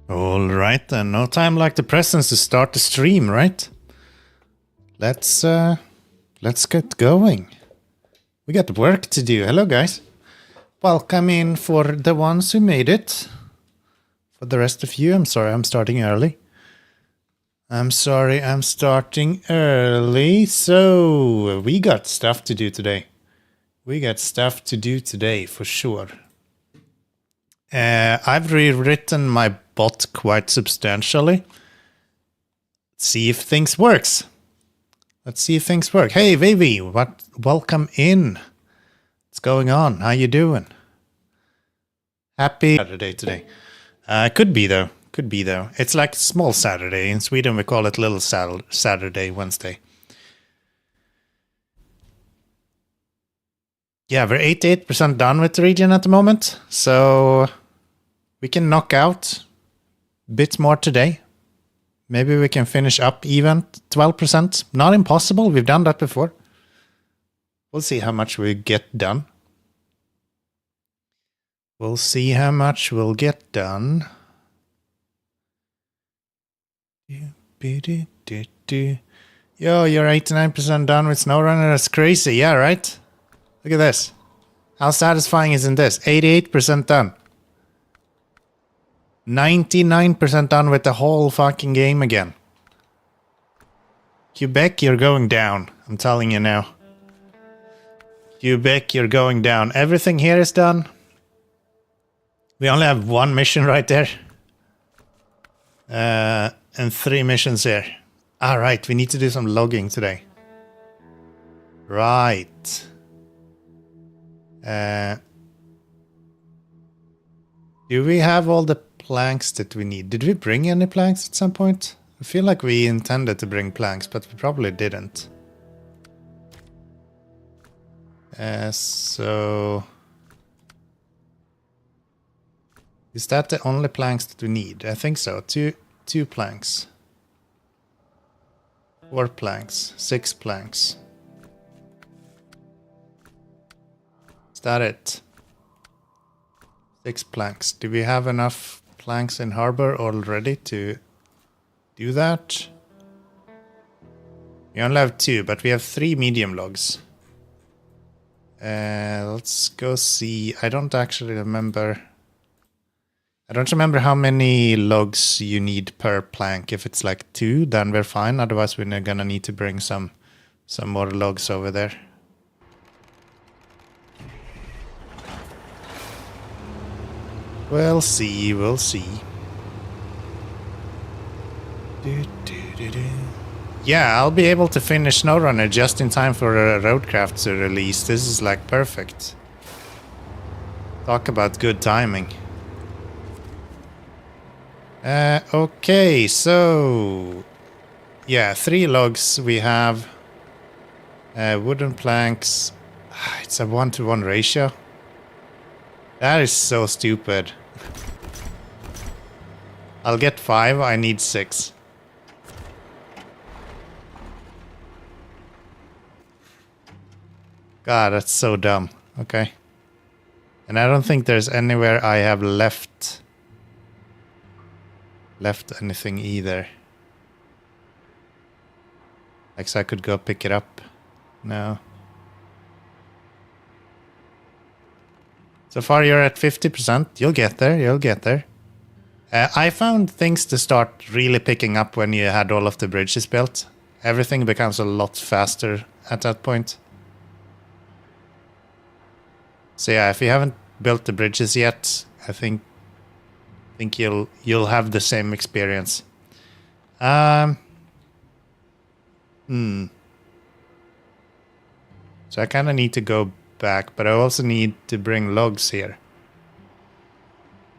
All right then, no time like the present to start the stream, right? Let's get going. We got work to do. Hello guys. Welcome in for the ones who made it. For the rest of you, I'm sorry I'm starting early. So, we got stuff to do today. For sure. I've rewritten my bot quite substantially. Let's see if things works. Hey, Vivi, welcome in. What's going on? How you doing? Happy Saturday today. Could be though. It's like small Saturday. In Sweden, we call it little Saturday, Wednesday. Yeah, we're 88% done with the region at the moment. So we can knock out a bit more today. Maybe we can finish up even 12%. Not impossible. We've done that before. We'll see how much we get done. Yo, you're 89% done with SnowRunner. That's crazy. Yeah, right? Look at this. How satisfying isn't this? 88% done. 99% done with the whole fucking game again. Quebec, you're going down. I'm telling you now. Quebec, you're going down. Everything here is done. We only have one mission right there. And 3 missions here. Alright, we need to do some logging today. Right. Do we have all the planks that we need? Did we bring any planks at some point? I feel like we intended to bring planks, but we probably didn't. So... Is that the only planks that we need? I think so. Two planks. 4 planks. 6 planks. Is that it? 6 planks. Do we have enough planks in harbor already to do that? We only have 2, but we have 3 medium logs. Let's go see. I don't remember how many logs you need per plank. If it's like 2, then we're fine. Otherwise, we're gonna need to bring some more logs over there. We'll see. Yeah, I'll be able to finish SnowRunner just in time for Roadcraft to release. This is like perfect. Talk about good timing. Okay, so... Yeah, 3 logs we have. Wooden planks. It's a 1-to-1 ratio. That is so stupid. I'll get 5, I need 6. God, that's so dumb. Okay. And I don't think there's anywhere I have left anything either. Like, so I could go pick it up. No. So far you're at 50%. You'll get there. I found things to start really picking up when you had all of the bridges built. Everything becomes a lot faster at that point. So yeah, if you haven't built the bridges yet, I think you'll have the same experience. So I kind of need to go back, but I also need to bring logs here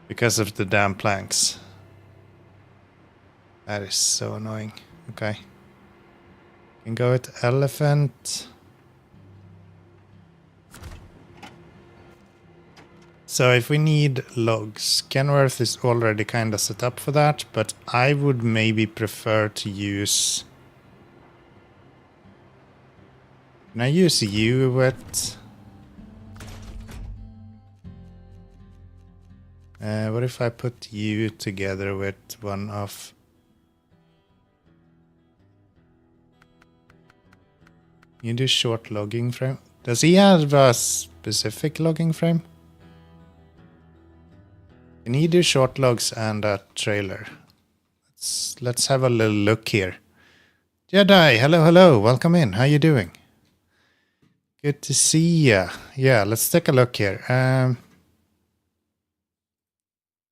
because of the damn planks. That is so annoying. Okay. Can go with elephant. So if we need logs, Kenworth is already kind of set up for that, but I would maybe prefer to use... Can I use you with... What if I put you together with one of... You do short logging frame? Does he have a specific logging frame? Can he do short logs and a trailer? Let's have a little look here. Jedi, hello, welcome in. How you doing? Good to see ya. Yeah, let's take a look here.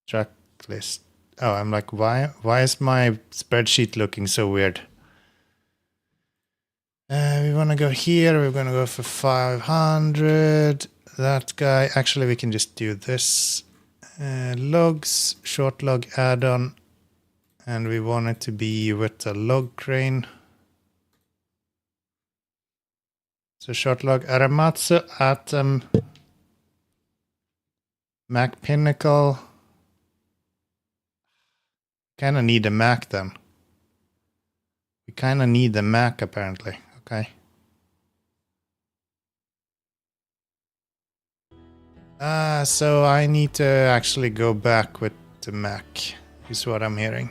Track list. Oh, I'm like, why is my spreadsheet looking so weird? We want to go here. We're going to go for 500. That guy. Actually, we can just do this. Logs, short log add-on. And we want it to be with a log crane. So short log Aramatsu, Atom, Mac Pinnacle. Kind of need a Mac then. We kind of need the Mac apparently. Okay. So I need to actually go back with the Mac, is what I'm hearing.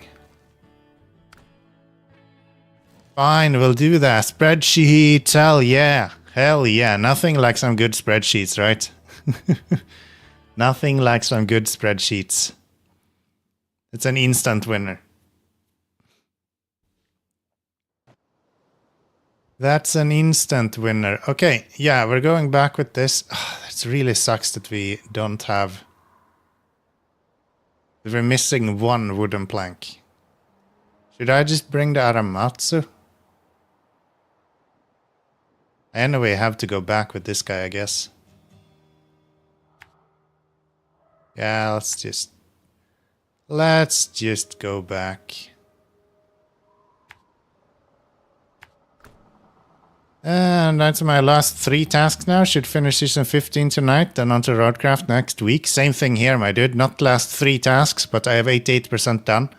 Fine, we'll do that. Spreadsheet, hell yeah. Hell yeah. Nothing like some good spreadsheets, right? Nothing like some good spreadsheets. It's an instant winner. That's an instant winner. Okay, yeah, we're going back with this. Oh, that really sucks that we don't have... We're missing one wooden plank. Should I just bring the Aramatsu? I anyway have to go back with this guy, I guess. Yeah, let's just go back. And that's my last 3 tasks now. Should finish season 15 tonight, then onto Roadcraft next week. Same thing here, my dude. Not last 3 tasks, but I have 88% done.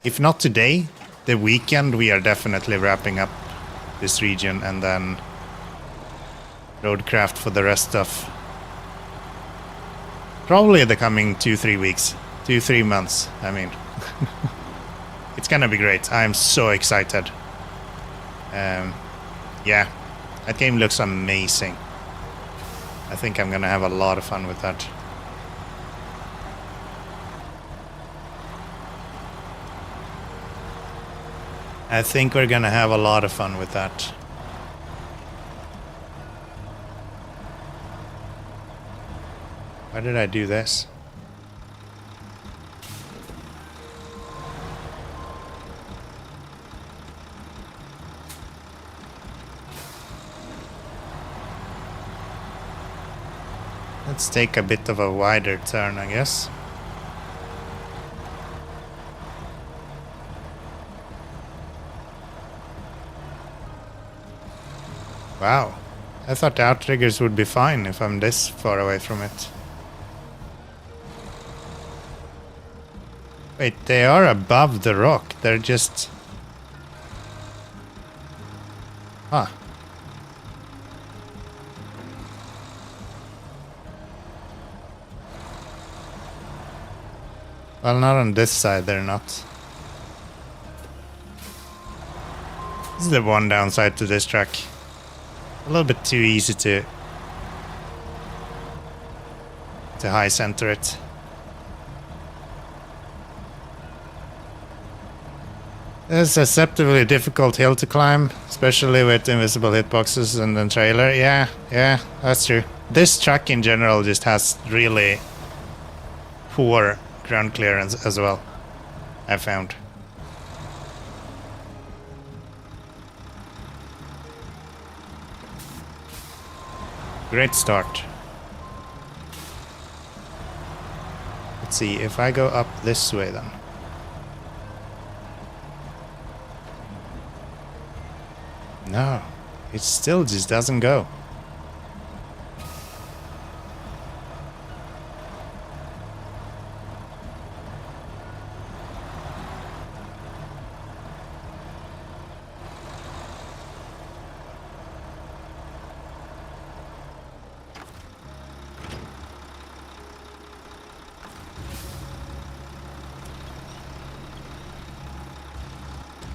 If not today, the weekend, we are definitely wrapping up this region and then Roadcraft for the rest of probably the coming 2-3 weeks. 2-3 months, I mean. It's gonna be great. I'm so excited. Yeah, that game looks amazing. I think I'm gonna have a lot of fun with that. I think we're gonna have a lot of fun with that. Why did I do this? Let's take a bit of a wider turn, I guess. Wow. I thought the outriggers would be fine if I'm this far away from it. Wait, they are above the rock. They're just... Huh. Well, not on this side, they're not. This is the one downside to this track. A little bit too easy to high center it. It's a deceptively difficult hill to climb, especially with invisible hitboxes and then trailer. Yeah, that's true. This track in general just has really poor ground clearance as well, I found. Great start. Let's see, if I go up this way then. No, it still just doesn't go.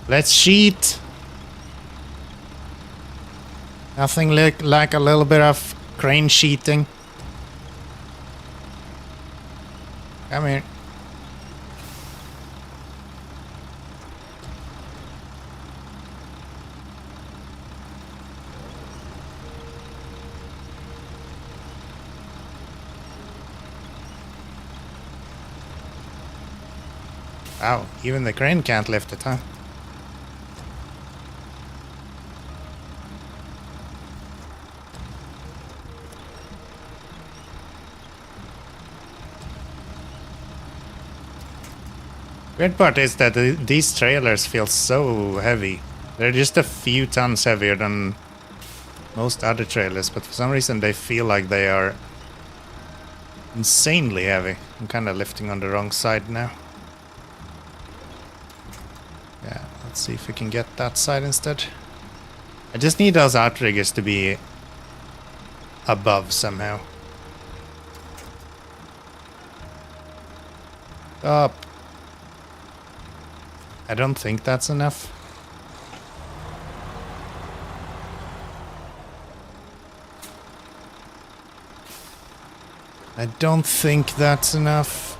Let's sheet. Nothing like a little bit of crane sheeting. Come here. Wow, even the crane can't lift it, huh? Weird part is that these trailers feel so heavy. They're just a few tons heavier than most other trailers, but for some reason they feel like they are insanely heavy. I'm kind of lifting on the wrong side now. Yeah, let's see if we can get that side instead. I just need those outriggers to be above somehow. Up. I don't think that's enough. I don't think that's enough.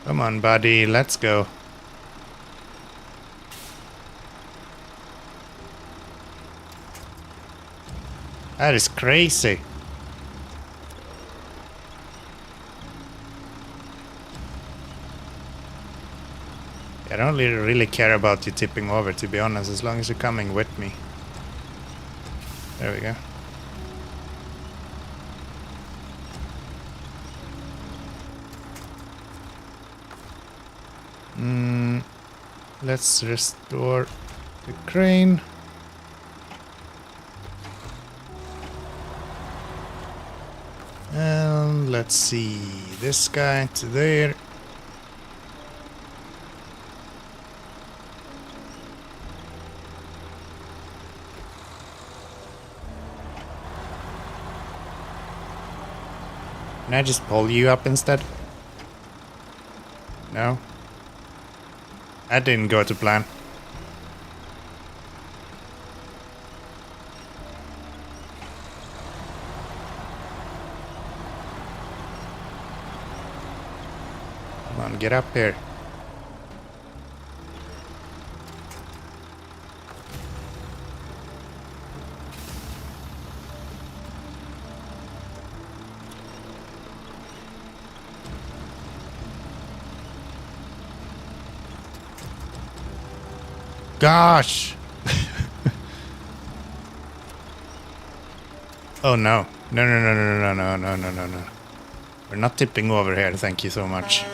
Come on, buddy, let's go. That is crazy. I don't really care about you tipping over, to be honest, as long as you're coming with me. There we go. Let's restore the crane. And let's see, this guy to there. Can I just pull you up instead? No? That didn't go to plan. Come on, get up here. Gosh! Oh no. No. We're not tipping over here, thank you so much.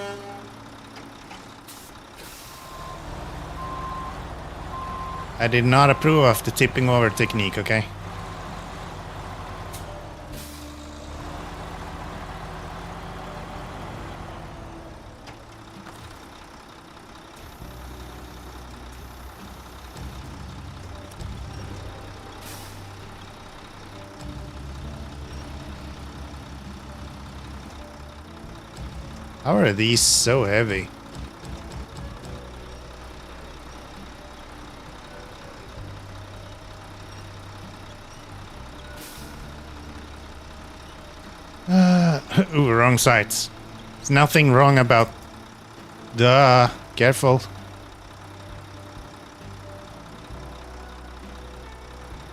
I did not approve of the tipping over technique, okay? How are these so heavy? Ooh, wrong sides. There's nothing wrong about... Duh, careful.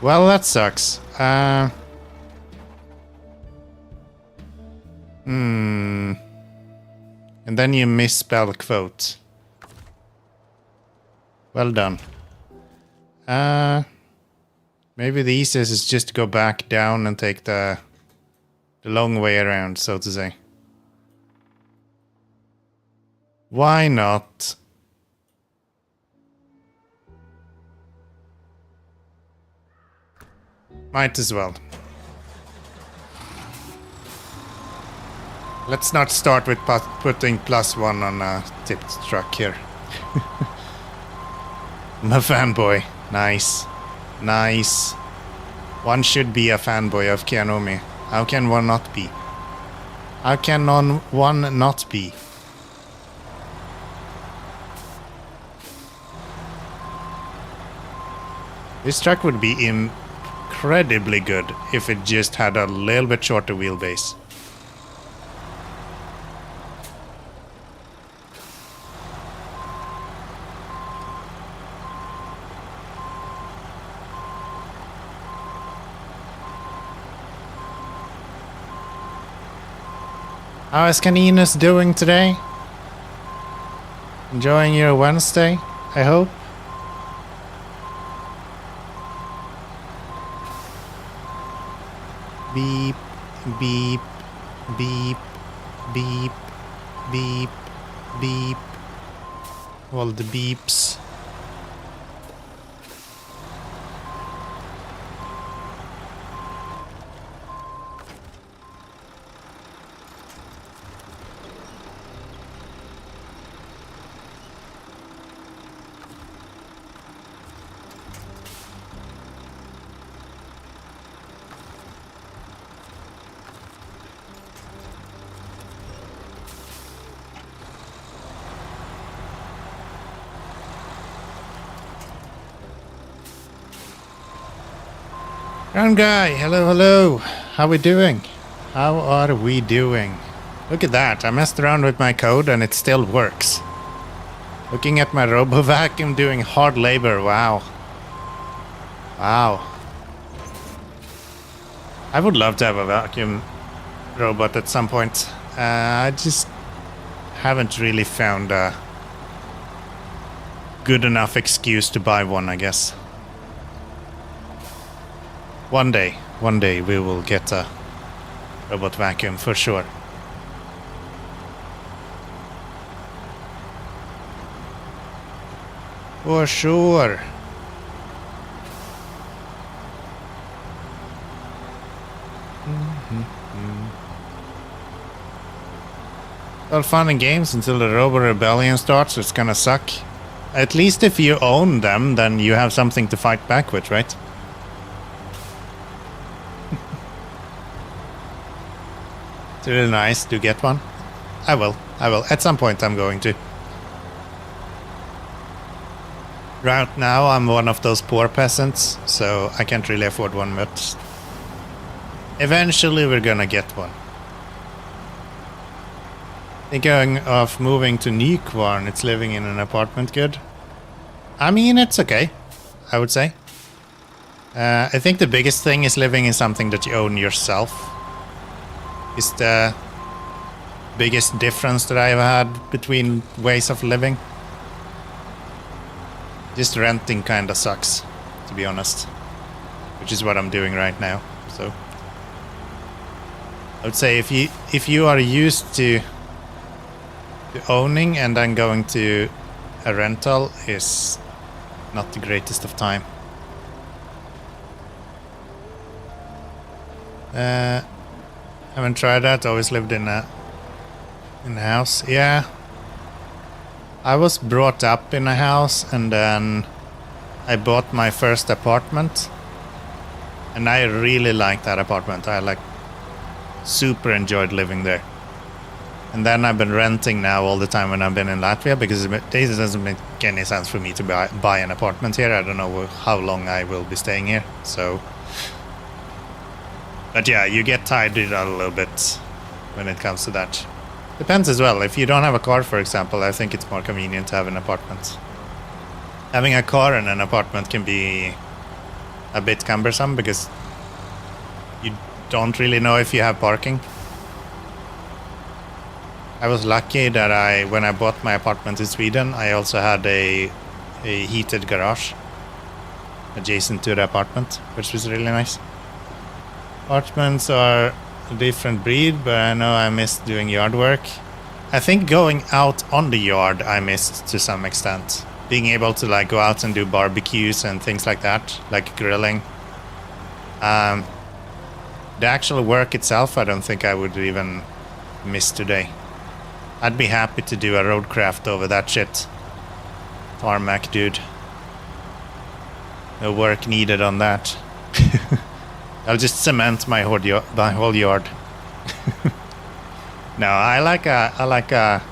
Well, that sucks. And then you misspell quote. Well done. Maybe the easiest is just to go back down and take the long way around, so to say. Why not? Might as well. Let's not start with putting +1 on a tipped truck here. I'm a fanboy. Nice. Nice. One should be a fanboy of Kianomi. How can one not be? How can one not be? This truck would be incredibly good if it just had a little bit shorter wheelbase. How is Caninus doing today? Enjoying your Wednesday, I hope? Beep, beep, beep, beep, beep, beep. All the beeps. Ground guy, hello, hello. How we doing? How are we doing? Look at that, I messed around with my code and it still works. Looking at my robo-vacuum doing hard labor, wow. Wow. I would love to have a vacuum robot at some point. I just haven't really found a good enough excuse to buy one, I guess. One day we will get a robot vacuum for sure. For sure. Well, fun and games until the Robo Rebellion starts. It's gonna suck. At least if you own them, then you have something to fight back with, right? It's really nice to get one. I will. At some point I'm going to. Right now I'm one of those poor peasants, so I can't really afford one, but eventually we're gonna get one. Thinking of moving to Nykvarn. It's living in an apartment good. I mean, it's okay, I would say. I think the biggest thing is living in something that you own yourself. Is the biggest difference that I've had between ways of living. Just renting kinda sucks, to be honest. Which is what I'm doing right now. So I would say if you are used to owning and then going to a rental is not the greatest of time. Haven't tried that. Always lived in a house. Yeah, I was brought up in a house and then I bought my first apartment, and I really liked that apartment. I super enjoyed living there. And then I've been renting now all the time when I've been in Latvia, because it doesn't make any sense for me to buy an apartment here. I don't know how long I will be staying here, so. But yeah, you get tired a little bit when it comes to that. Depends as well. If you don't have a car, for example, I think it's more convenient to have an apartment. Having a car and an apartment can be a bit cumbersome because you don't really know if you have parking. I was lucky that when I bought my apartment in Sweden, I also had a heated garage. adjacent to the apartment, which was really nice. Apartments are a different breed, but I know I missed doing yard work. I think going out on the yard I missed to some extent. Being able to like go out and do barbecues and things like that, like grilling. The actual work itself, I don't think I would even miss today. I'd be happy to do a roadcraft over that shit. Tarmac, dude. No work needed on that. I'll just cement my whole yard. No, I like a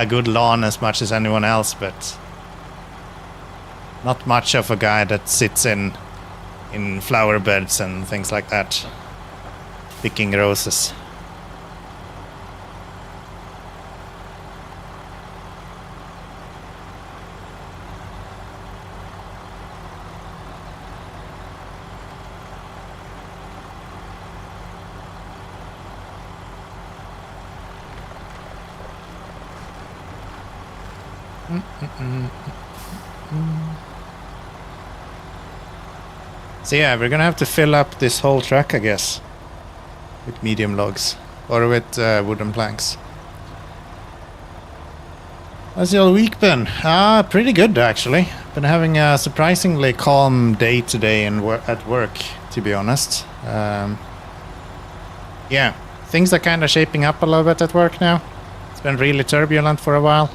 good lawn as much as anyone else, but not much of a guy that sits in flower beds and things like that, picking roses. So yeah, we're gonna have to fill up this whole truck, I guess, with medium logs or with wooden planks. How's your week been? Pretty good actually. Been having a surprisingly calm day today at work, to be honest. Yeah, things are kind of shaping up a little bit at work now. It's been really turbulent for a while.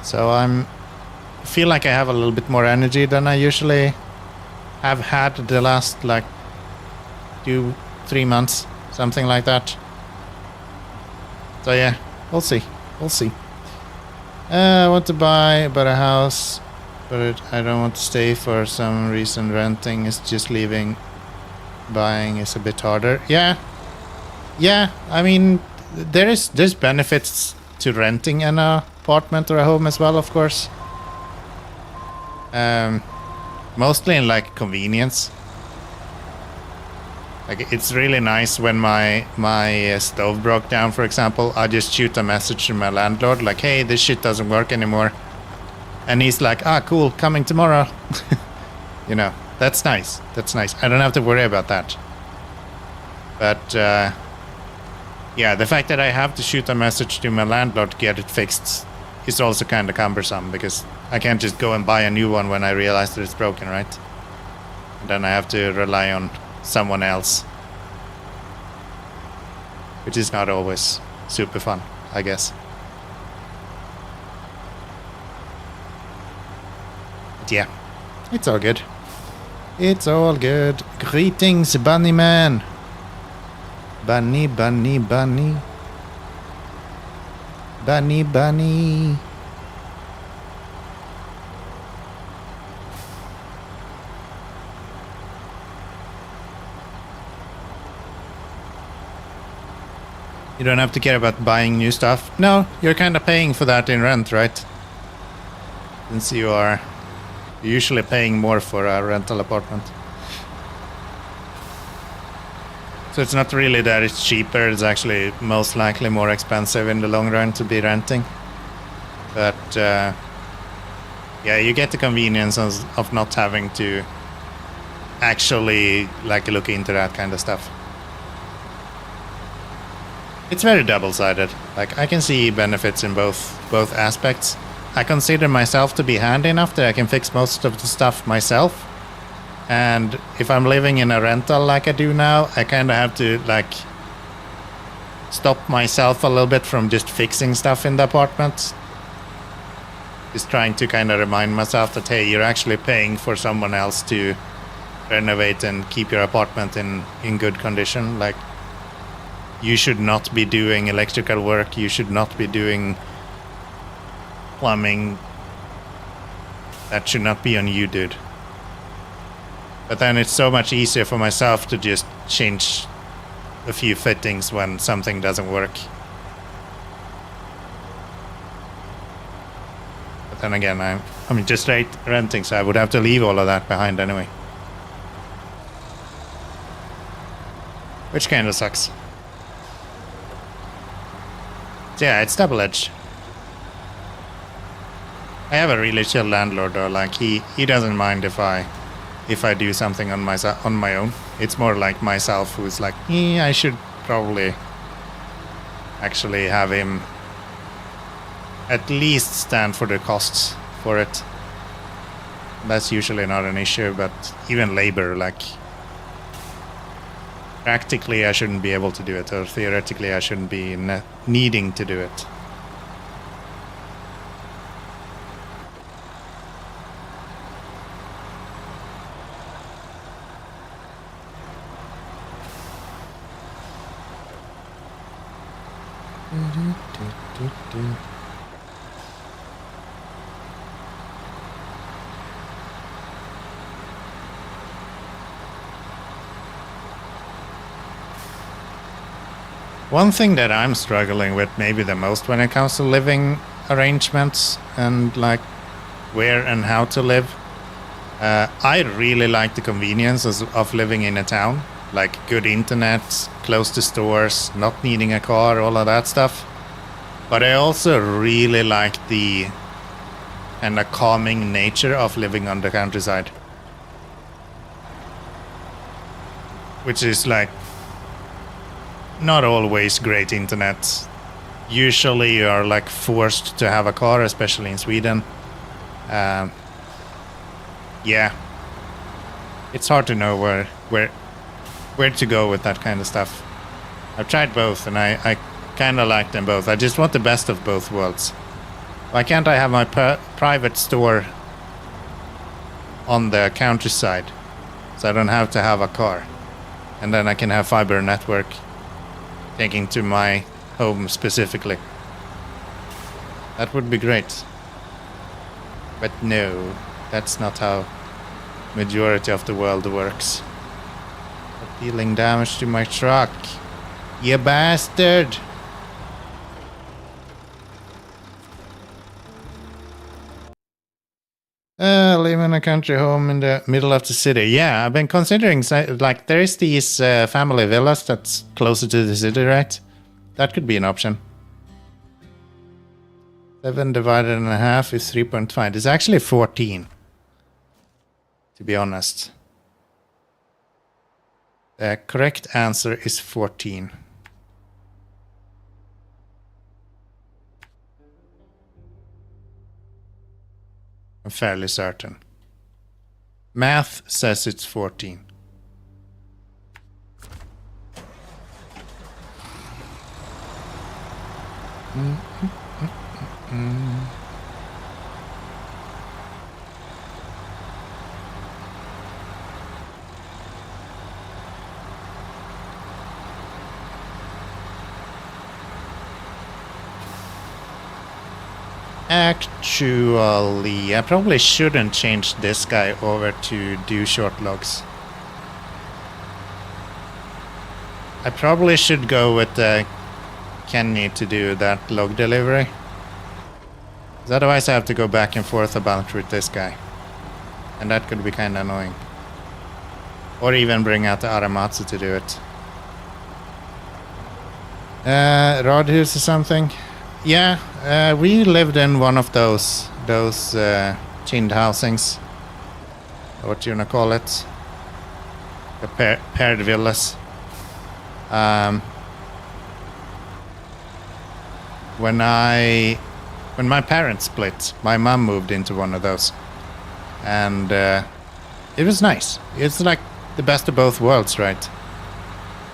So I feel like I have a little bit more energy than I usually have had the last like 2-3 months, something like that. So yeah, we'll see. I want to buy a better house, but I don't want to stay for some reason. Renting is just leaving. Buying is a bit harder. Yeah. I mean, there's benefits to renting an apartment or a home as well, of course. Mostly in like convenience. Like it's really nice when my stove broke down, for example. I just shoot a message to my landlord like, hey, this shit doesn't work anymore. And he's like, cool, coming tomorrow. You know, that's nice. I don't have to worry about that. But yeah, the fact that I have to shoot a message to my landlord to get it fixed is also kind of cumbersome, because I can't just go and buy a new one when I realize that it's broken, right? And then I have to rely on someone else, which is not always super fun, I guess. But yeah, it's all good. It's all good. Greetings, Bunny Man. Bunny. Bunny. You don't have to care about buying new stuff. No, you're kind of paying for that in rent, right? Since you're usually paying more for a rental apartment. So it's not really that it's cheaper, it's actually most likely more expensive in the long run to be renting. But yeah, you get the convenience of not having to actually like look into that kind of stuff. It's very double-sided. Like, I can see benefits in both aspects. I consider myself to be handy enough that I can fix most of the stuff myself. And if I'm living in a rental like I do now, I kind of have to like stop myself a little bit from just fixing stuff in the apartment. Just trying to kind of remind myself that, hey, you're actually paying for someone else to renovate and keep your apartment in good condition. Like, you should not be doing electrical work. You should not be doing plumbing. That should not be on you, dude. But then it's so much easier for myself to just change a few fittings when something doesn't work. But then again, I'm just renting, so I would have to leave all of that behind anyway. Which kind of sucks. So yeah, it's double-edged. I have a really chill landlord though. Like he doesn't mind if I do something on my own. It's more like myself who's like, I should probably actually have him at least stand for the costs for it. That's usually not an issue, but even labor, like practically I shouldn't be able to do it, or theoretically I shouldn't be needing to do it. One thing that I'm struggling with maybe the most when it comes to living arrangements and like where and how to live, I really like the conveniences of living in a town, like good internet, close to stores, not needing a car, all of that stuff. But I also really like the kind of calming nature of living on the countryside, which is like not always great internet. Usually you are like forced to have a car, especially in Sweden. Yeah, it's hard to know where to go with that kind of stuff. I've tried both and I kind of like them both. I just want the best of both worlds. Why can't I have my private store on the countryside so I don't have to have a car, and then I can have fiber network taking to my home specifically? That would be great. But no, that's not how majority of the world works. Dealing damage to my truck. You bastard! Live in a country home in the middle of the city. Yeah, I've been considering, like, there's these family villas that's closer to the city, right? That could be an option. 7 divided in half is 3.5. It's actually 14, to be honest. The correct answer is 14. I'm fairly certain. Math says it's 14. Actually, I probably shouldn't change this guy over to do short logs. I probably should go with Kenny to do that log delivery. 'Cause otherwise I have to go back and forth about with this guy. And that could be kind of annoying. Or even bring out the Aramatsu to do it. Radhus or something. Yeah, we lived in one of those chinned housings. What you wanna call it? The paired villas. When my parents split, my mom moved into one of those, and it was nice. It's like the best of both worlds, right?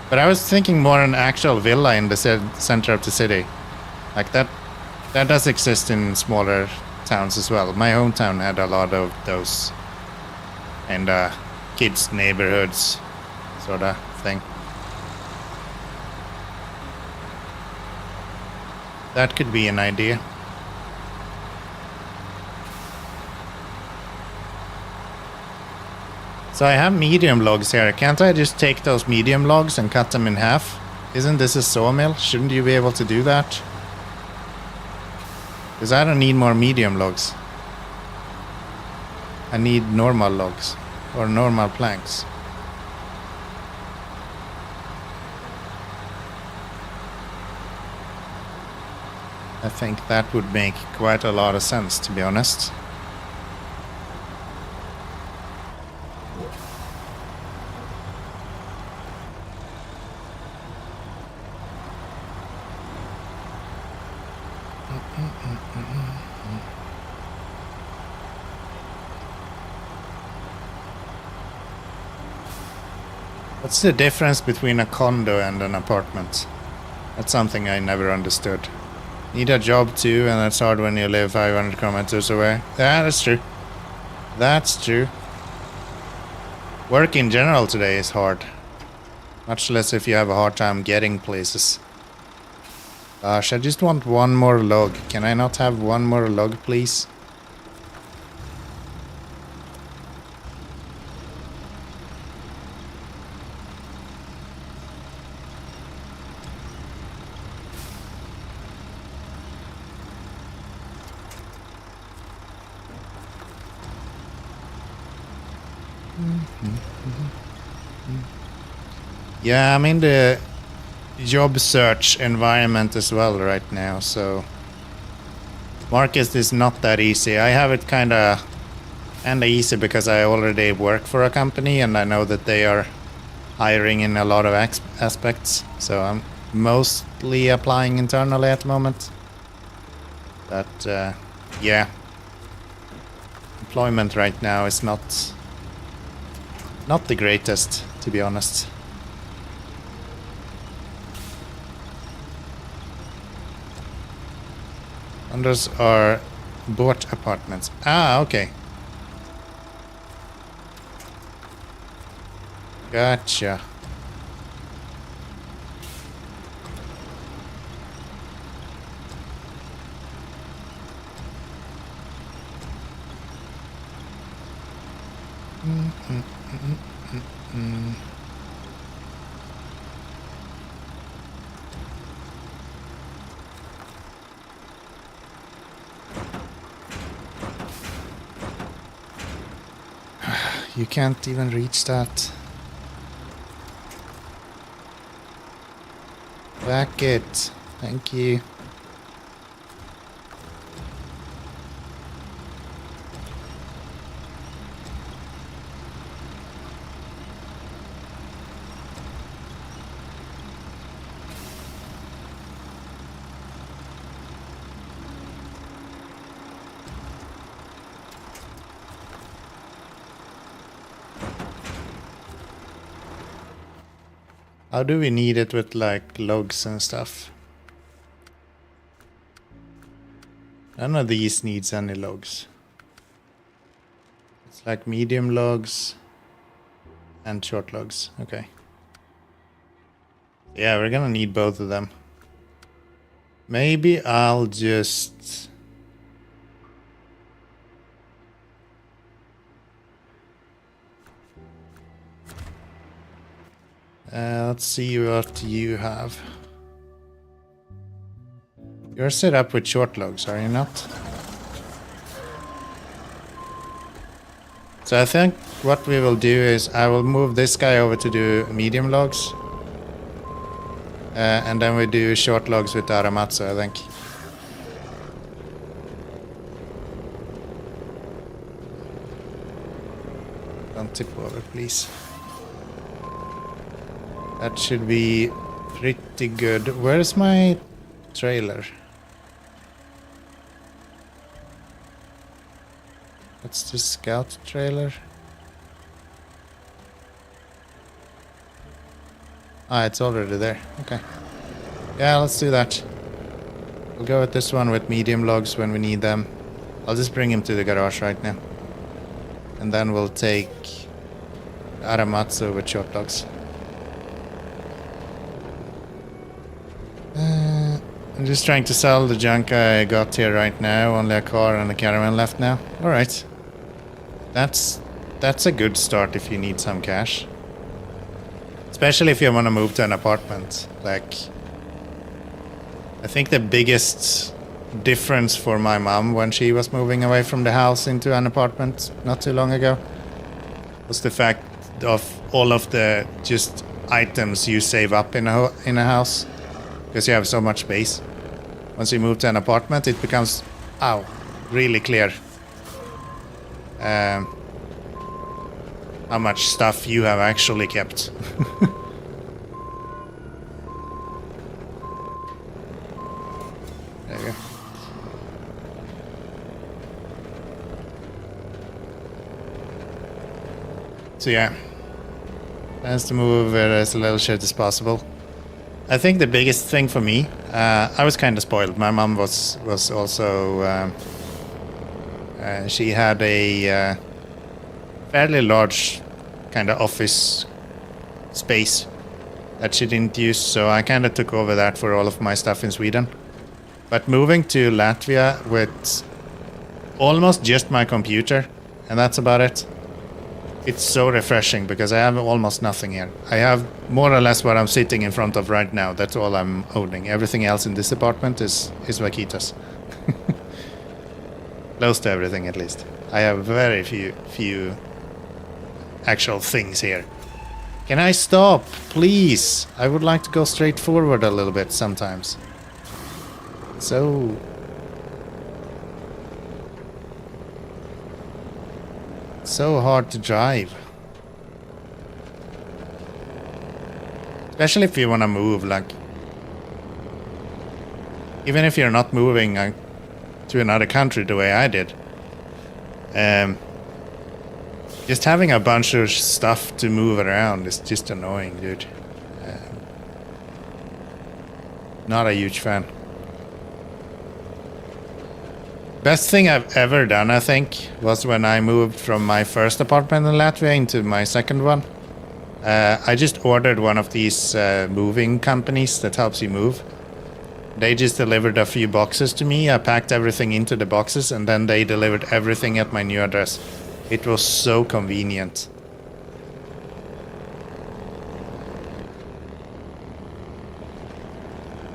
But I was thinking more an actual villa in the center of the city. Like that does exist in smaller towns as well. My hometown had a lot of those, and kids' neighborhoods, sort of thing. That could be an idea. So I have medium logs here. Can't I just take those medium logs and cut them in half? Isn't this a sawmill? Shouldn't you be able to do that? Because I don't need more medium logs. I need normal logs. Or normal planks. I think that would make quite a lot of sense, to be honest. What's the difference between a condo and an apartment? That's something I never understood. Need a job too, and that's hard when you live 500 kilometers away. Yeah, that's true. That's true. Work in general today is hard. Much less if you have a hard time getting places. Gosh, I just want one more log. Can I not have one more log, please? Yeah, I'm in the job search environment as well right now, so market is not that easy. I have it kinda easy because I already work for a company and I know that they are hiring in a lot of aspects, so I'm mostly applying internally at the moment. But yeah, employment right now is not the greatest, to be honest. And those are bought apartments. Ah, okay. Gotcha. You can't even reach that. Back it. Thank you. How do we need it with like logs and stuff? None of these needs any logs. It's like medium logs and short logs. Okay. Yeah, we're gonna need both of them. Maybe I'll just... let's see what you have. You're set up with short logs, are you not? So I think what we will do is I will move this guy over to do medium logs. And then we do short logs with Aramatsu, I think. Don't tip over, please. That should be pretty good. Where's my trailer? What's the scout trailer? Ah, it's already there. Okay. Yeah, let's do that. We'll go with this one with medium logs when we need them. I'll just bring him to the garage right now. And then we'll take Aramatsu with short logs. I'm just trying to sell the junk I got here right now. Only a car and a caravan left now. Alright. That's a good start if you need some cash. Especially if you want to move to an apartment. Like, I think the biggest difference for my mom when she was moving away from the house into an apartment not too long ago was the fact of all of the just items you save up in a house because you have so much space. Once you move to an apartment, it becomes, really clear how much stuff you have actually kept. There you go. So yeah, plans to move as little shit as possible. I think the biggest thing for me, I was kind of spoiled. My mom was also, she had a fairly large kind of office space that she didn't use, so I kind of took over that for all of my stuff in Sweden. But moving to Latvia with almost just my computer, and that's about it. It's so refreshing because I have almost nothing here. I have more or less what I'm sitting in front of right now. That's all I'm owning. Everything else in this apartment is Vaquitas. Close to everything, at least. I have very few actual things here. Can I stop, please? I would like to go straight forward a little bit sometimes. So hard to drive. Especially if you want to move, like... Even if you're not moving to another country the way I did. Just having a bunch of stuff to move around is just annoying, dude. Not a huge fan. Best thing I've ever done, I think, was when I moved from my first apartment in Latvia into my second one. I just ordered one of these moving companies that helps you move. They just delivered a few boxes to me. I packed everything into the boxes and then they delivered everything at my new address. It was so convenient.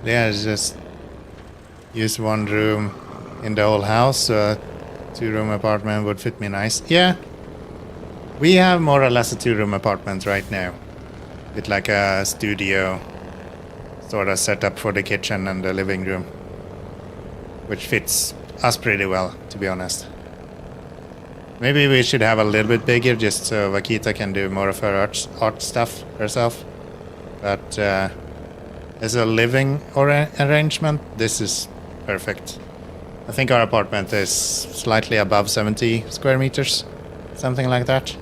Yeah, just use one room in the whole house, so a 2-room apartment would fit me nice. Yeah, we have more or less a 2-room apartment right now, with like a studio sort of set up for the kitchen and the living room, which fits us pretty well, to be honest. Maybe we should have a little bit bigger, just so Vaquita can do more of her art stuff herself. But as a living arrangement, this is perfect. I think our apartment is slightly above 70 square meters, something like that.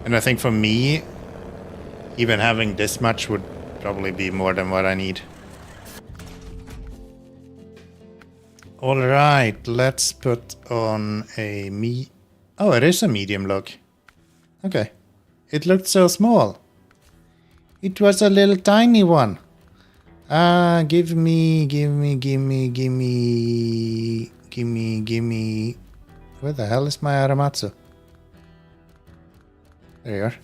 And I think for me, even having this much would probably be more than what I need. Alright, let's put on a Oh, it is a medium log. Okay. It looked so small. It was a little tiny one. Give me. Where the hell is my Aramatsu? There you are.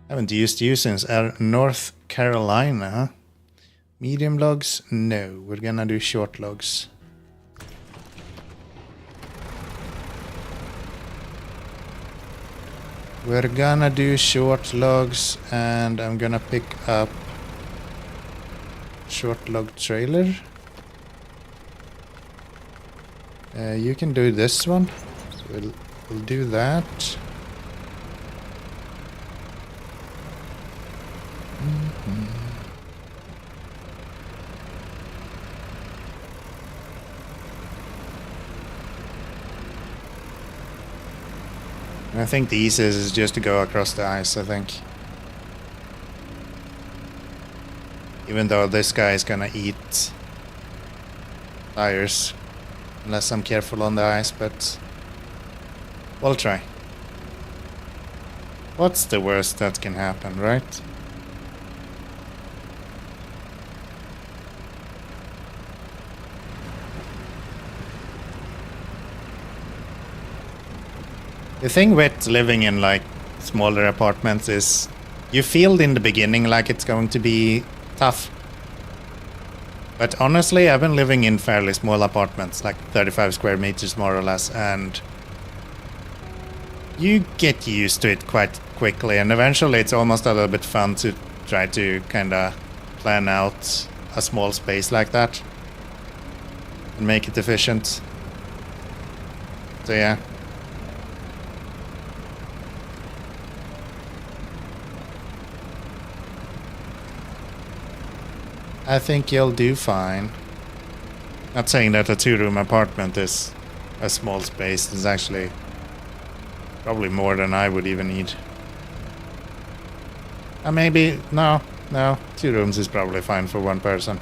Haven't used you since North Carolina, huh? Medium logs? No, we're gonna do short logs. We're gonna do short logs, and I'm gonna pick up short log trailer. You can do this one, so we'll do that. I think the easiest is just to go across the ice, I think. Even though this guy is gonna eat tires, unless I'm careful on the ice, but we'll try. What's the worst that can happen, right? The thing with living in like smaller apartments is you feel in the beginning like it's going to be tough. But honestly, I've been living in fairly small apartments, like 35 square meters more or less, and you get used to it quite quickly, and eventually it's almost a little bit fun to try to kind of plan out a small space like that and make it efficient. So yeah. I think you'll do fine. Not saying that a 2-room apartment is a small space. It's actually probably more than I would even need. Maybe, no, 2 rooms is probably fine for 1 person.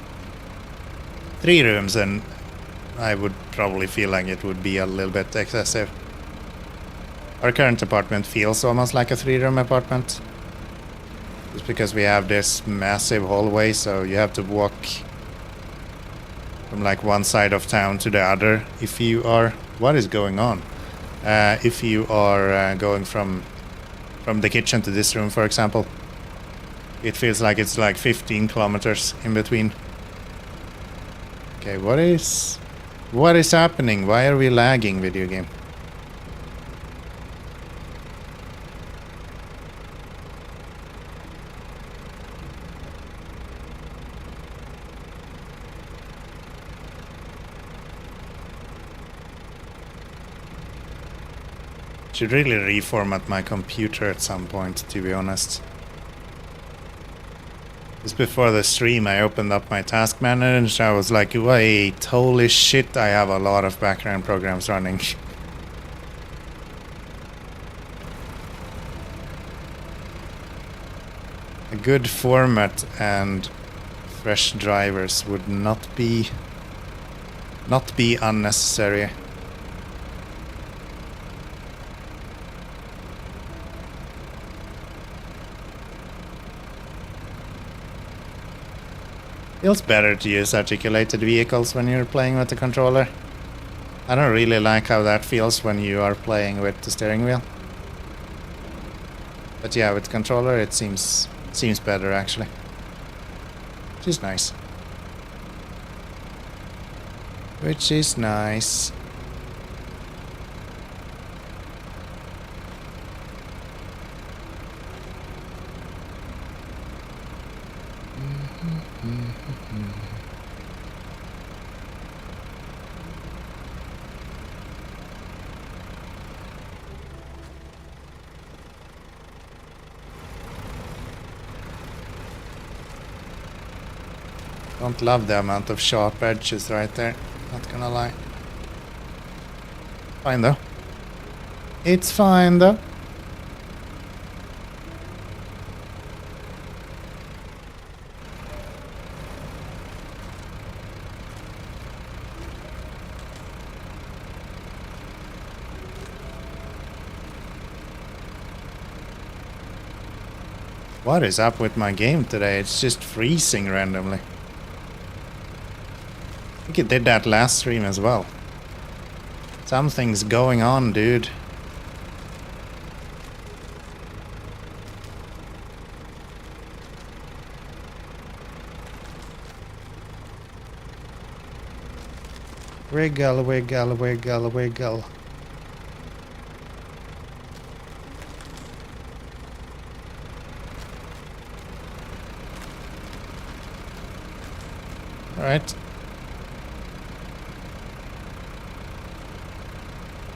3 rooms and I would probably feel like it would be a little bit excessive. Our current apartment feels almost like a 3-room apartment. Just because we have this massive hallway, so you have to walk from like one side of town to the other if you are... What is going on? If you are going from the kitchen to this room, for example. It feels like it's like 15 kilometers in between. Okay, what is happening? Why are we lagging, video game? Should really reformat my computer at some point, to be honest. Just before the stream, I opened up my task manager and I was like, wait, holy shit, I have a lot of background programs running. A good format and fresh drivers would not be unnecessary. Feels better to use articulated vehicles when you're playing with the controller. I don't really like how that feels when you are playing with the steering wheel. But yeah, with the controller it seems better actually. Which is nice. Which is nice. Don't love the amount of sharp edges right there, not gonna lie. Fine though. It's fine though. What is up with my game today? It's just freezing randomly. I think it did that last stream as well. Something's going on, dude. Wiggle, wiggle, wiggle, wiggle. Alright.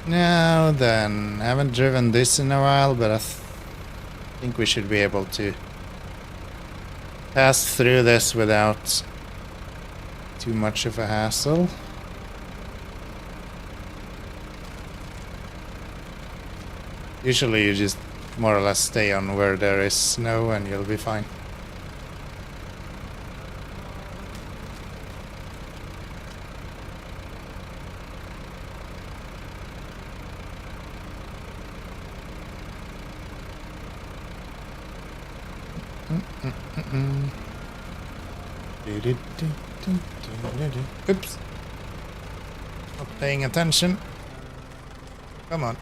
Now then, I haven't driven this in a while, but I think we should be able to pass through this without too much of a hassle. Usually you just more or less stay on where there is snow and you'll be fine. Oops. Not paying attention. Come on.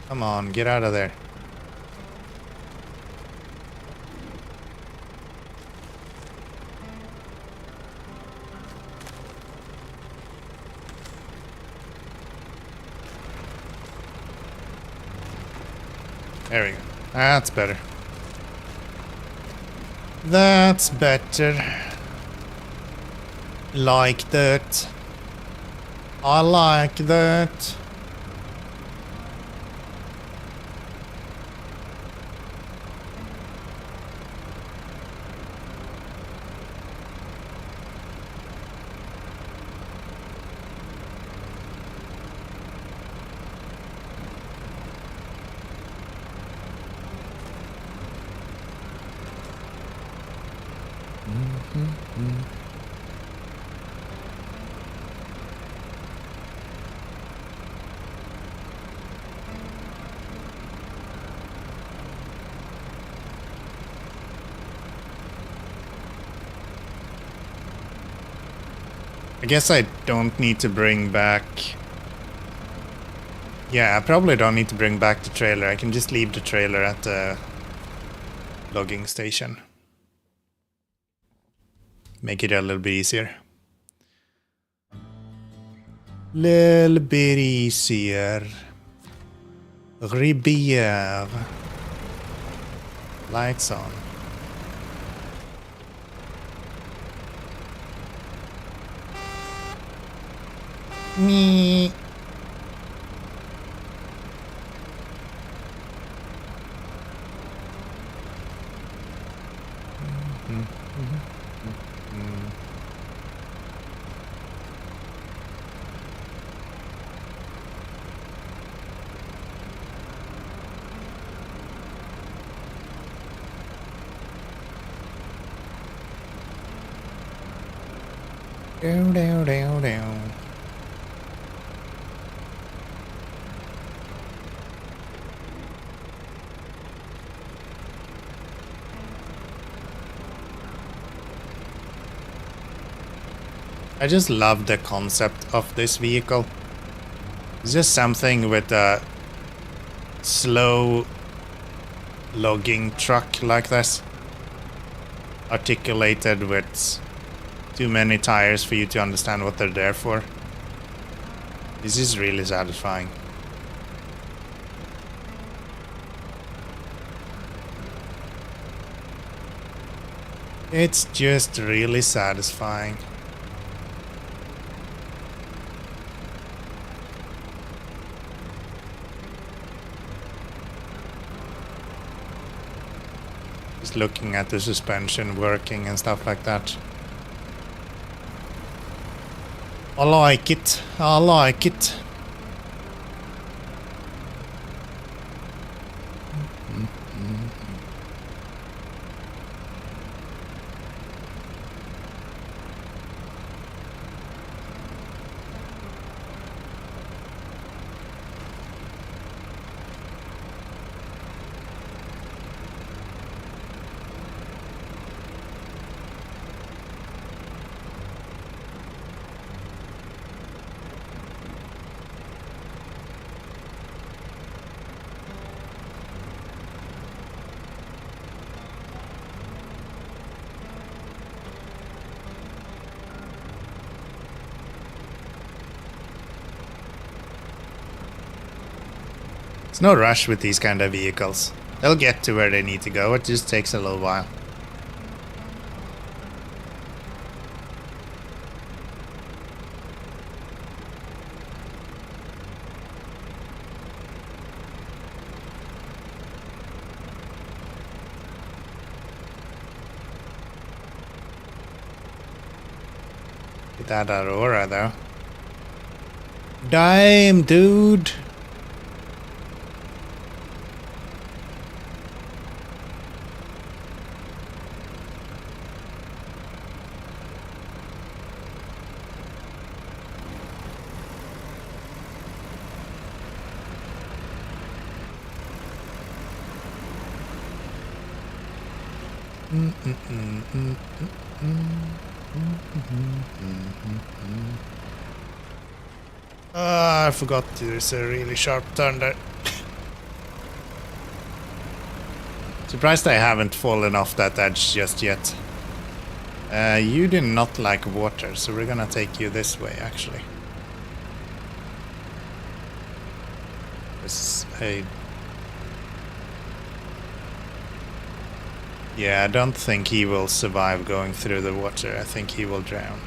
Come on, get out of there. There we go. That's better. That's better. Like that. I like that. I guess I don't need to bring back... Yeah, I probably don't need to bring back the trailer. I can just leave the trailer at the logging station. Make it a little bit easier. Little bit easier. Ribière. Lights on. Me. Down. I just love the concept of this vehicle. It's just something with a slow logging truck like this. Articulated with too many tires for you to understand what they're there for. This is really satisfying. It's just really satisfying. Just looking at the suspension working and stuff like that. I like it. I like it. There's no rush with these kind of vehicles. They'll get to where they need to go, it just takes a little while. Get that Aurora though. Damn, dude! I forgot there's a really sharp turn there. Surprised I haven't fallen off that edge just yet. You do not like water, so we're gonna take you this way actually. There's a... Yeah, I don't think he will survive going through the water. I think he will drown.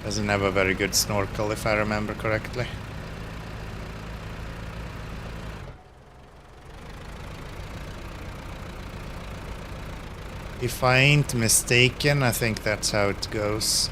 Doesn't have a very good snorkel, if I remember correctly. If I ain't mistaken, I think that's how it goes.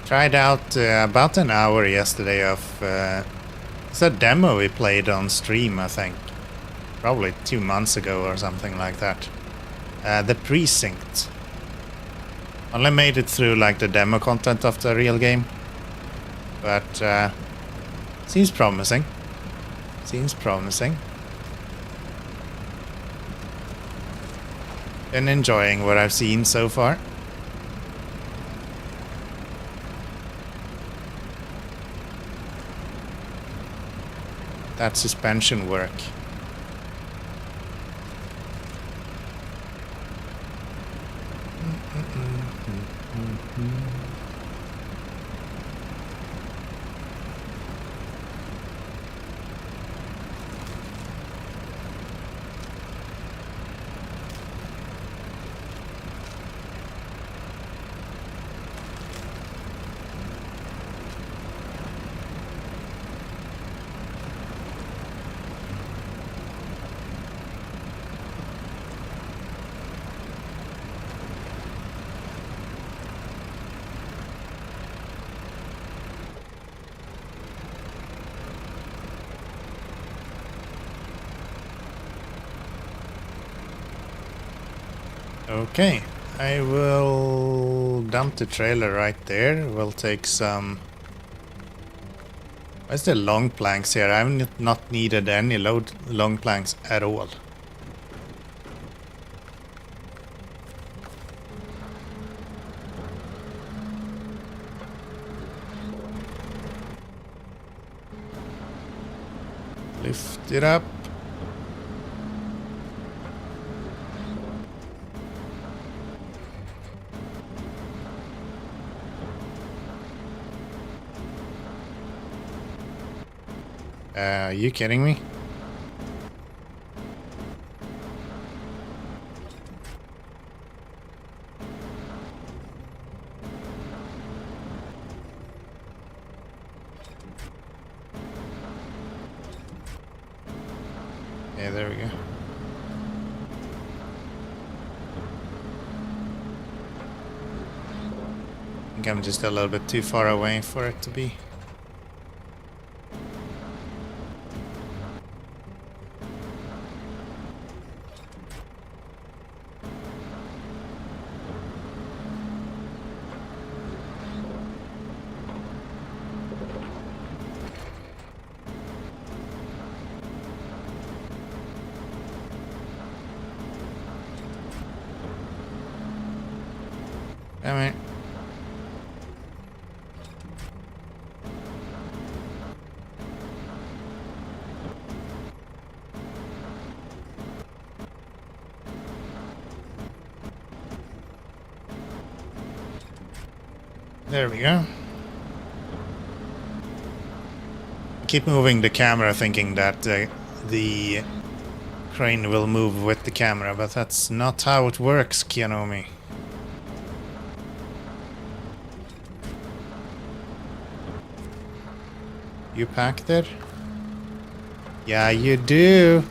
Tried out about an hour yesterday of it's a demo we played on stream, I think. Probably 2 months ago or something like that. The Precinct. Only made it through like the demo content of the real game. But seems promising. Seems promising. Been enjoying what I've seen so far. That suspension work. Okay, I will dump the trailer right there. We'll take some... Where's the long planks here? I've not needed any long planks at all. Lift it up. Are you kidding me? Yeah, there we go. I think I'm just a little bit too far away for it to be. Come here. There we go. Keep moving the camera thinking that the crane will move with the camera, but that's not how it works, Kianomi. You packed it? Yeah, you do.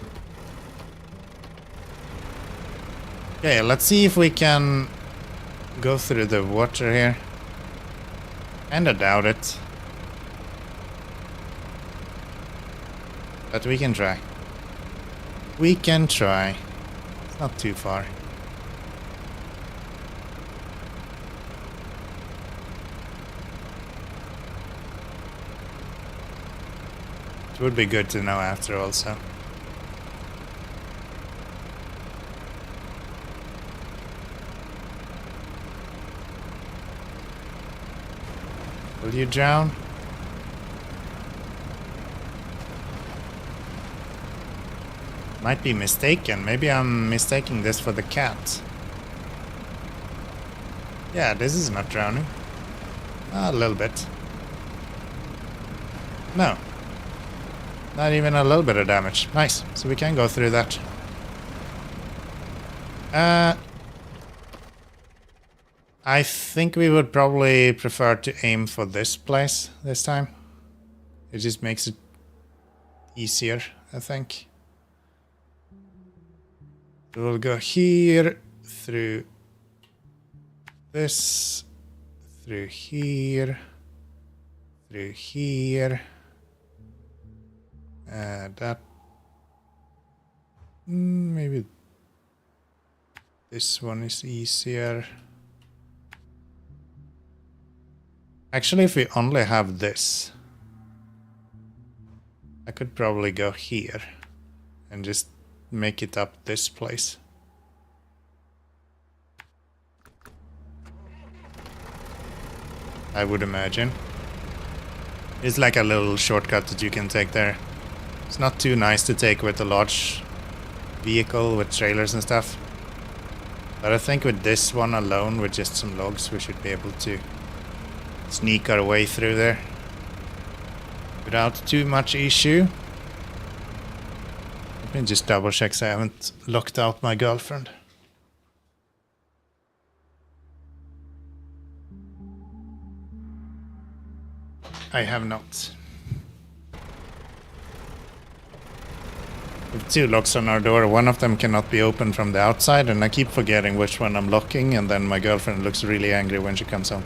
Okay, let's see if we can go through the water here. Kinda doubt it. But we can try. We can try. It's not too far. It would be good to know after also. Will you drown? Might be mistaken. Maybe I'm mistaking this for the cat. Yeah, this is not drowning. A little bit. No. Not even a little bit of damage. Nice. So we can go through that. I think we would probably prefer to aim for this place this time. It just makes it easier, I think. So we'll go here, through this, through here, through here. That maybe this one is easier. Actually, if we only have this, I could probably go here and just make it up this place. I would imagine. It's like a little shortcut that you can take there. It's not too nice to take with a large vehicle with trailers and stuff. But I think with this one alone, with just some logs, we should be able to sneak our way through there without too much issue. Let me just double check so I haven't locked out my girlfriend. I have not. We have 2 locks on our door. One of them cannot be opened from the outside, and I keep forgetting which one I'm locking, and then my girlfriend looks really angry when she comes home.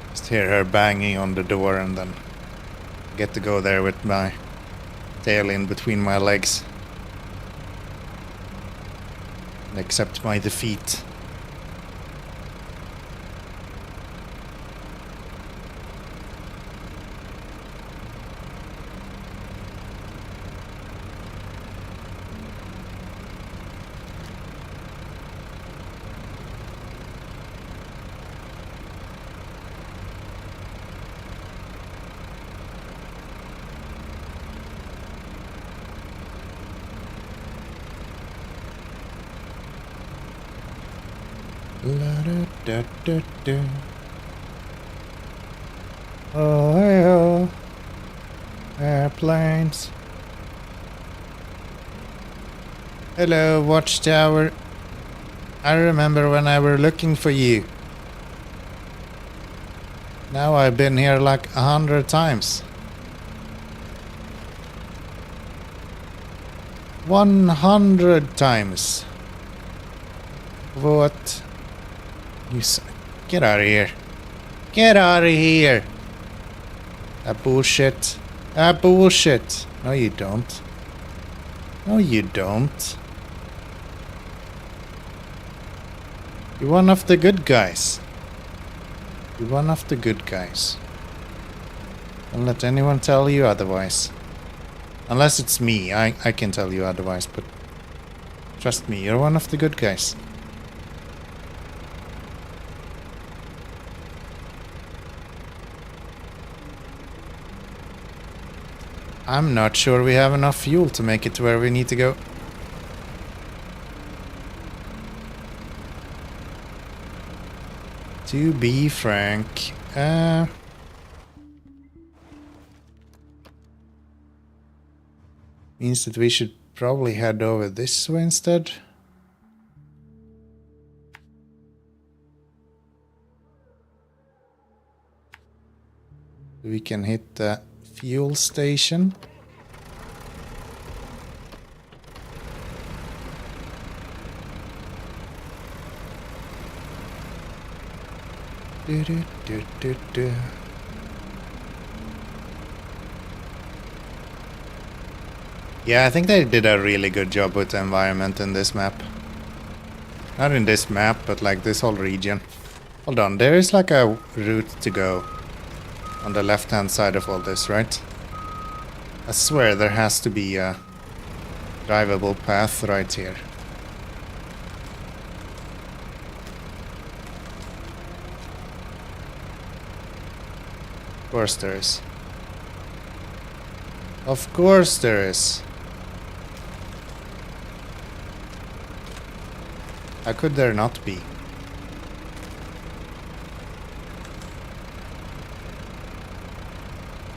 Just hear her banging on the door, and then get to go there with my tail in between my legs. And accept my defeat. La-da-da-da-da. Oh, hey, oh, airplanes. Hello, watchtower. I remember when I were looking for you. Now I've been here like 100 times. 100 times. What? You get out of here. Get out of here. That bullshit. That bullshit. No, you don't. No, you don't. You're one of the good guys. You're one of the good guys. Don't let anyone tell you otherwise. Unless it's me, I can tell you otherwise, but trust me, you're one of the good guys. I'm not sure we have enough fuel to make it to where we need to go. To be frank, means that we should probably head over this way instead. We can hit the fuel station. Yeah, I think they did a really good job with the environment in this map. Not in this map, but like this whole region. Hold on, there is like a route to go on the left-hand side of all this, right? I swear there has to be a drivable path right here. course there is. Of course there is. How could there not be?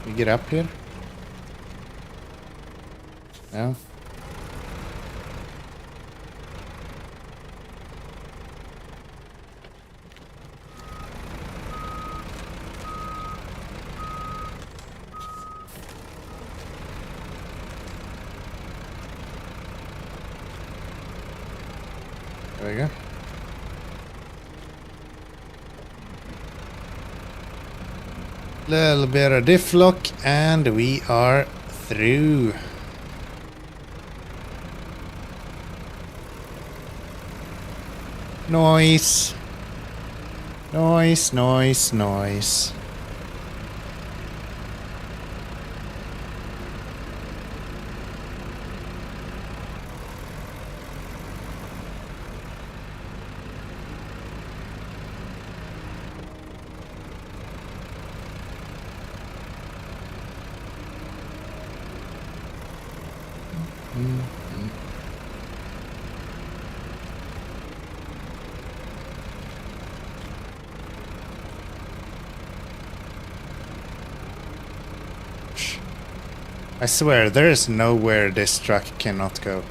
We get up here? No? There we go. Little bit of diff lock and we are through. Noise. Noise, noise, noise. I swear, there is nowhere this truck cannot go.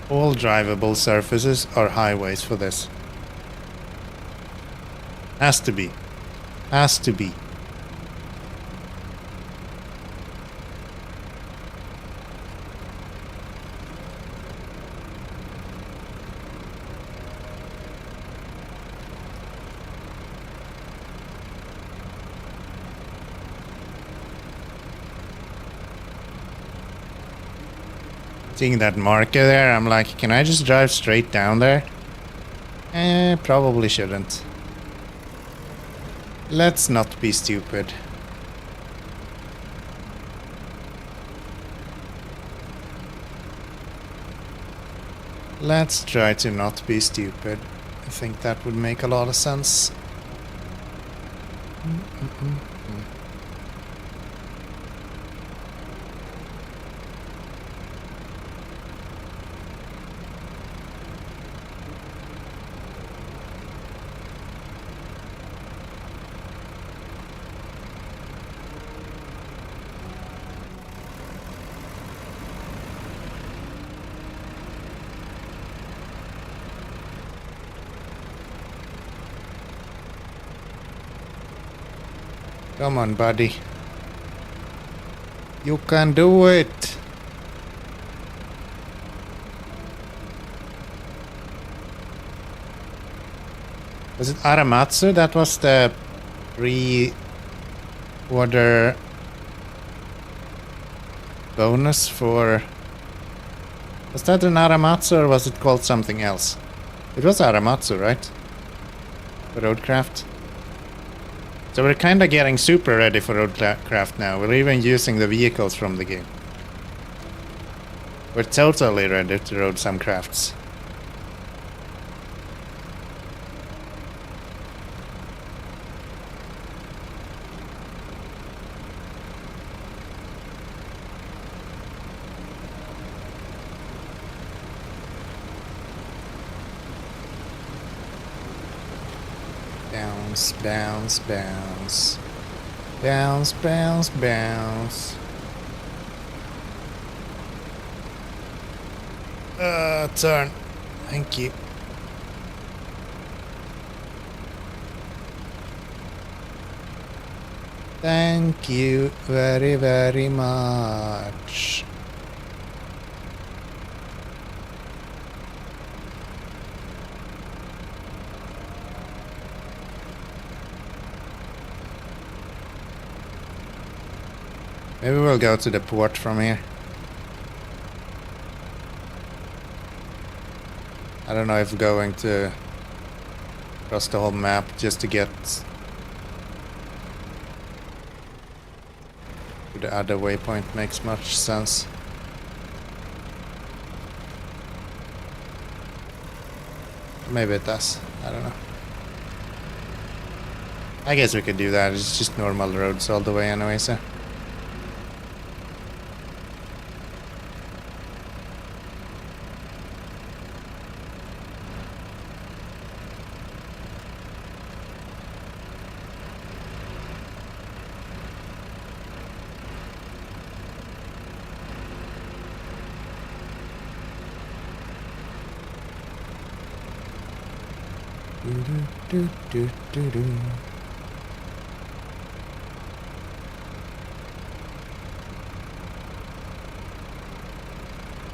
All drivable surfaces are highways for this. Has to be. Has to be. Seeing that marker there, I'm like, can I just drive straight down there? Probably shouldn't. Let's not be stupid. Let's try to not be stupid. I think that would make a lot of sense. Come on, buddy. You can do it. Was it Aramatsu? That was the pre-order bonus for... Was that an Aramatsu or was it called something else? It was Aramatsu, right? For Roadcraft. So we're kinda getting super ready for Roadcraft now. We're even using the vehicles from the game. We're totally ready to road some crafts. Bounce, bounce, bounce. Bounce, bounce, bounce. Turn. Thank you. Thank you very, very much. Maybe we'll go to the port from here. I don't know if going to across the whole map just to get to the other waypoint makes much sense. Maybe it does. I don't know. I guess we could do that. It's just normal roads all the way anyway, so.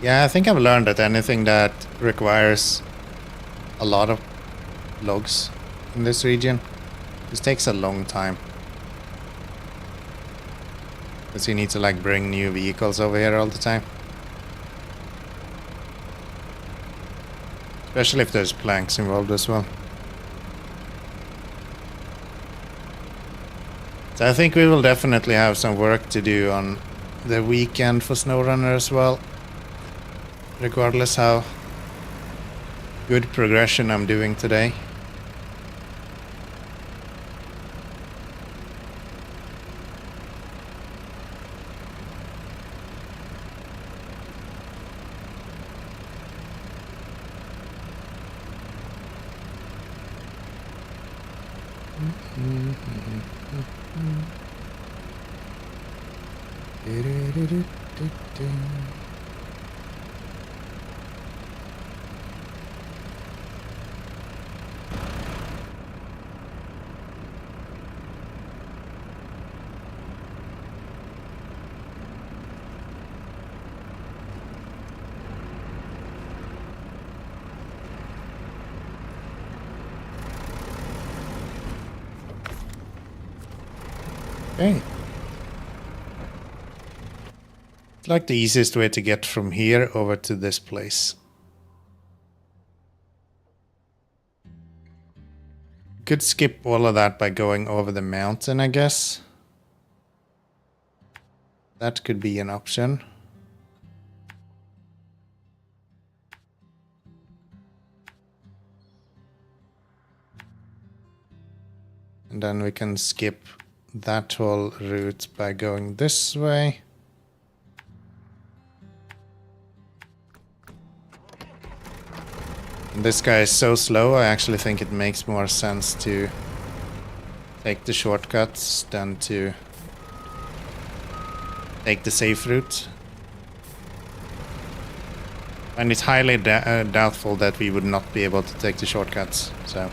Yeah, I think I've learned that anything that requires a lot of logs in this region, this takes a long time. Because you need to like bring new vehicles over here all the time. Especially if there's planks involved as well. So I think we will definitely have some work to do on the weekend for SnowRunner as well. Regardless how good progression I'm doing today. Okay. It's like the easiest way to get from here over to this place. Could skip all of that by going over the mountain, I guess. That could be an option. And then we can skip that whole route by going this way. And this guy is so slow, I actually think it makes more sense to take the shortcuts than to take the safe route. And it's highly doubtful that we would not be able to take the shortcuts, so...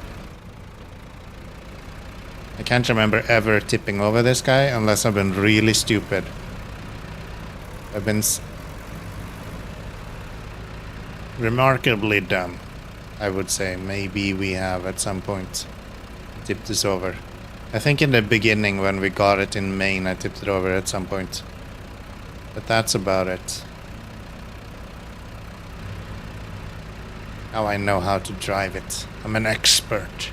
I can't remember ever tipping over this guy unless I've been really stupid. I've been remarkably dumb, I would say. Maybe we have at some point tipped this over. I think in the beginning when we got it in Maine I tipped it over at some point. But that's about it. Now I know how to drive it. I'm an expert.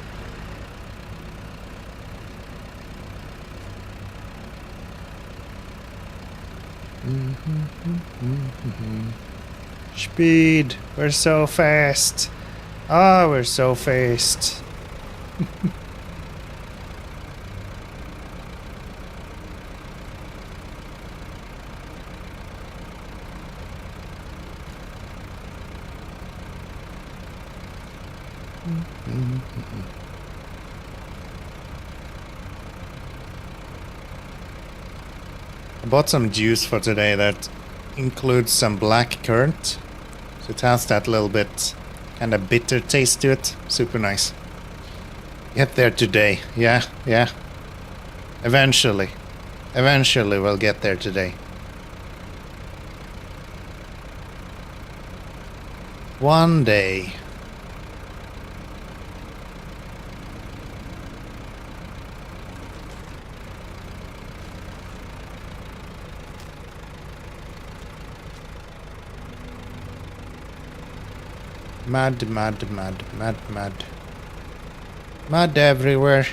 Speed, we're so fast. Ah, we're so fast. I bought some juice for today that includes some black currant. So it has that little bit kind of bitter taste to it. Super nice. Get there today. Yeah. Eventually. Eventually we'll get there today. One day. Mud everywhere.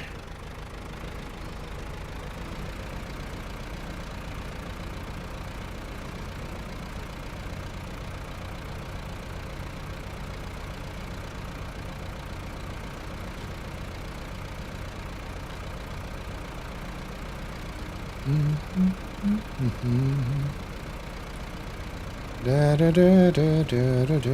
Da, da, da, da, da, da, da.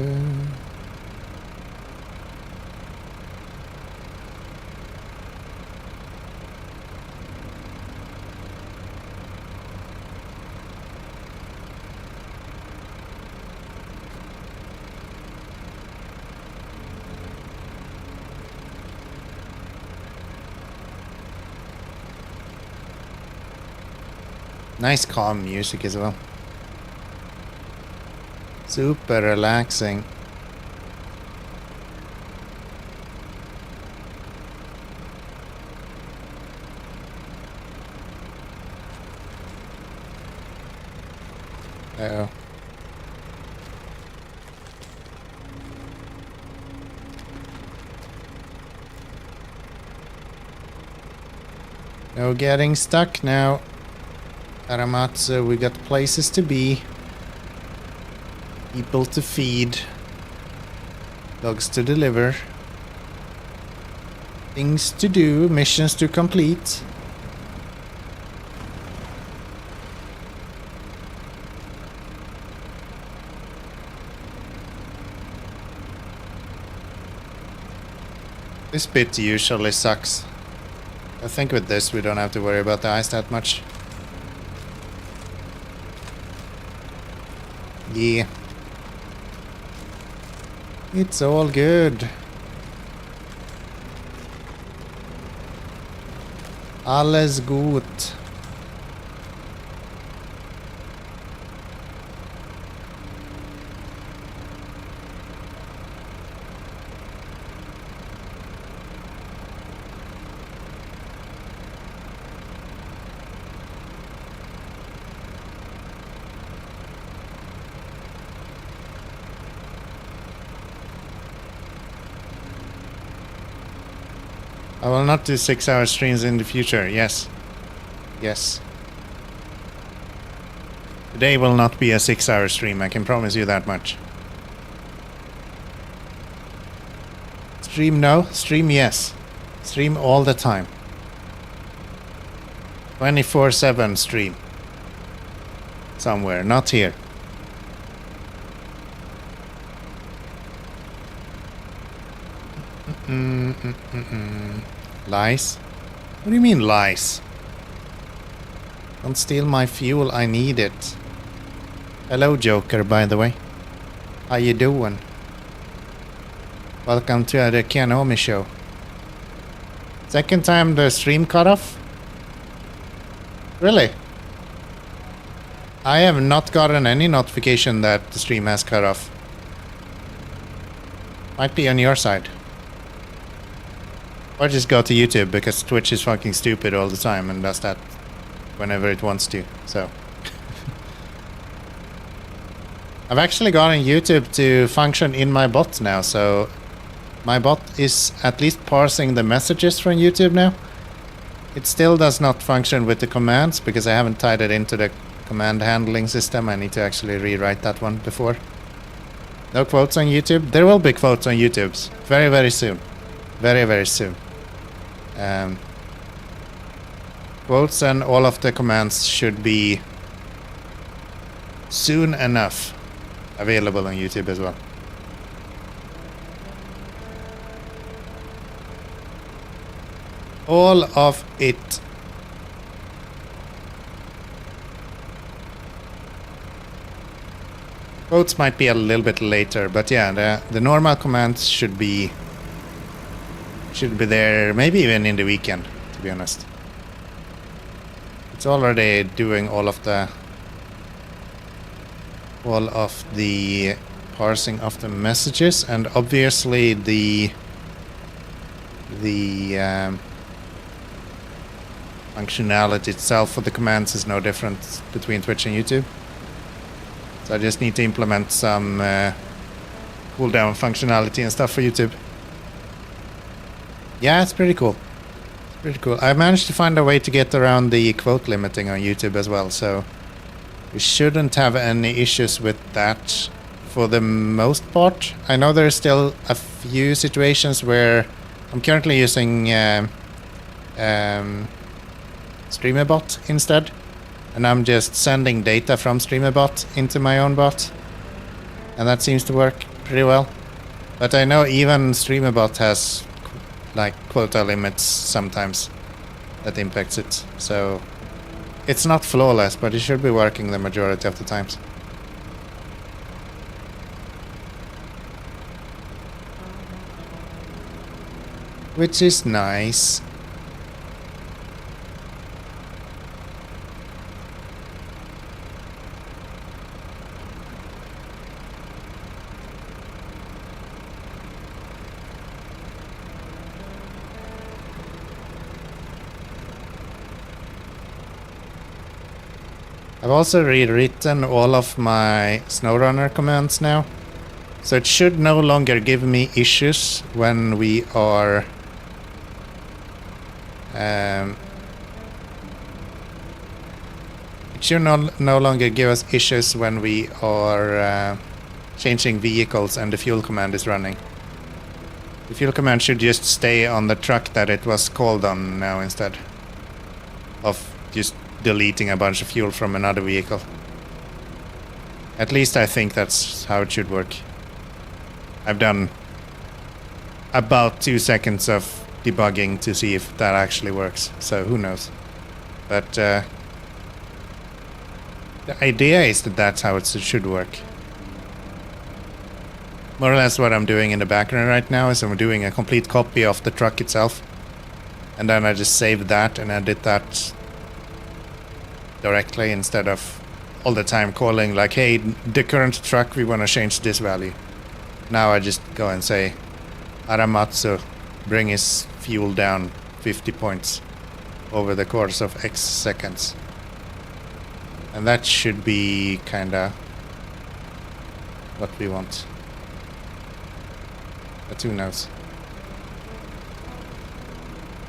Nice calm music as well. Super relaxing. Uh-oh. No getting stuck now. Aramatsu, we got places to be. People to feed. Dogs to deliver. Things to do, missions to complete. This bit usually sucks. I think with this we don't have to worry about the ice that much. Yeah. It's all good. Alles gut. I will not do 6-hour streams in the future, yes. Yes. Today will not be a 6-hour stream, I can promise you that much. Stream no, stream yes. Stream all the time. 24/7 stream. Somewhere, not here. Lies? What do you mean lies? Don't steal my fuel, I need it. Hello Joker, by the way. How you doing? Welcome to the Kianomi show. Second time the stream cut off? Really? I have not gotten any notification that the stream has cut off. Might be on your side. Or just go to YouTube, because Twitch is fucking stupid all the time and does that whenever it wants to, so. I've actually gotten YouTube to function in my bot now, so my bot is at least parsing the messages from YouTube now. It still does not function with the commands, because I haven't tied it into the command handling system. I need to actually rewrite that one before. No quotes on YouTube? There will be quotes on YouTube very, very soon. Very, very soon. Quotes and all of the commands should be soon enough available on YouTube as well. All of it. Quotes might be a little bit later, but yeah, the normal commands should be there, maybe even in the weekend, to be honest. It's already doing all of the parsing of the messages, and obviously the functionality itself for the commands is no different between Twitch and YouTube. So I just need to implement some cooldown functionality and stuff for YouTube. Yeah, it's pretty cool. It's pretty cool. I managed to find a way to get around the quote limiting on YouTube as well, so we shouldn't have any issues with that for the most part. I know there's still a few situations where I'm currently using StreamerBot instead, And I'm just sending data from StreamerBot into my own bot. And that seems to work pretty well. But I know even StreamerBot has like quota limits sometimes that impacts it. So it's not flawless, but it should be working the majority of the times. Which is nice. I've also rewritten all of my SnowRunner commands now. So it should no longer give me issues when we are it should no longer give us issues when we are changing vehicles and the fuel command is running. The fuel command should just stay on the truck that it was called on now instead of just deleting a bunch of fuel from another vehicle. At least I think that's how it should work. I've done about 2 seconds of debugging to see if that actually works, so who knows. But the idea is that that's how it should work. More or less what I'm doing in the background right now is I'm doing a complete copy of the truck itself, and then I just save that and edit that directly instead of all the time calling like, hey, the current truck, we want to change this value. Now I just go and say, Aramatsu, bring his fuel down 50 points over the course of X seconds. And that should be kinda what we want. But who knows?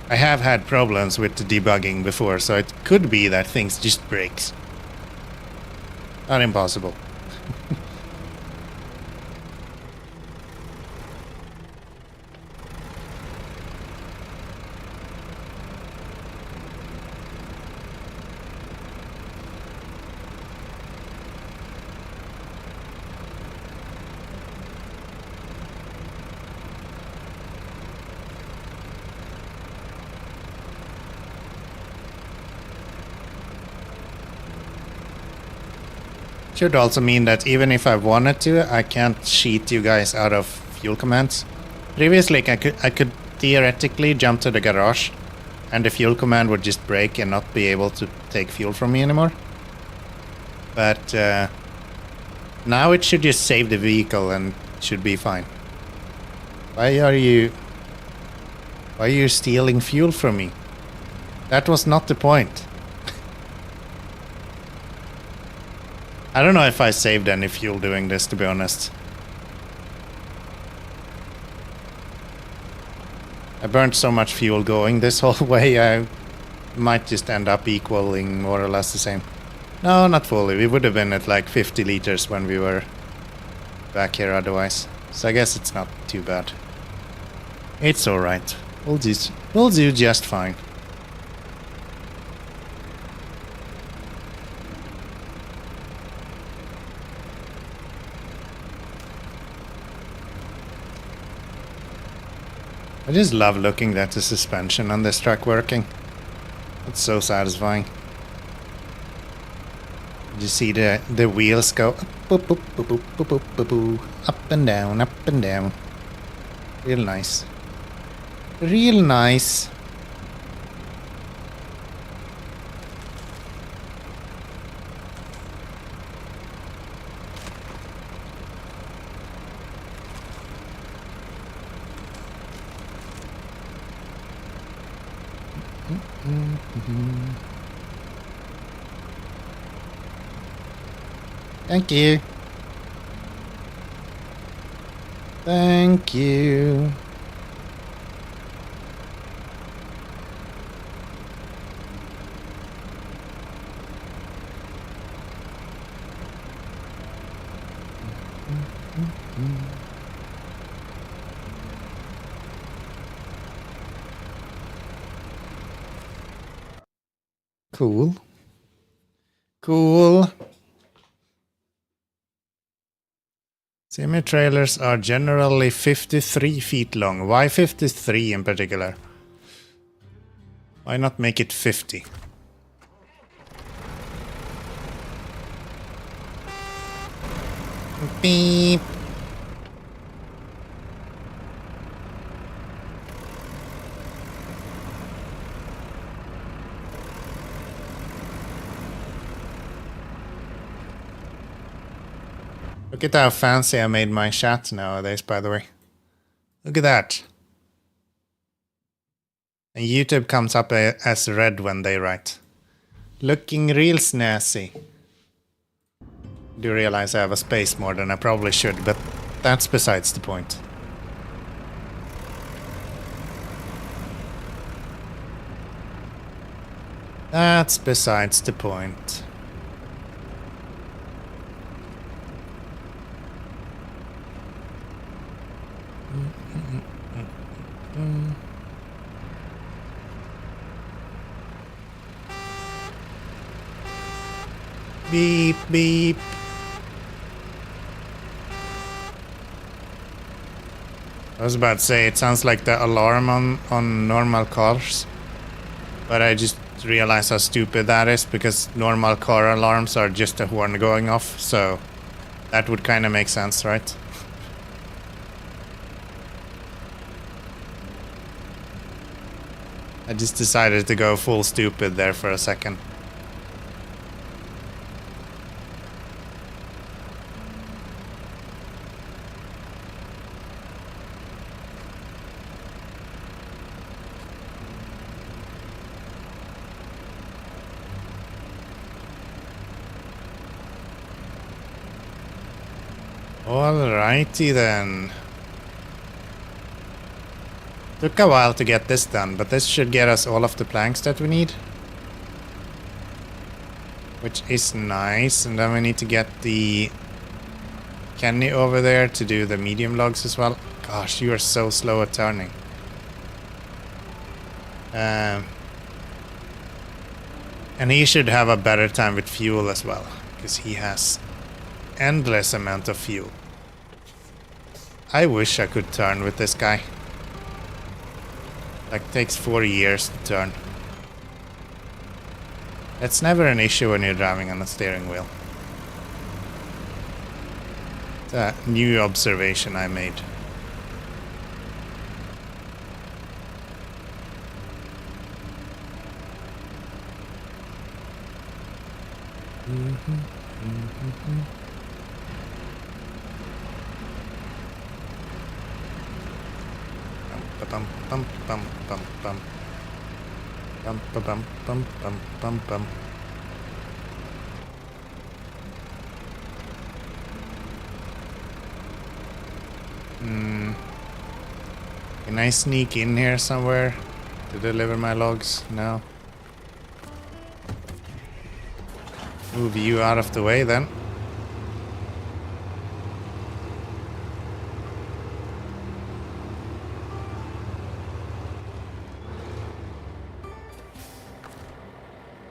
I have had problems with the debugging before, so it could be that things just breaks. Not impossible. Should also mean that even if I wanted to, I can't cheat you guys out of fuel commands. Previously, I could theoretically jump to the garage, and the fuel command would just break and not be able to take fuel from me anymore. But now it should just save the vehicle and should be fine. Why are you stealing fuel from me? That was not the point. I don't know if I saved any fuel doing this, to be honest. I burned so much fuel going this whole way, I might just end up equaling more or less the same. No, not fully. We would have been at like 50 liters when we were back here otherwise. So I guess it's not too bad. It's alright. We'll do just fine. I just love looking at the suspension on this truck working. It's so satisfying. You see the wheels go up, boop, boop, boop, boop, boop, boop, boop, boop, up and down, up and down. Real nice. Real nice. Thank you. Thank you. Cool. Cool. Semi-trailers are generally 53 feet long. Why 53 in particular? Why not make it 50? Beep. Look at how fancy I made my chat nowadays, by the way. Look at that. And YouTube comes up as red when they write. Looking real snazzy. Do realize I have a space more than I probably should, but that's besides the point. That's besides the point. Beep, beep. I was about to say, it sounds like the alarm on normal cars. But I just realized how stupid that is, because normal car alarms are just a horn going off, so that would kind of make sense, right? I just decided to go full stupid there for a second. Alrighty then. Took a while to get this done, but this should get us all of the planks that we need. Which is nice, and then we need to get the Kenny over there to do the medium logs as well. Gosh, you are so slow at turning. And he should have a better time with fuel as well, because he has endless amount of fuel. I wish I could turn with this guy. Like, takes 4 years to turn. It's never an issue when you're driving on a steering wheel. It's a new observation I made. Bum bum bum bum bum bum bum bum bum bum bum. Can I sneak in here somewhere to deliver my logs? No. Move you out of the way then.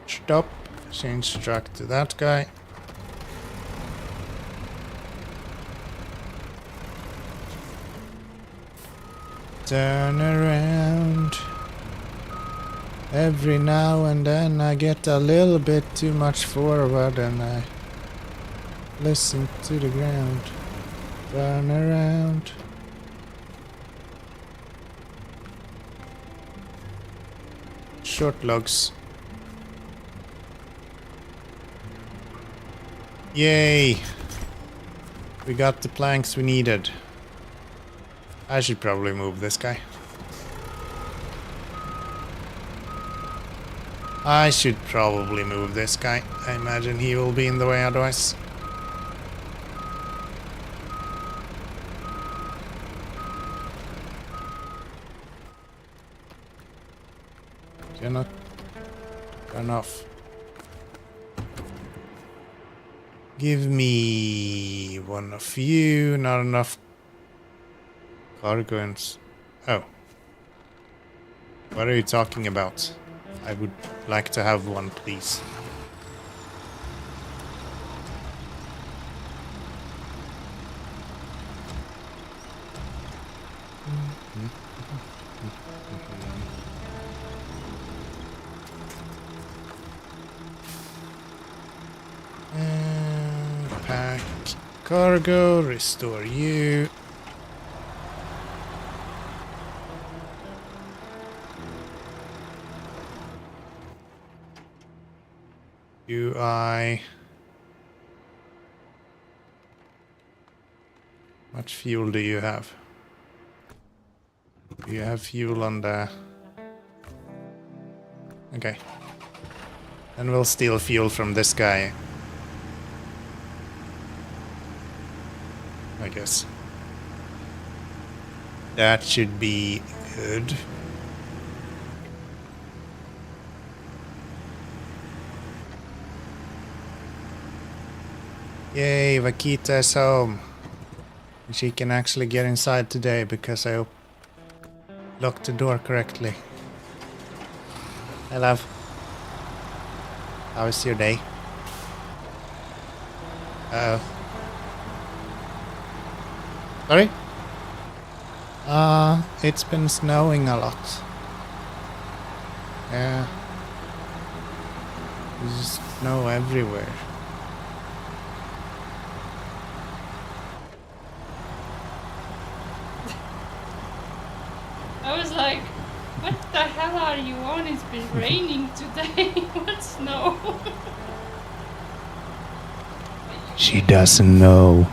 Stop. Change track to that guy. Turn around. Every now and then I get a little bit too much forward and I listen to the ground. Turn around. Short logs. Yay! We got the planks we needed. I should probably move this guy. I should probably move this guy. I imagine he will be in the way otherwise. Cannot turn off. Give me one of you, not enough cargo and... Oh. What are you talking about? I would like to have one, please. cargo, restore you. UI. How much fuel do you have? Do you have fuel on the... Okay. Then we'll steal fuel from this guy. I guess. That should be good. Yay, Vakita is home. She can actually get inside today because I locked the door correctly. Hi, love. How was your day? Uh-oh. Sorry? It's been snowing a lot. Yeah. There's snow everywhere. I was like, what the hell are you on? It's been raining today. What snow? She doesn't know.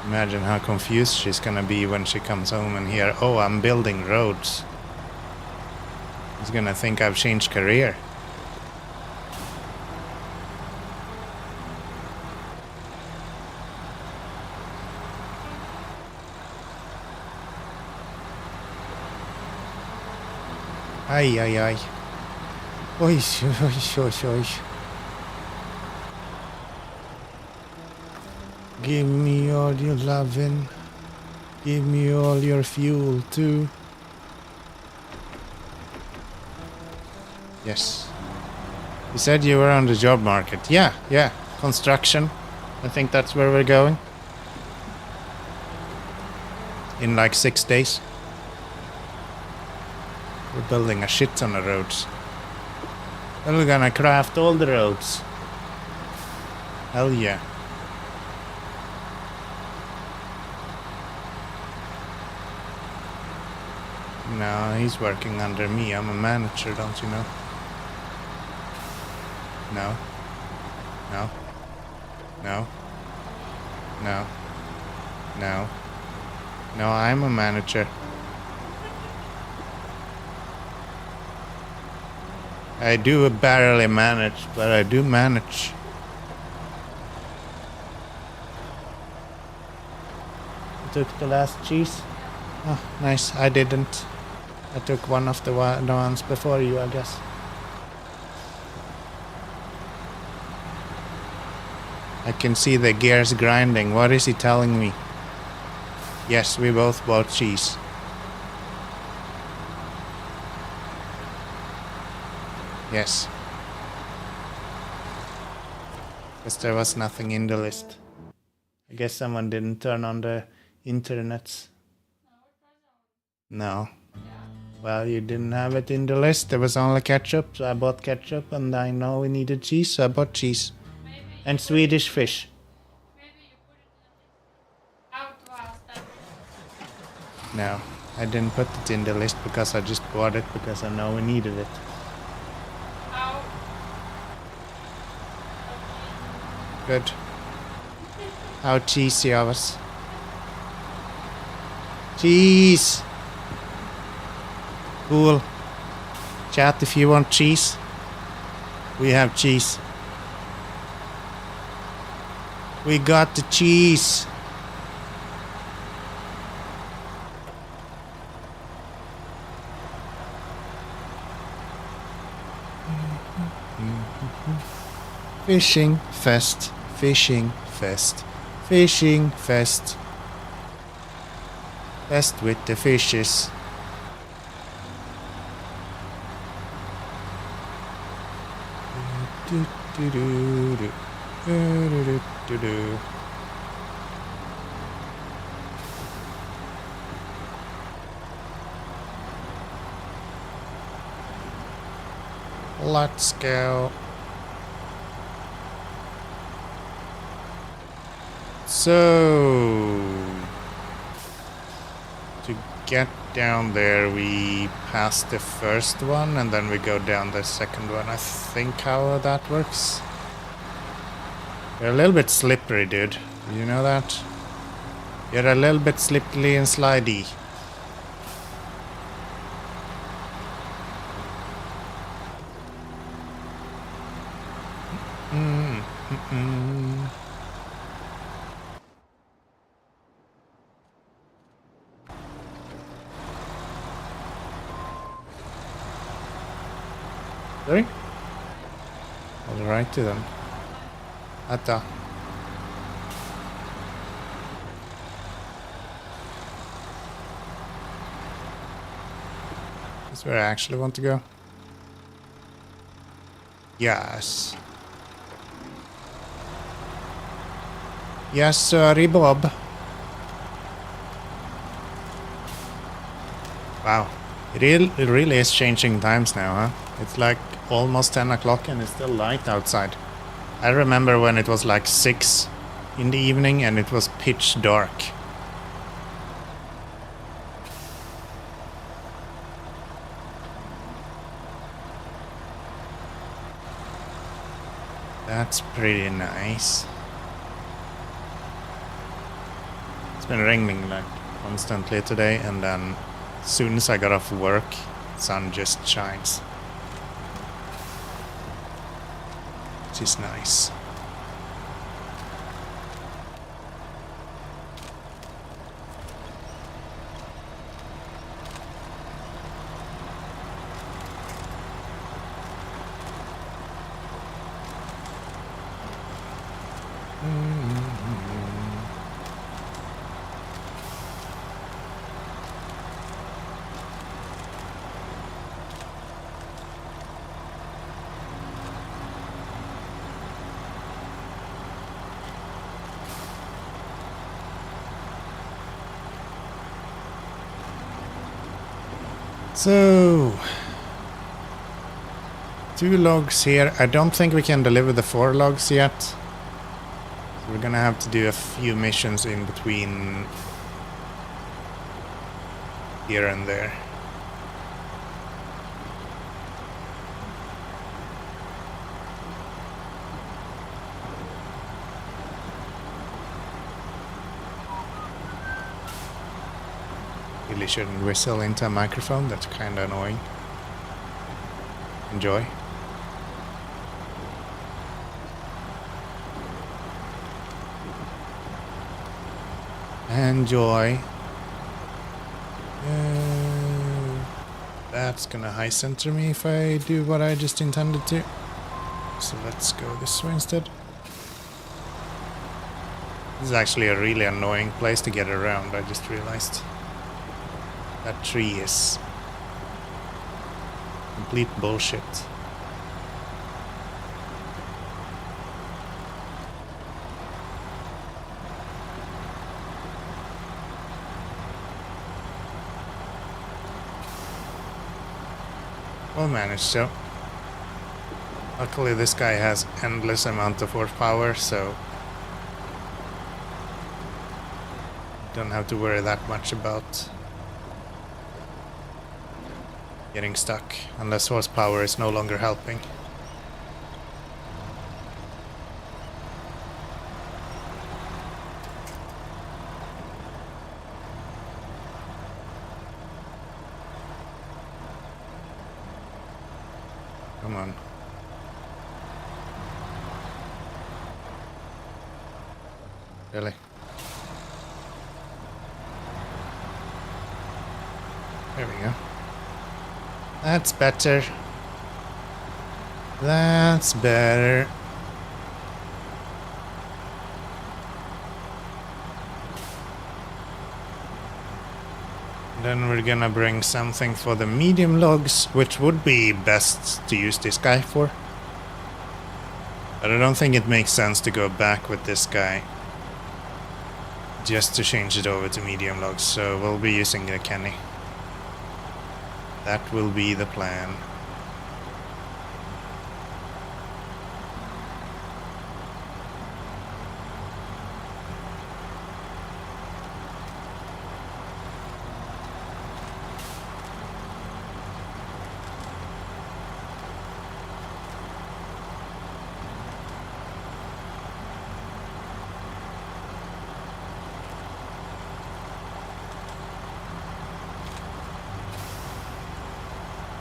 Imagine how confused she's gonna be when she comes home and hear, oh, I'm building roads. She's gonna think I've changed career. Ay, ay, ay. Oy, oy, oy, oy. Give me all your loving. Give me all your fuel too. Yes. You said you were on the job market. Yeah. Construction. I think that's where we're going. In like 6 days. We're building a shit ton of roads. Then we're gonna craft all the roads. Hell yeah. No, he's working under me. I'm a manager, don't you know? No. No. No. No. No. No, I'm a manager. I do barely manage, but I do manage. You took the last cheese? Oh, nice. I didn't. I took one of the ones before you, I guess. I can see the gears grinding. What is he telling me? Yes, we both bought cheese. Yes. Because there was nothing in the list. I guess someone didn't turn on the internets. No. Well, you didn't have it in the list. There was only ketchup, so I bought ketchup, and I know we needed cheese, so I bought cheese. And Swedish fish. Maybe you put it in a list. How to ask that? No, I didn't put it in the list because I just bought it because I know we needed it. How? Good. How cheesy of us. Cheese! Cool. Chat if you want cheese. We have cheese. We got the cheese. Fishing fest. Fishing fest. Fishing fest. Fest with the fishes. Do, do, do, do. Do, do, do, do, do. Let's go. So, to get down there, we pass the first one and then we go down the second one. I think how that works. You're a little bit slippery, dude. You know that? You're a little bit slippery and slidey. Sorry? I'll write to them. Atta. That's where I actually want to go. Yes. Yes, sorry, Bob. Wow. It really is changing times now, huh? It's like almost 10 o'clock and it's still light outside. I remember when it was like 6 in the evening and it was pitch dark. That's pretty nice. It's been raining like constantly today, and then as soon as I got off work, sun just shines. Which is nice. So, 2 logs here. I don't think we can deliver the 4 logs yet. So we're gonna have to do a few missions in between here and there. Really shouldn't whistle into a microphone, that's kinda annoying. Enjoy. Enjoy. That's gonna high center me if I do what I just intended to. So let's go this way instead. This is actually a really annoying place to get around, I just realized. That tree is complete bullshit. We'll manage so. Luckily this guy has endless amount of horsepower, so don't have to worry that much about getting stuck, unless horsepower is no longer helping. Come on. Really? There we go. That's better. That's better. Then we're gonna bring something for the medium logs, which would be best to use this guy for. But I don't think it makes sense to go back with this guy just to change it over to medium logs, so we'll be using the Kenny. That will be the plan.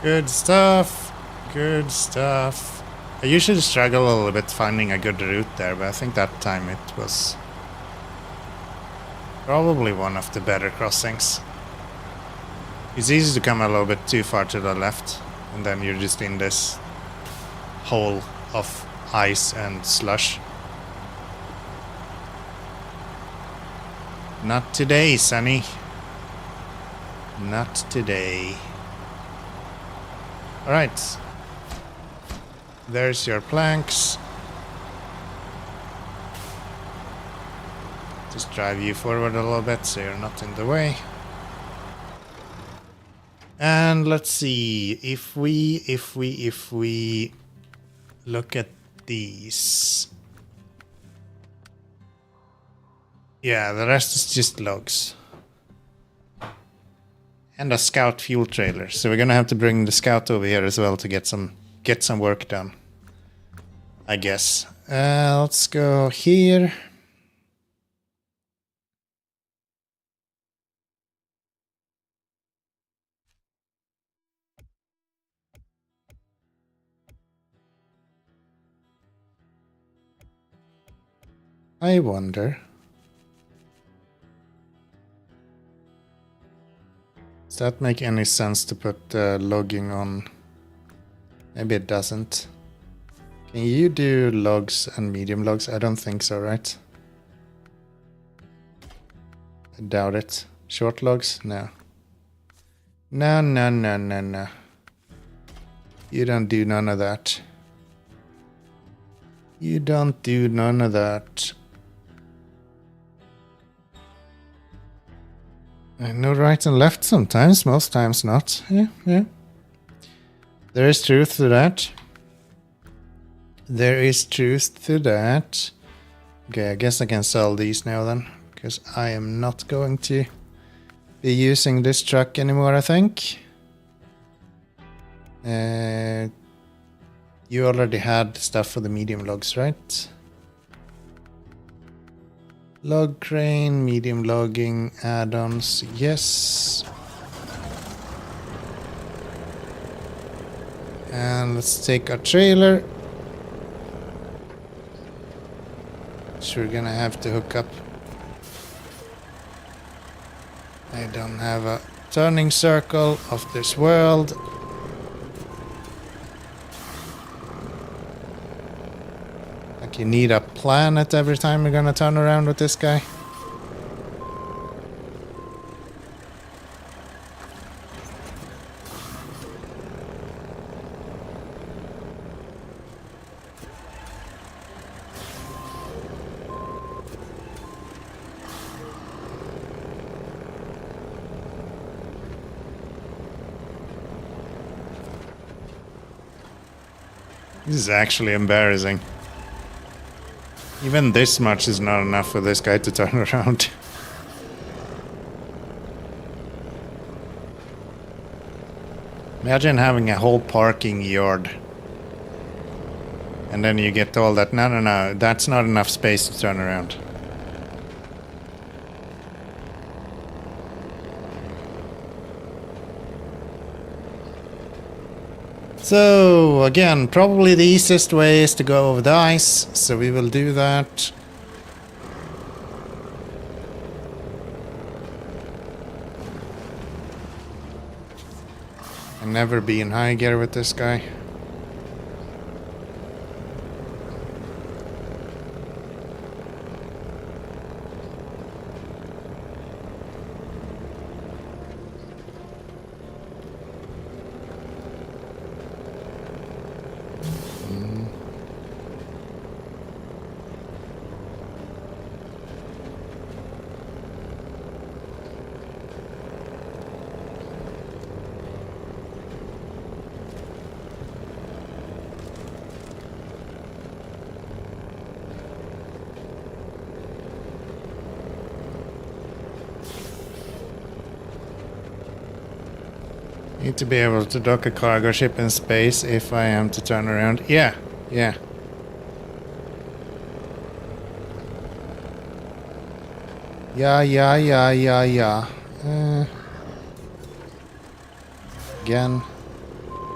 Good stuff. Good stuff. I usually struggle a little bit finding a good route there, but I think that time it was probably one of the better crossings. It's easy to come a little bit too far to the left, and then you're just in this hole of ice and slush. Not today, Sonny. Not today. Alright. There's your planks. Just drive you forward a little bit so you're not in the way. And let's see, if we look at these. Yeah, the rest is just logs. And a scout fuel trailer. So we're gonna have to bring the scout over here as well to get some work done, I guess. Let's go here. I wonder. Does that make any sense to put logging on? Maybe it doesn't. Can you do logs and medium logs? I don't think so, right? I doubt it. Short logs? No. No, no, no, no, no. You don't do none of that. You don't do none of that. I know right and left sometimes, most times not. Yeah. There is truth to that. There is truth to that. Okay, I guess I can sell these now then, because I am not going to be using this truck anymore, I think. You already had stuff for the medium logs, right? Log crane, medium logging, add-ons, yes. And let's take our trailer. Which we're gonna have to hook up. I don't have a turning circle of this world. Like you need a planet every time you're gonna turn around with this guy. This is actually embarrassing. Even this much is not enough for this guy to turn around. Imagine having a whole parking yard. And then you get told that, no, that's not enough space to turn around. So, again, probably the easiest way is to go over the ice, so we will do that. I'll never be in high gear with this guy. Need to be able to dock a cargo ship in space if I am to turn around. Yeah. Yeah, Again.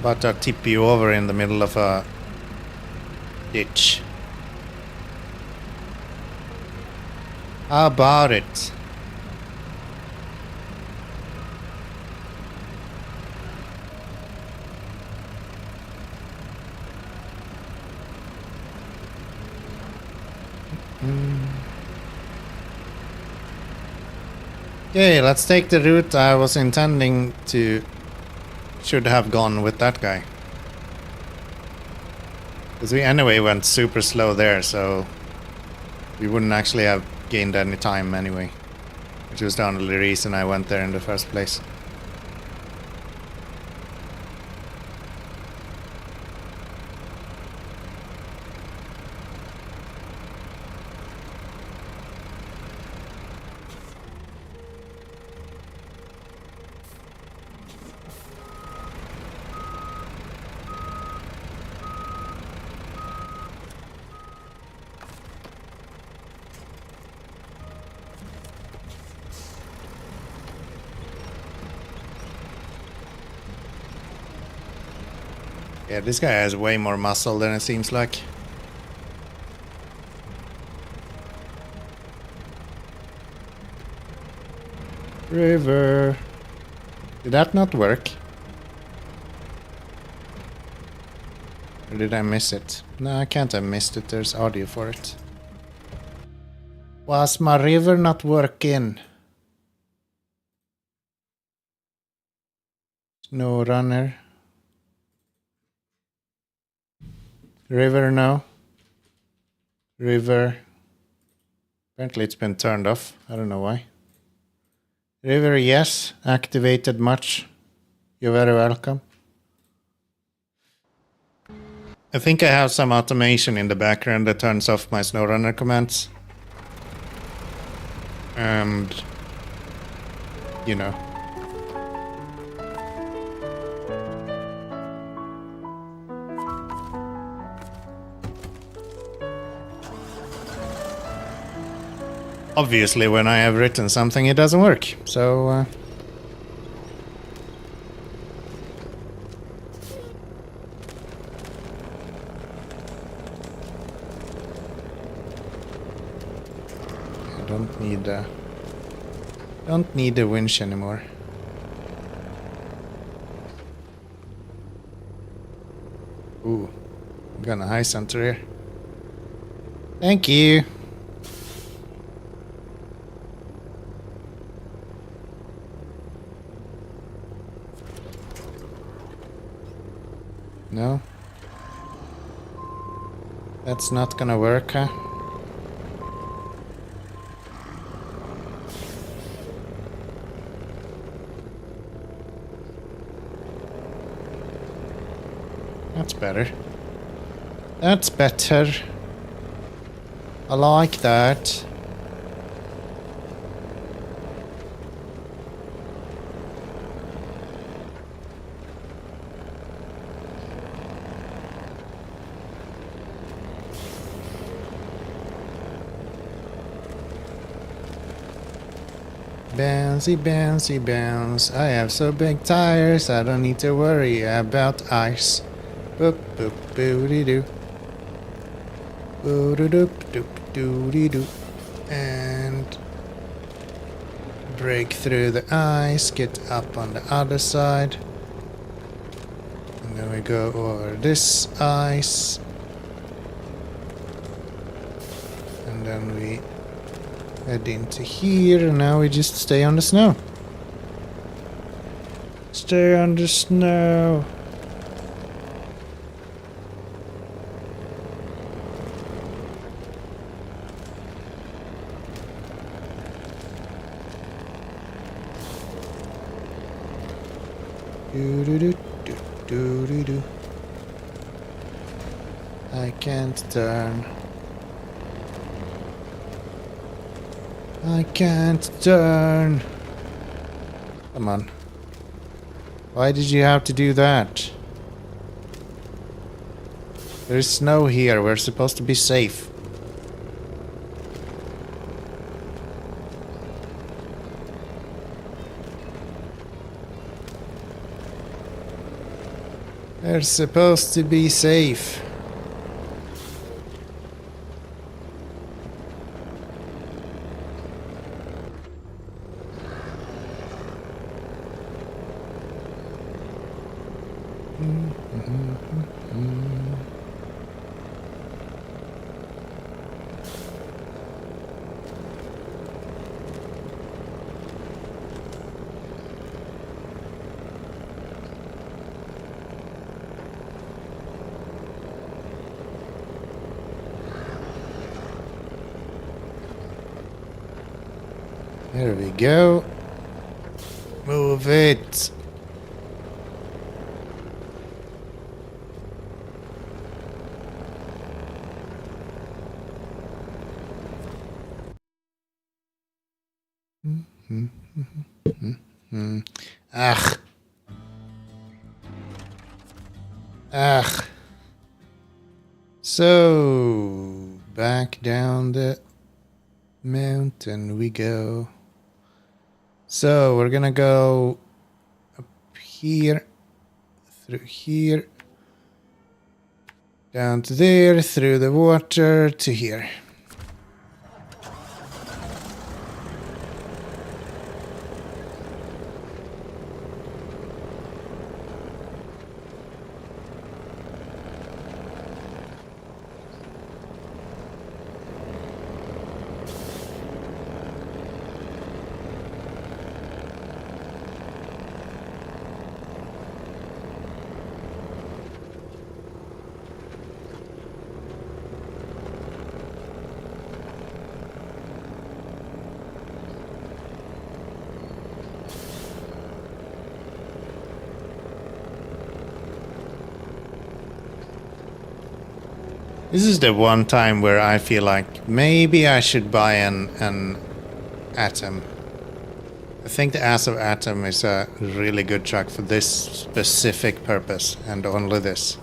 About to tip you over in the middle of a ditch. How about it? Okay, let's take the route I was intending to. Should have gone with that guy. Because we anyway went super slow there, so we wouldn't actually have gained any time anyway. Which was the only reason I went there in the first place. Yeah, this guy has way more muscle than it seems like. River. Did that not work? Or did I miss it? No, I can't have missed it. There's audio for it. Was my river not working? SnowRunner. River, no. River. Apparently it's been turned off. I don't know why. River, yes. Activated much. You're very welcome. I think I have some automation in the background that turns off my SnowRunner commands. And... you know. Obviously, when I have written something, it doesn't work. So, I don't need a winch anymore. Ooh, I'm gonna high center here. Thank you. No? That's not gonna work, huh? That's better. That's better. I like that. Bouncy, bouncy, bounce. I have so big tires, I don't need to worry about ice. Boop, boop, boody doo. Boo doo doop, doop, doody doo. And break through the ice, get up on the other side. And then we go over this ice. And then we head into here, and now we just stay on the snow. Stay on the snow. Do do do do do do do. I can't turn. I can't turn. Come on. Why did you have to do that? There's snow here. We're supposed to be safe. They're supposed to be safe. There we go. Move it. Ugh. Ugh. So, back down the mountain we go. So, we're gonna go up here, through here, down to there, through the water to here. This is the one time where I feel like maybe I should buy an Atom. I think the Ass of Atom is a really good truck for this specific purpose, and only this.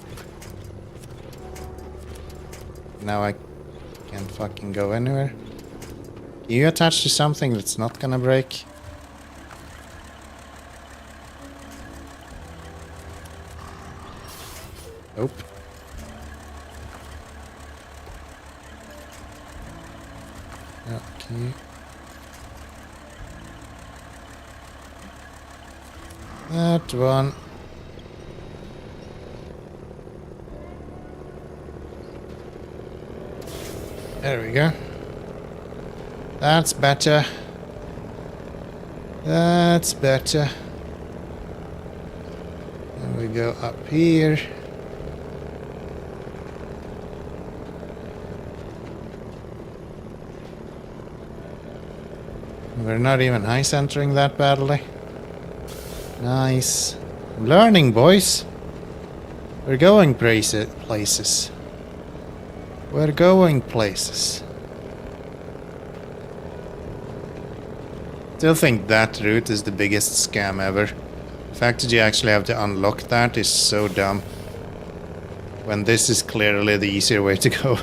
Now I can't fucking go anywhere. Can you attach to something that's not gonna break? Nope. Okay. That one. There we go. That's better. That's better. And we go up here. We're not even high centering that badly. Nice. I'm learning, boys. We're going places. We're going places. Still think that route is the biggest scam ever. The fact that you actually have to unlock that is so dumb. When this is clearly the easier way to go.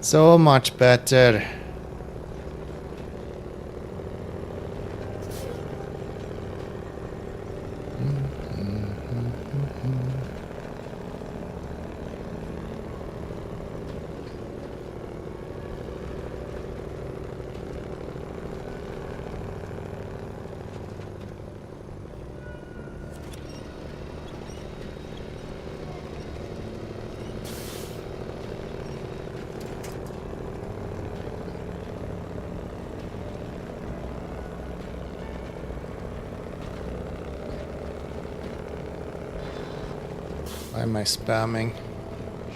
So much better. Why am I spamming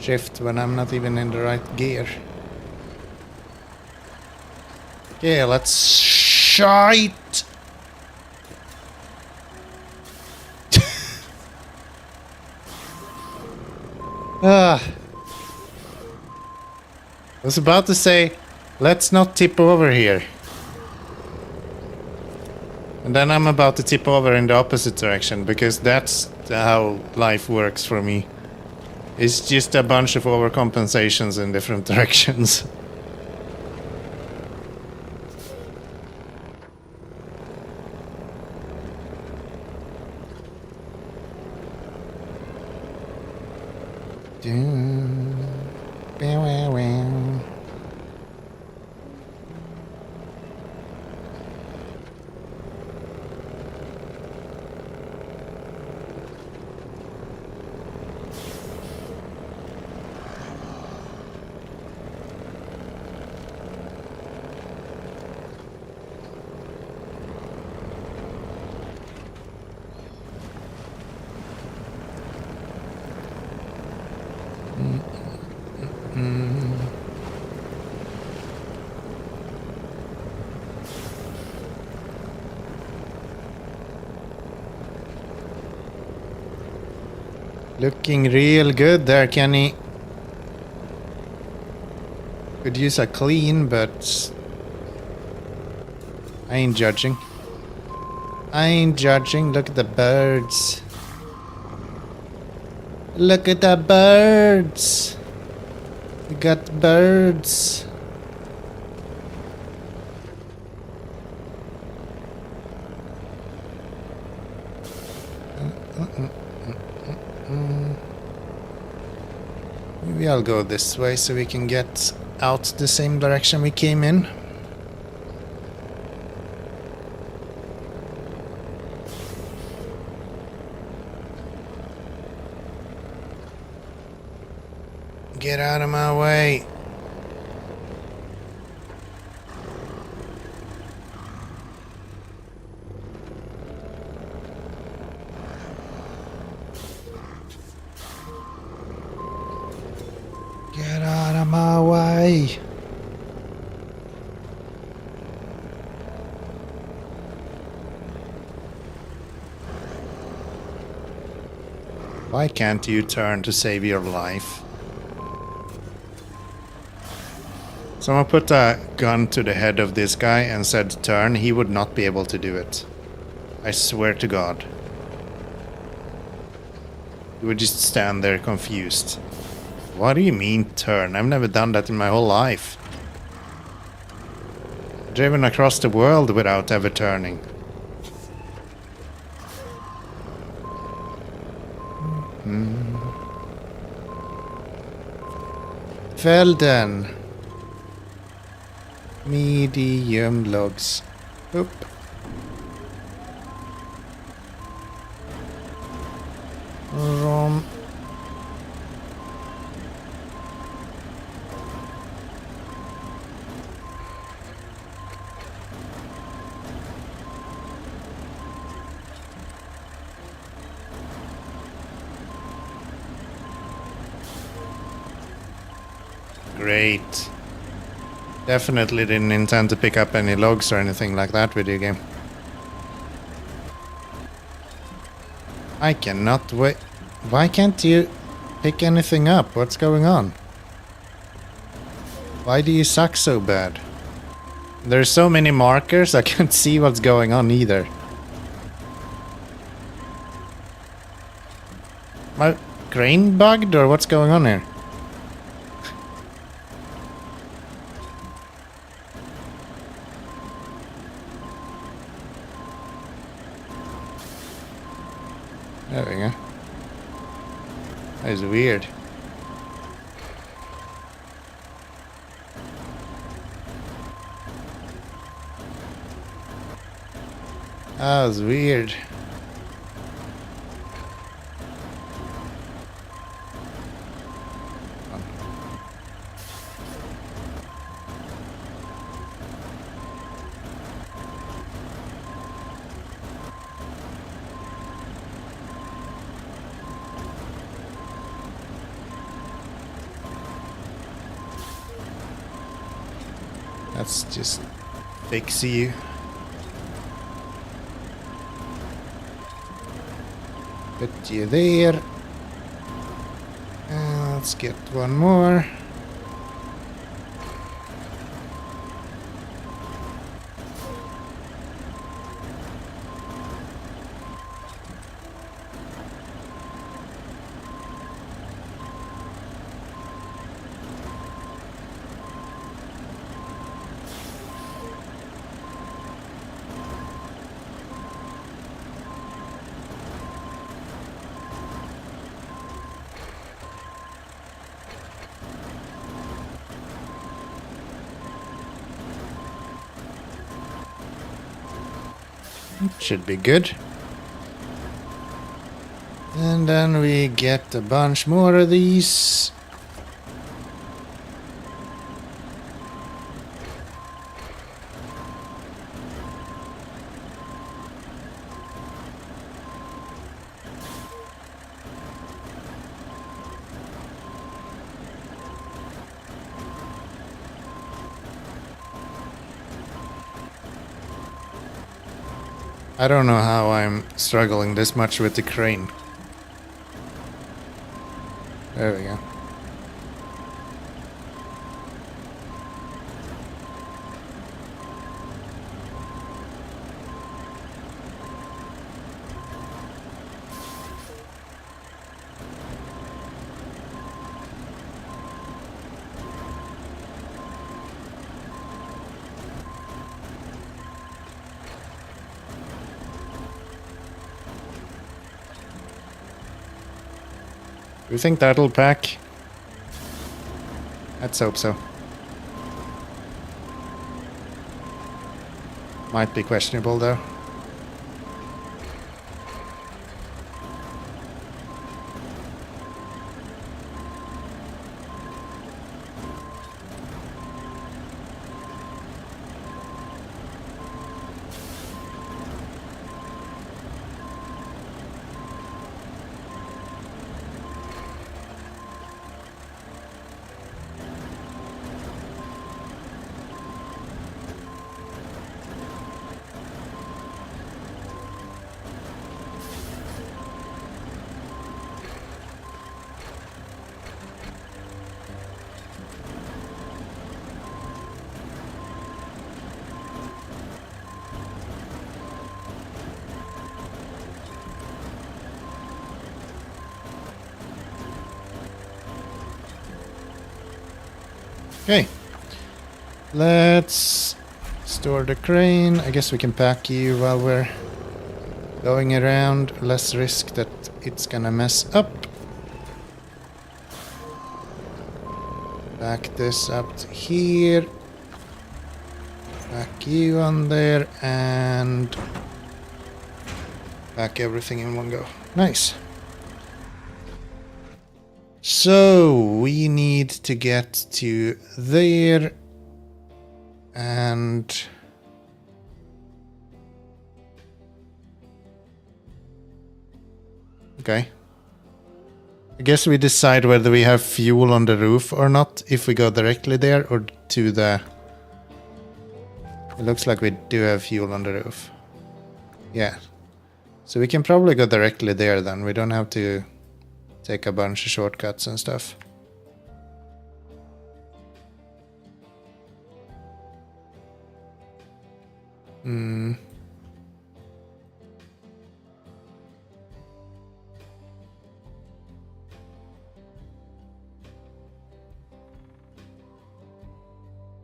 shift when I'm not even in the right gear? Okay, let's shite. I was about to say, let's not tip over here. And then I'm about to tip over in the opposite direction, because that's how life works for me. It's just a bunch of overcompensations in different directions. Looking real good there, Kenny. Could use a clean, but I ain't judging. I ain't judging. Look at the birds. Look at the birds. We got birds. Maybe I'll go this way so we can get out the same direction we came in. Get out of my way. Get out of my way. Why can't you turn to save your life? Someone put a gun to the head of this guy and said turn, he would not be able to do it. I swear to God. He would just stand there confused. What do you mean turn? I've never done that in my whole life. Driven across the world without ever turning. Well then. Medium logs. Oop. Great. Definitely didn't intend to pick up any logs or anything like that video game. I cannot wait. Why can't you pick anything up? What's going on? Why do you suck so bad? There's so many markers, I can't see what's going on either. My crane bugged or what's going on here? There we go. That is weird. That was weird. Let's just fix you. Put you there. Let's get one more. Should be good. And then we get a bunch more of these. I don't know how I'm struggling this much with the crane. There we go. Do you think that'll pack? Let's hope so. Might be questionable though. Okay, let's store the crane. I guess we can pack you while we're going around. Less risk that it's gonna mess up. Back this up to here. Back you on there and back everything in one go. Nice. So we need to get to there and okay. I guess we decide whether we have fuel on the roof or not, if we go directly there or to the... It looks like we do have fuel on the roof. Yeah. So we can probably go directly there then. We don't have to take a bunch of shortcuts and stuff.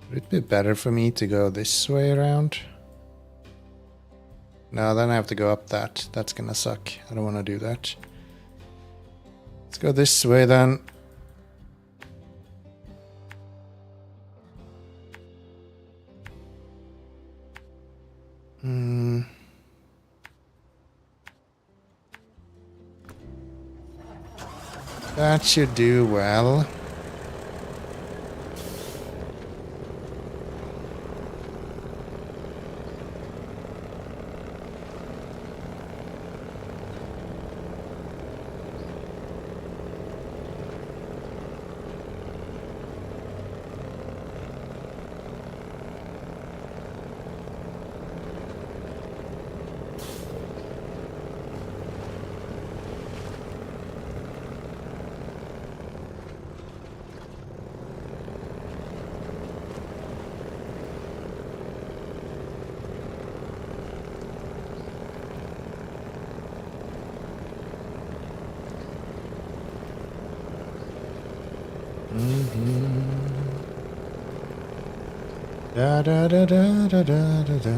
Would it be better for me to go this way around? No, then I have to go up that. That's gonna suck. I don't want to do that. Let's go this way then. That should do well. Da da da da da da da da.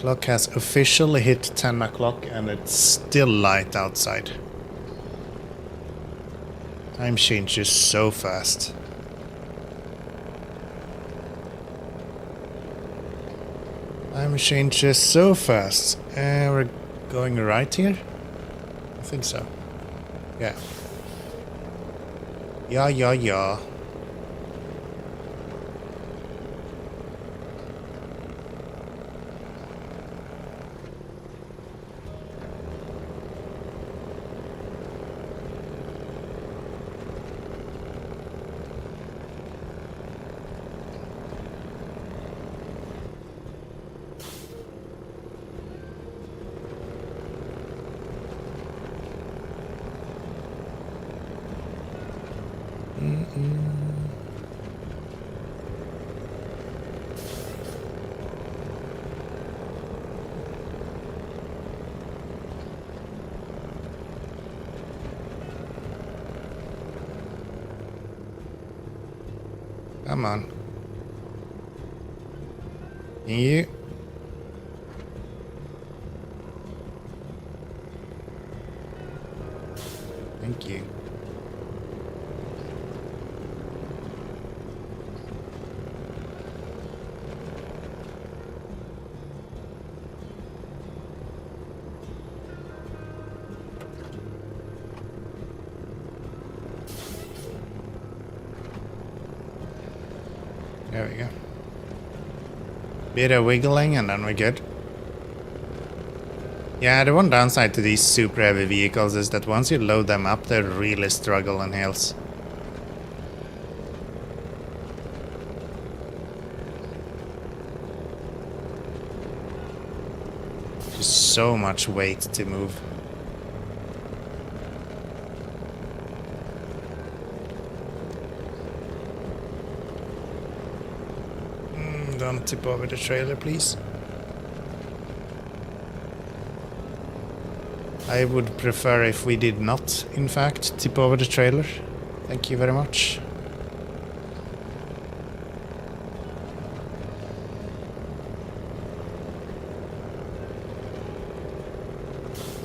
Clock has officially hit 10 o'clock and it's still light outside. Time changes so fast. Time changes so fast. We're going right here? I think so. Yeah. Yeah. Come on. You. Thank you. There we go. Bit of wiggling and then we're good. Yeah, the one downside to these super heavy vehicles is that once you load them up, they really struggle in hills. Just so much weight to move. Don't tip over the trailer, please. I would prefer if we did not, in fact, tip over the trailer. Thank you very much.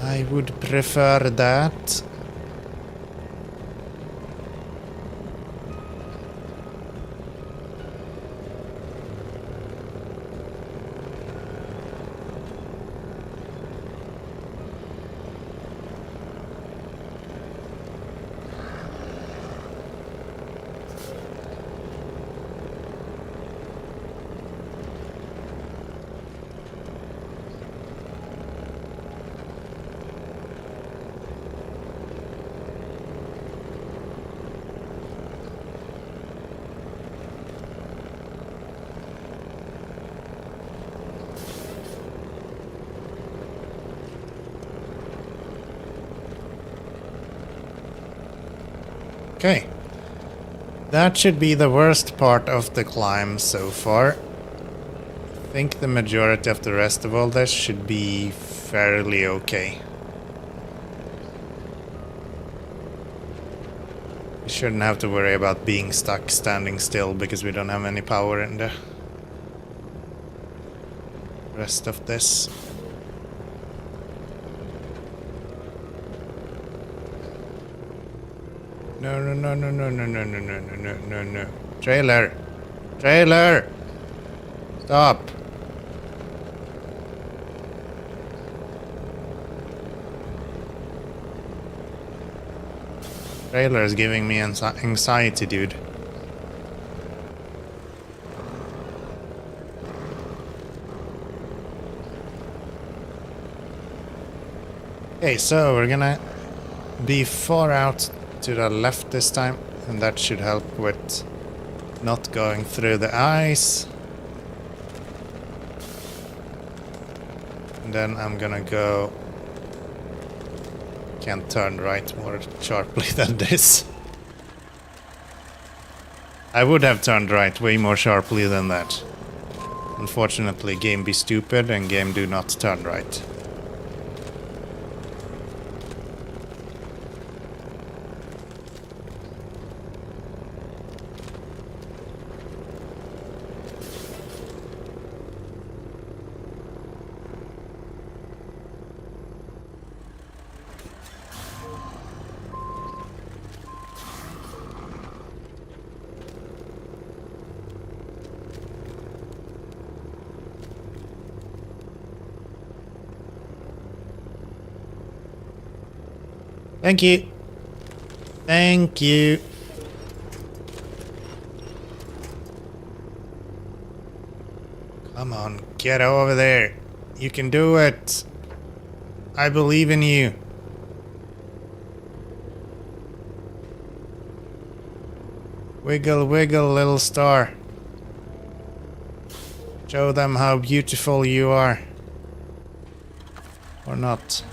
I would prefer that. Okay. That should be the worst part of the climb so far. I think the majority of the rest of all this should be fairly okay. We shouldn't have to worry about being stuck standing still because we don't have any power in the rest of this. No. Trailer! Trailer! Stop! Trailer is giving me anxiety, dude. Okay, so we're gonna be far out to the left this time, and that should help with not going through the ice. And then I'm gonna go... Can't turn right more sharply than this. I would have turned right way more sharply than that. Unfortunately, game be stupid and game do not turn right. Thank you. Thank you. Come on, get over there. You can do it. I believe in you. Wiggle, wiggle, little star. Show them how beautiful you are. Or not.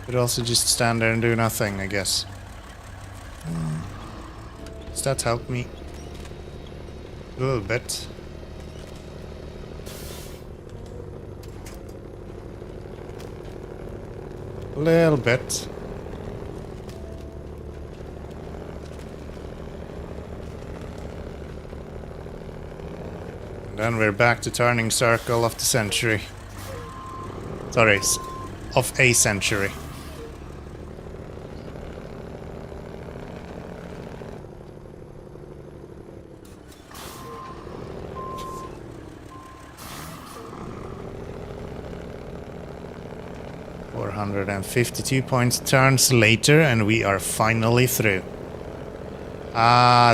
Could also just stand there and do nothing, I guess. Does that help me? A little bit. A little bit. And then we're back to turning circle of the century. Sorry, of a century. .452 turns later, and we are finally through.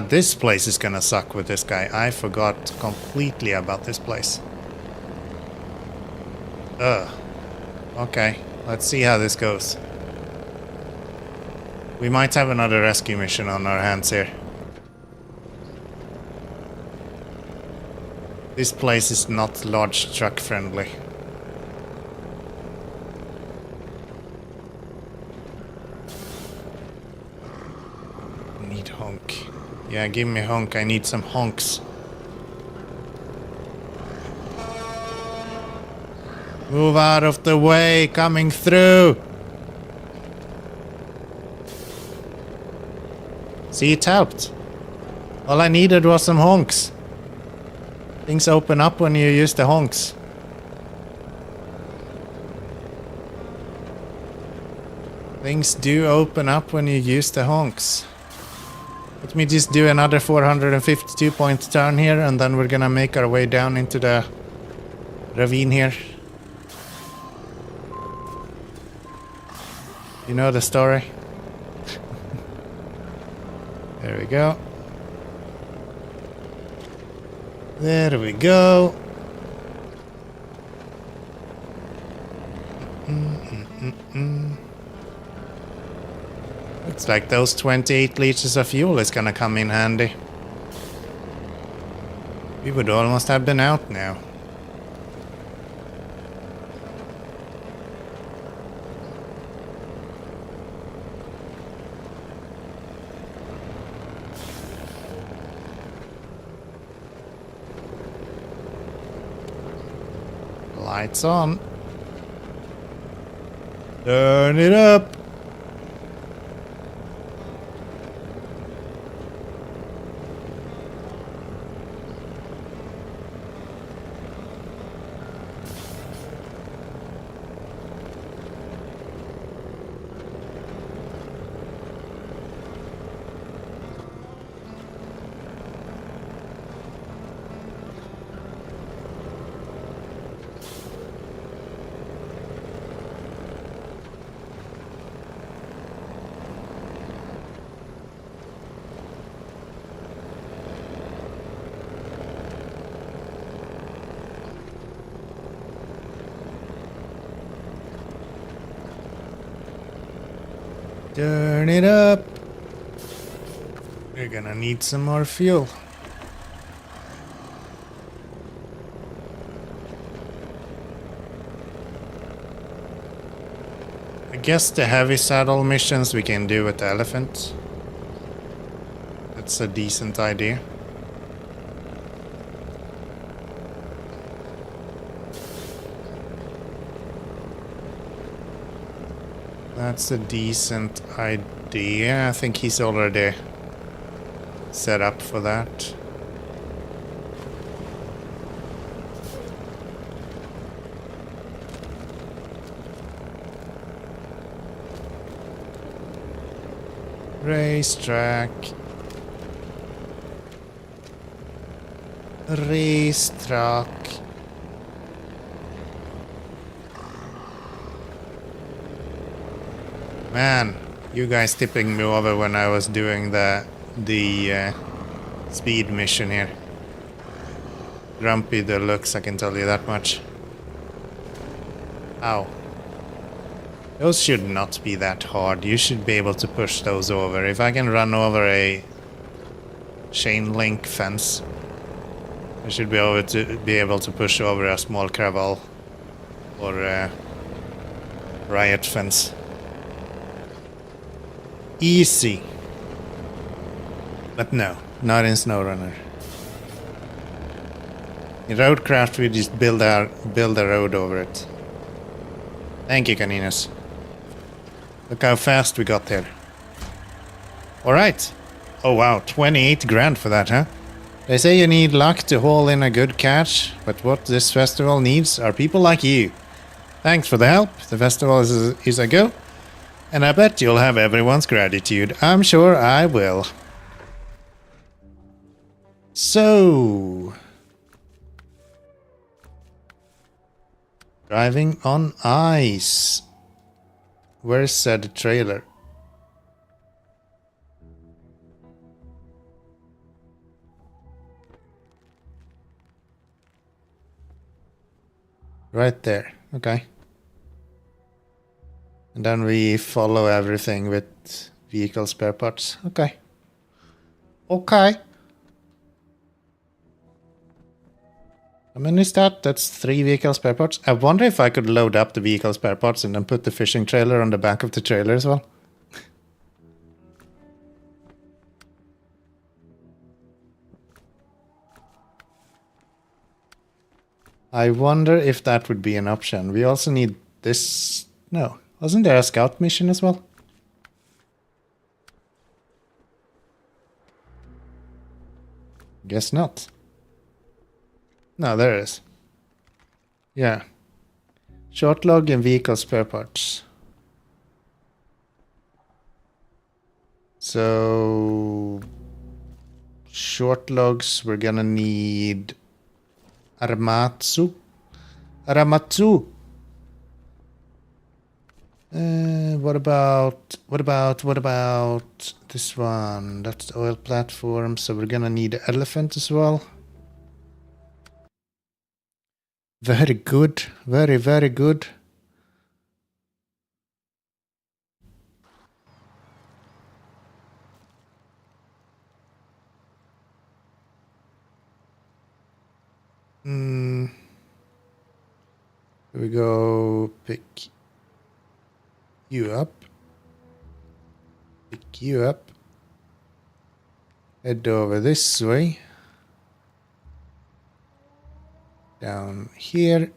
This place is gonna suck with this guy. I forgot completely about this place. Okay, let's see how this goes. We might have another rescue mission on our hands here. This place is not large truck friendly. Need honk. Yeah, give me honk. I need some honks. Move out of the way, coming through. See, it helped. All I needed was some honks. Things open up when you use the honks. Things do open up when you use the honks. Let me just do another 452 point turn here, and then we're gonna make our way down into the ravine here. You know the story? There we go. There we go. Looks like those 28 liters of fuel is gonna come in handy. We would almost have been out now. Lights on. Turn it up. Turn it up. We're gonna need some more fuel. I guess the heavy saddle missions we can do with the elephant. That's a decent idea. That's a decent idea. I think he's already set up for that. Racetrack. Racetrack. Man, you guys tipping me over when I was doing the speed mission here. Grumpy the looks, I can tell you that much. Ow. Those should not be that hard. You should be able to push those over. If I can run over a chain link fence, I should be able to push over a small caravel or a riot fence. Easy. But no, not in SnowRunner. In Roadcraft we just build a road over it. Thank you, Caninos. Look how fast we got there. Alright. Oh wow, 28 grand for that, huh? They say you need luck to haul in a good catch, but what this festival needs are people like you. Thanks for the help. The festival is a go. And I bet you'll have everyone's gratitude. I'm sure I will. So... driving on ice. Where's said trailer? Right there. Okay. And then we follow everything with vehicle spare parts. Okay. Okay. How many is that? That's 3 vehicle spare parts. I wonder if I could load up the vehicle spare parts and then put the fishing trailer on the back of the trailer as well. I wonder if that would be an option. We also need this... No. Wasn't there a scout mission as well? Guess not. No, there is. Yeah. Short log and vehicle spare parts. So... short logs, we're gonna need... Aramatsu. What about this one? That's the oil platform, so we're gonna need elephant as well. Very good. Very, very good. Here we go. Pick you up. Pick you up. Head over this way. Down here.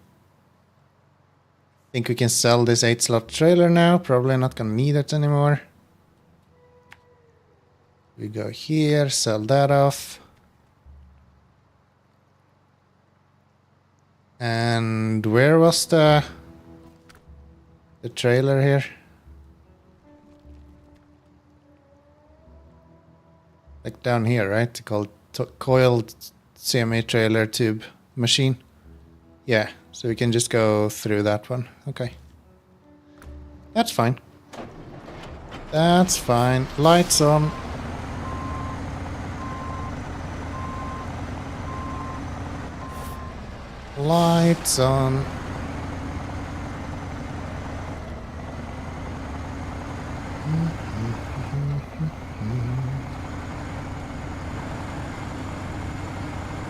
Think we can sell this 8-slot trailer now. Probably not gonna need it anymore. We go here, sell that off. And where was the trailer here? Like down here, right? Called coiled semi-trailer tube machine. Yeah, so we can just go through that one. Okay. That's fine. That's fine. Lights on. Lights on.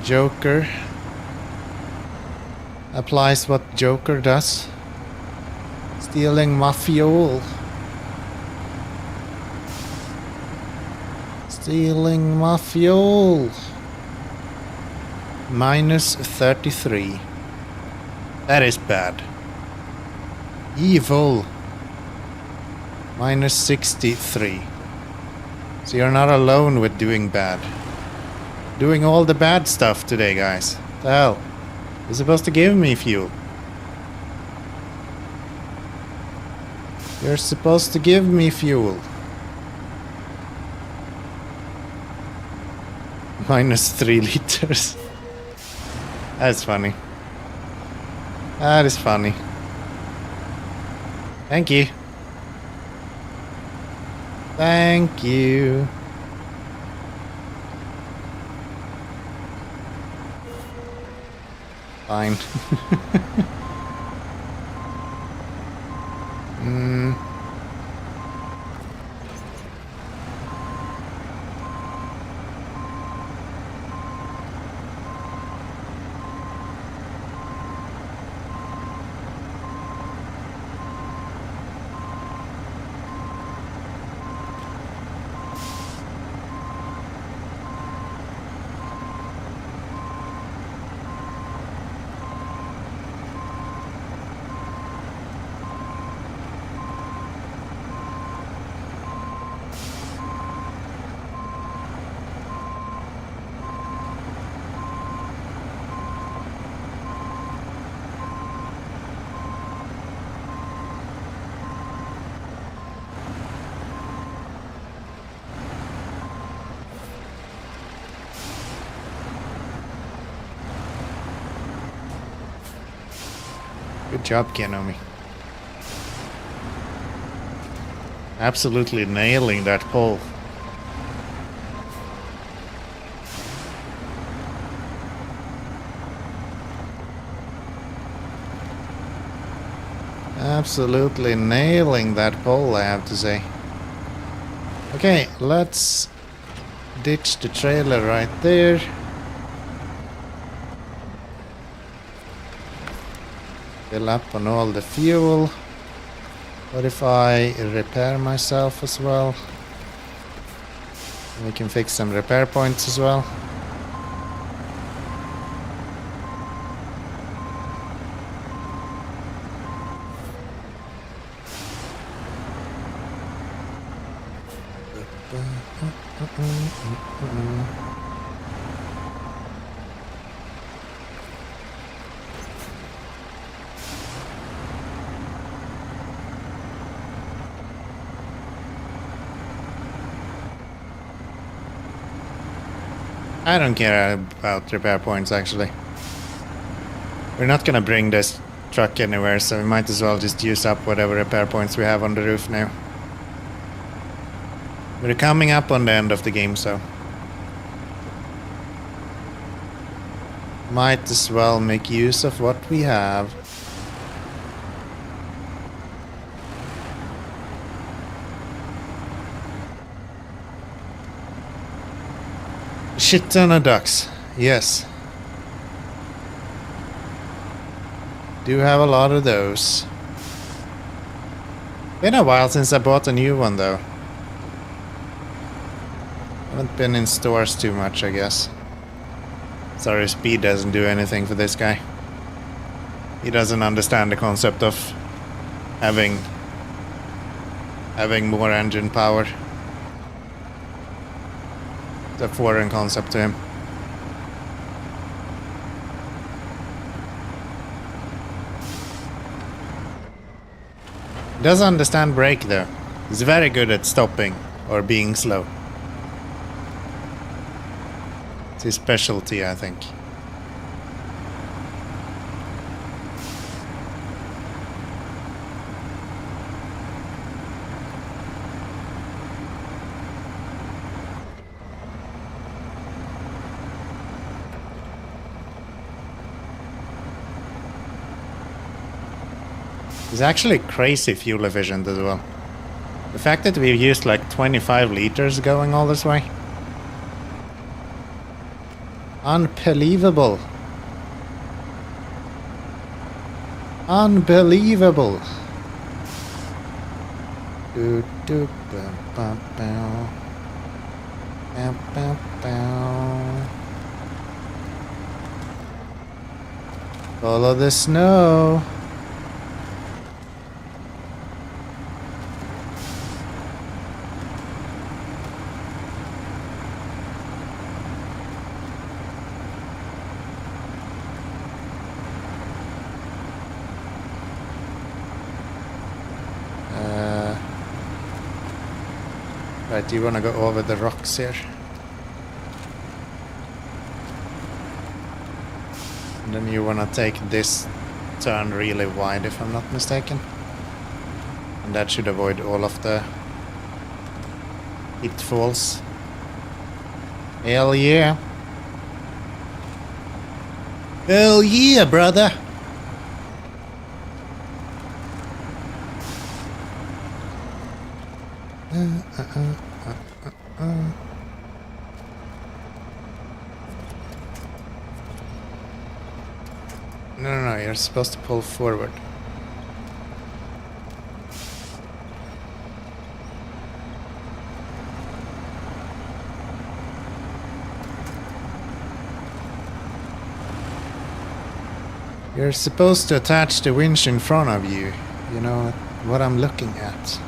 Joker applies what Joker does. Stealing my fuel. Stealing my fuel. Minus 33. That is bad. Evil. Minus 63. So you're not alone with doing bad. Doing all the bad stuff today, guys. What the hell? You're supposed to give me fuel. You're supposed to give me fuel. Minus 3 liters. That's funny. That is funny. Thank you. Thank you. Fine. Good job, Kenomi. Absolutely nailing that pole. Absolutely nailing that pole, I have to say. Okay, let's ditch the trailer right there. Fill up on all the fuel. What if I repair myself as well? We can fix some repair points as well. I don't care about repair points, actually. We're not gonna bring this truck anywhere, so we might as well just use up whatever repair points we have on the roof now. We're coming up on the end of the game, so might as well make use of what we have. Shit ton of ducks, yes. Do have a lot of those. Been a while since I bought a new one though. Haven't been in stores too much, I guess. Sorry, speed doesn't do anything for this guy. He doesn't understand the concept of having more engine power. It's a foreign concept to him. He doesn't understand brake though. He's very good at stopping or being slow. It's his specialty, I think. It's actually crazy fuel efficient as well. The fact that we've used like 25 liters going all this way. Unbelievable. Unbelievable. Follow the snow. Right, do you want to go over the rocks here? And then you want to take this turn really wide, if I'm not mistaken. And that should avoid all of the Pitfalls. Hell yeah. Hell yeah, brother. No, you're supposed to pull forward. You're supposed to attach the winch in front of you. You know what I'm looking at.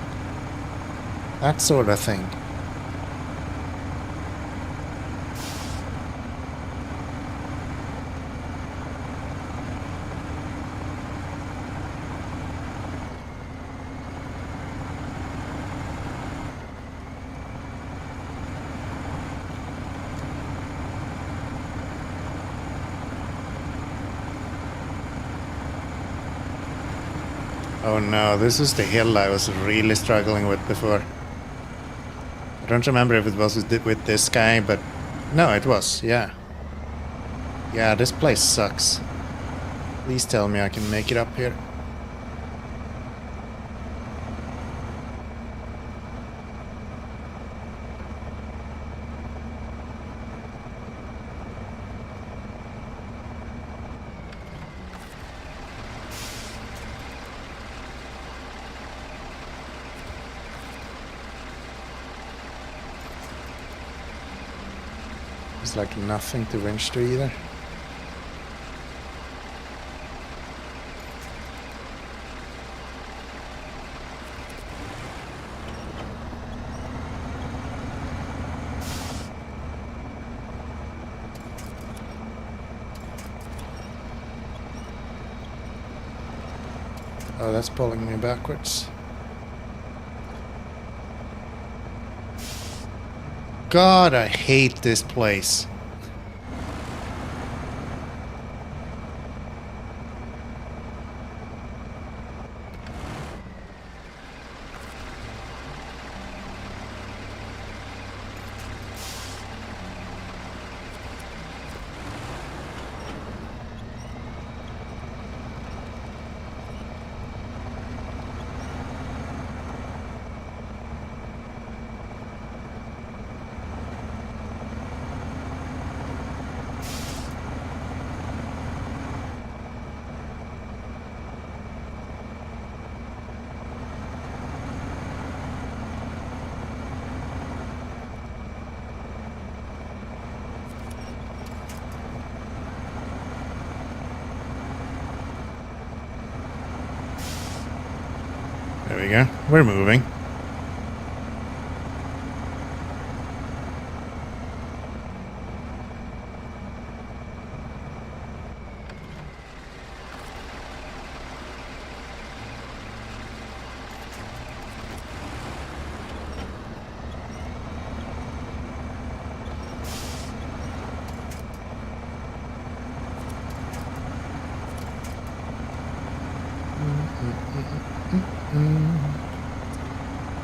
That sort of thing. Oh no, this is the hill I was really struggling with before. I don't remember if it was with this guy, but no, it was, yeah. Yeah, this place sucks. Please tell me I can make it up here. There's like nothing to winch to either. Oh, that's pulling me backwards. God, I hate this place. There we go. We're moving.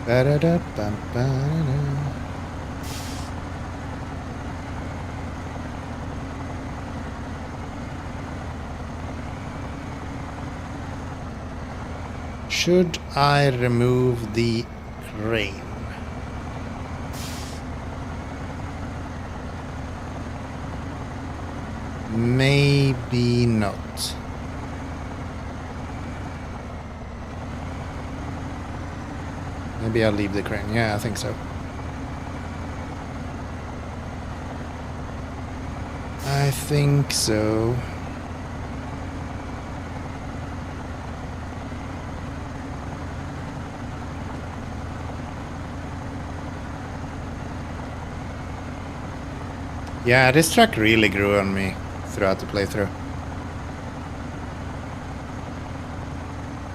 Ba-da-da-bum-ba-da-da. Should I remove the crane? Maybe not. Maybe I'll leave the crane. Yeah, I think so. I think so. Yeah, this track really grew on me throughout the playthrough.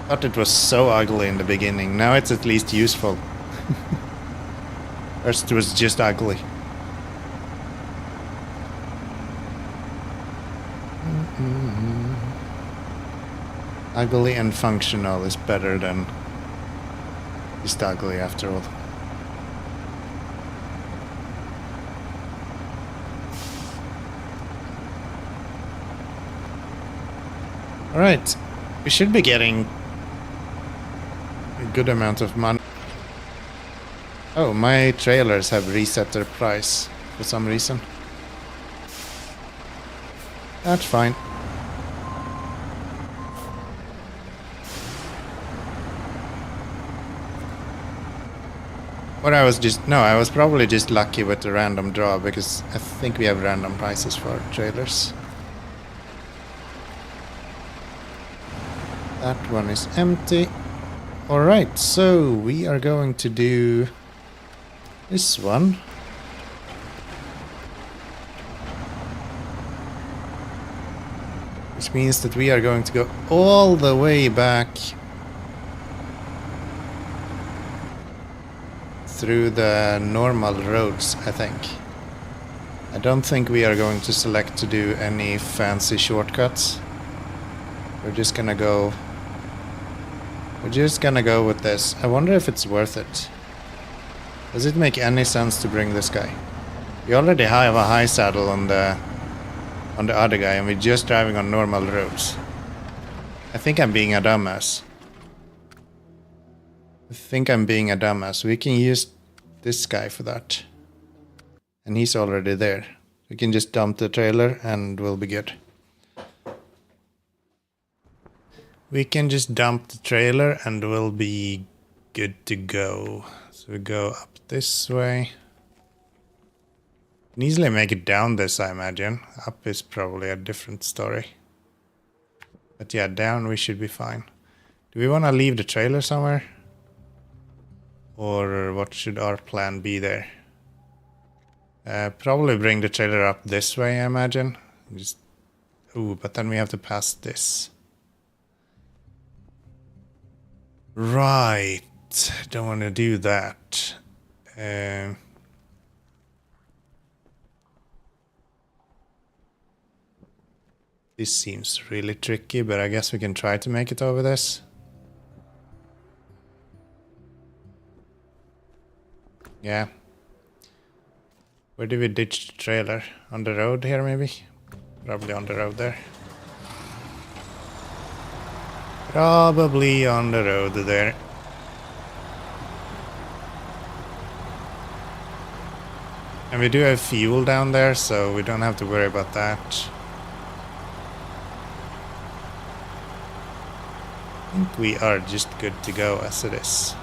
Thought it was so ugly in the beginning. Now it's at least useful. First it was just ugly. Ugly and functional is better than just ugly after all. Alright, we should be getting a good amount of money. Oh, my trailers have reset their price for some reason. That's fine. Or I was probably just lucky with the random draw, because I think we have random prices for trailers. That one is empty. Alright, so we are going to do this one. Which means that we are going to go all the way back through the normal roads, I think. I don't think we are going to select to do any fancy shortcuts. We're just gonna go with this. I wonder if it's worth it. Does it make any sense to bring this guy? We already have a high saddle on the other guy, and we're just driving on normal roads. I think I'm being a dumbass. We can use this guy for that. And he's already there. We can just dump the trailer and we'll be good. We can just dump the trailer and we'll be good to go. So we go up this way. Can easily make it down this, I imagine. Up is probably a different story. But yeah, down we should be fine. Do we want to leave the trailer somewhere? Or what should our plan be there? Probably bring the trailer up this way, I imagine. Ooh, but then we have to pass this. Right. Don't want to do that. This seems really tricky, but I guess we can try to make it over this. Yeah. Where do we ditch the trailer? On the road here, maybe? Probably on the road there. Probably on the road there. And we do have fuel down there, so we don't have to worry about that. I think we are just good to go as it is.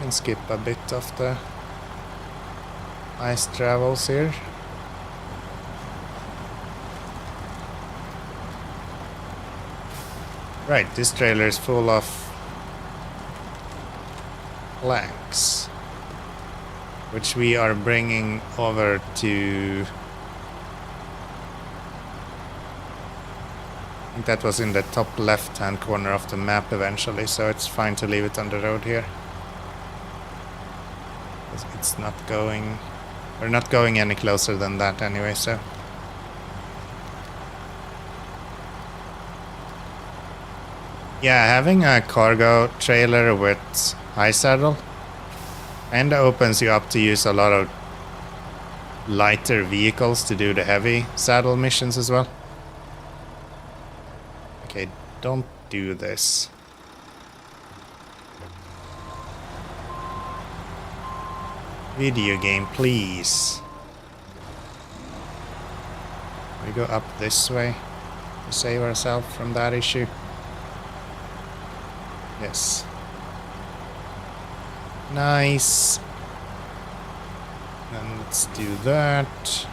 Can skip a bit of the ice travels here. Right, this trailer is full of planks, which we are bringing over to... I think that was in the top left-hand corner of the map eventually, so it's fine to leave it on the road here. It's not going... We're not going any closer than that anyway, so... Yeah, having a cargo trailer with high saddle kinda opens you up to use a lot of lighter vehicles to do the heavy saddle missions as well. Okay, don't do this. Video game, please. We go up this way to save ourselves from that issue. Yes. Nice. Then let's do that.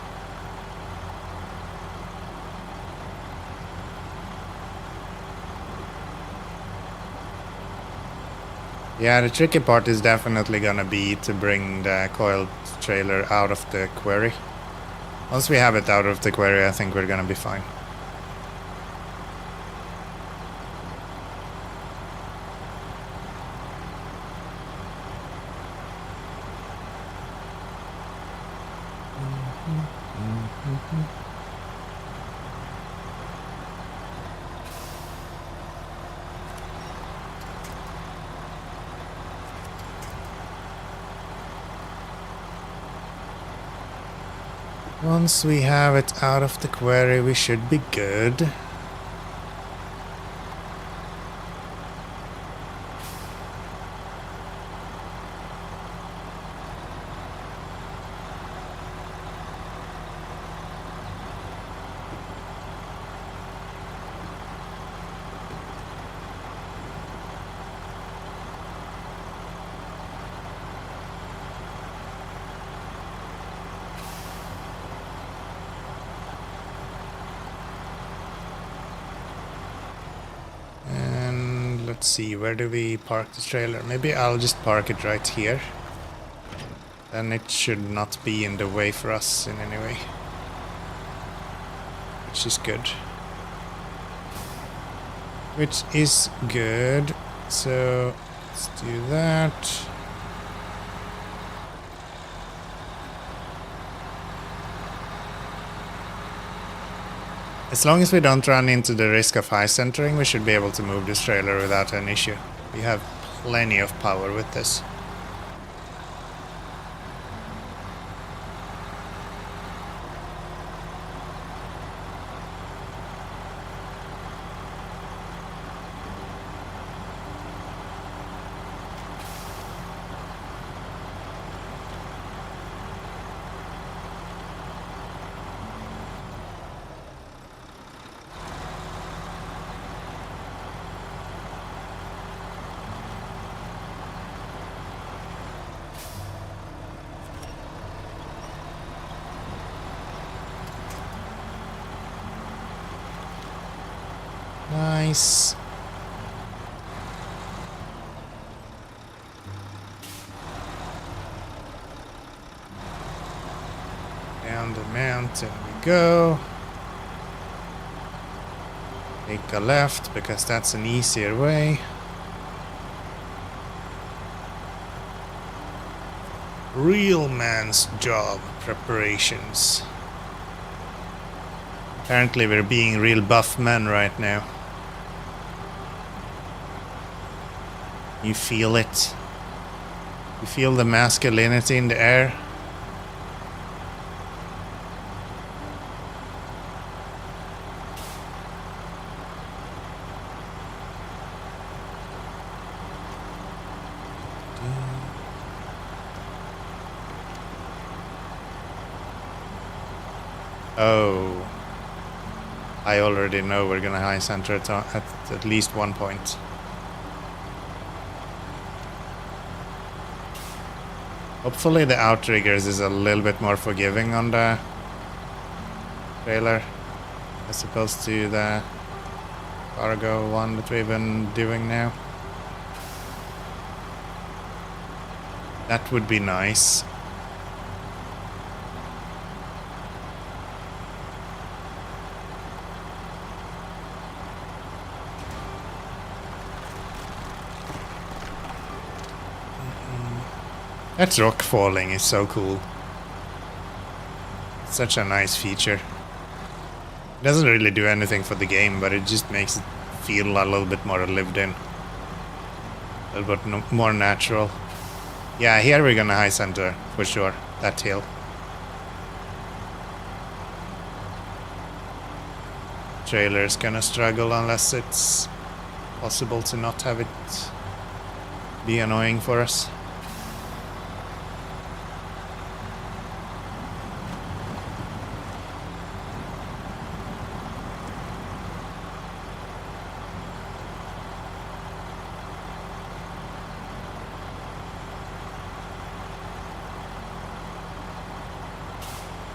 Yeah, the tricky part is definitely gonna be to bring the coiled trailer out of the quarry. Once we have it out of the quarry, I think we're gonna be fine. Once we have it out of the quarry, we should be good. Let's see, where do we park the trailer? Maybe I'll just park it right here. Then it should not be in the way for us in any way. Which is good. Which is good. So, let's do that. As long as we don't run into the risk of high centering, we should be able to move this trailer without an issue. We have plenty of power with this. Nice. Down the mountain we go. Take a left because that's an easier way. Real man's job preparations. Apparently we're being real buff men right now. You feel it. You feel the masculinity in the air. Oh. I already know we're gonna high center at least one point. Hopefully the outriggers is a little bit more forgiving on the trailer as opposed to the cargo one that we've been doing now. That would be nice. That rock falling is so cool. It's such a nice feature. It doesn't really do anything for the game, but it just makes it feel a little bit more lived in. A little bit more natural. Yeah, here we're gonna high center, for sure. That hill. Trailer's gonna struggle unless it's possible to not have it be annoying for us.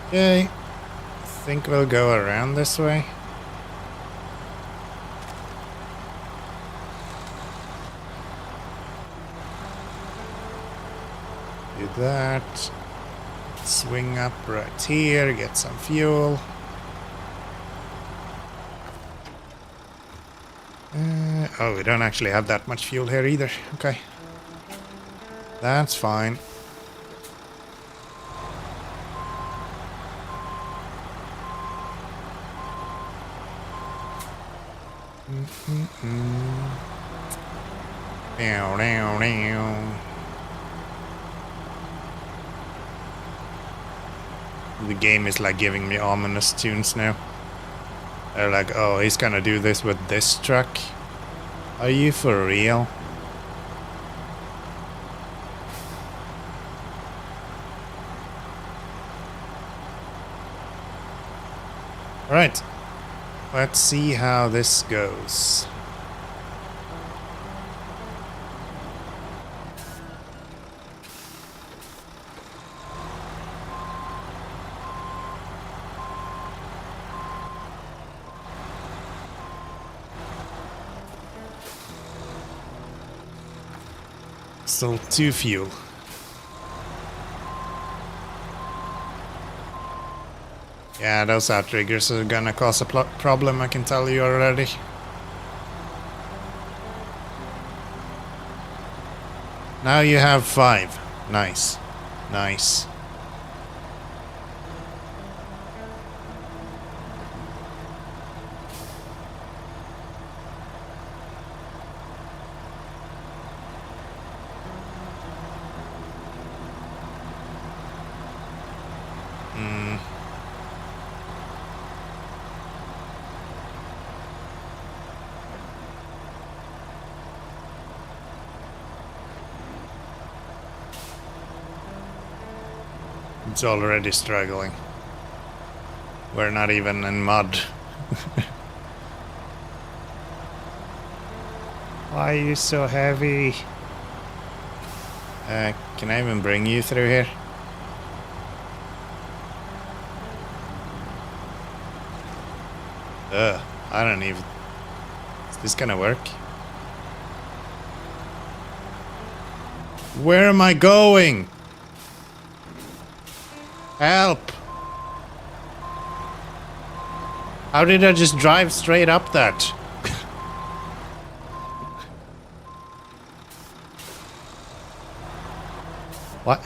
Okay, I think we'll go around this way. Do that. Swing up right here, get some fuel. Oh, we don't actually have that much fuel here either. Okay. That's fine. Down, down, down. The game is like giving me ominous tunes now. They're like, oh, he's gonna do this with this truck. Are you for real? Alright. Let's see how this goes. Still 2 fuel. Yeah, those outriggers are gonna cause a problem, I can tell you already. Now you have 5. Nice. Nice. It's already struggling. We're not even in mud. Why are you so heavy? Can I even bring you through here? I don't even... Is this gonna work? Where am I going? Help! How did I just drive straight up that? What?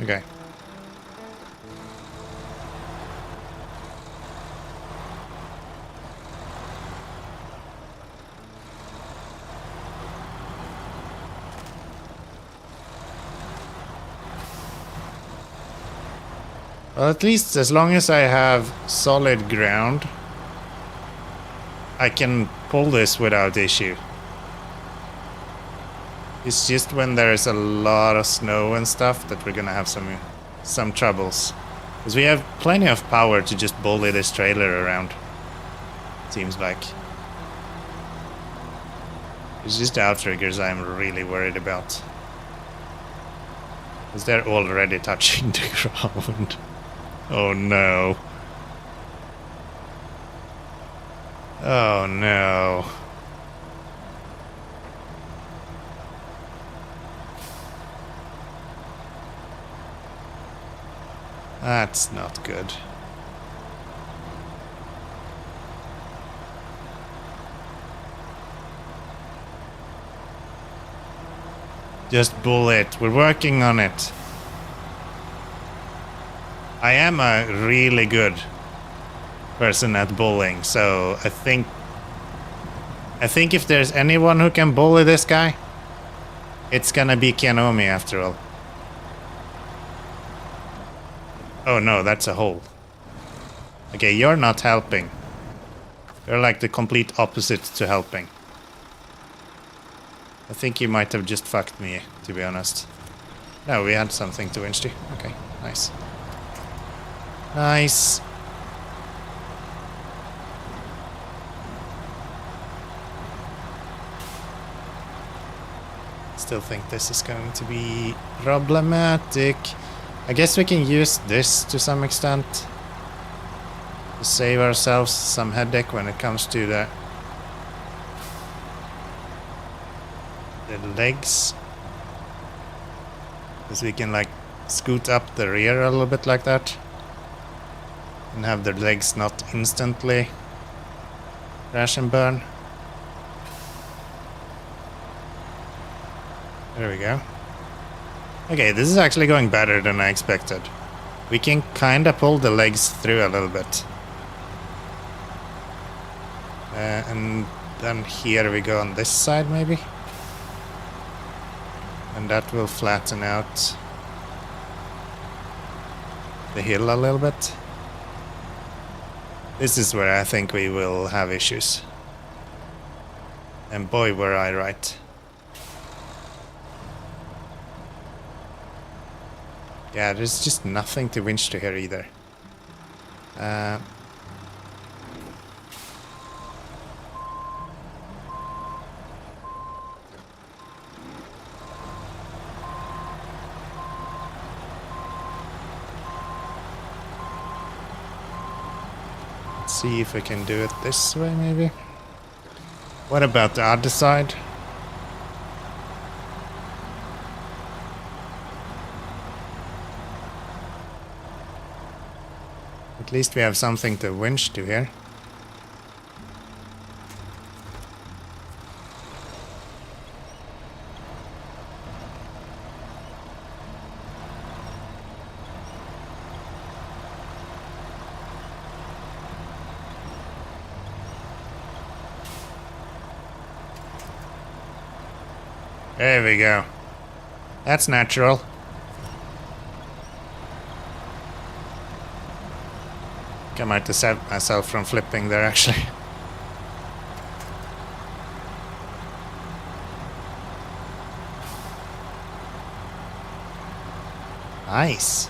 Okay. Well, at least as long as I have solid ground, I can pull this without issue. It's just when there's a lot of snow and stuff that we're gonna have some troubles. Because we have plenty of power to just bully this trailer around. Seems like. It's just the outriggers I'm really worried about. Because they're already touching the ground. Oh no. Oh no. That's not good. Just bull it. We're working on it. I am a really good person at bullying, so I think if there's anyone who can bully this guy, it's gonna be Kianomi after all. Oh no, that's a hole. Okay, you're not helping. You're like the complete opposite to helping. I think you might have just fucked me, to be honest. No, we had something to winch to. Okay, nice. Nice. Still think this is going to be problematic. I guess we can use this to some extent to save ourselves some headache when it comes to the legs. Because we can like scoot up the rear a little bit like that. And have the legs not instantly crash and burn. There we go. Okay, this is actually going better than I expected. We can kinda pull the legs through a little bit. And then here we go on this side maybe. And that will flatten out the hill a little bit. This is where I think we will have issues. And boy, were I right. Yeah, there's just nothing to winch to here either. Let's see if we can do it this way maybe. What about the other side? At least we have something to winch to here. There we go. That's natural. I might have saved myself from flipping there actually. Nice.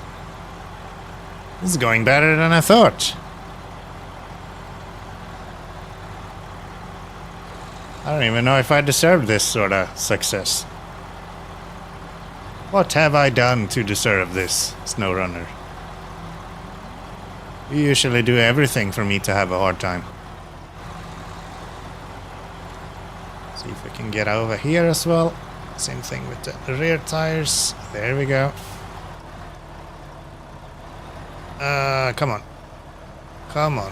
This is going better than I thought. I don't even know if I deserve this sort of success. What have I done to deserve this, SnowRunner? You usually do everything for me to have a hard time. See if we can get over here as well. Same thing with the rear tires. There we go. Come on. Come on.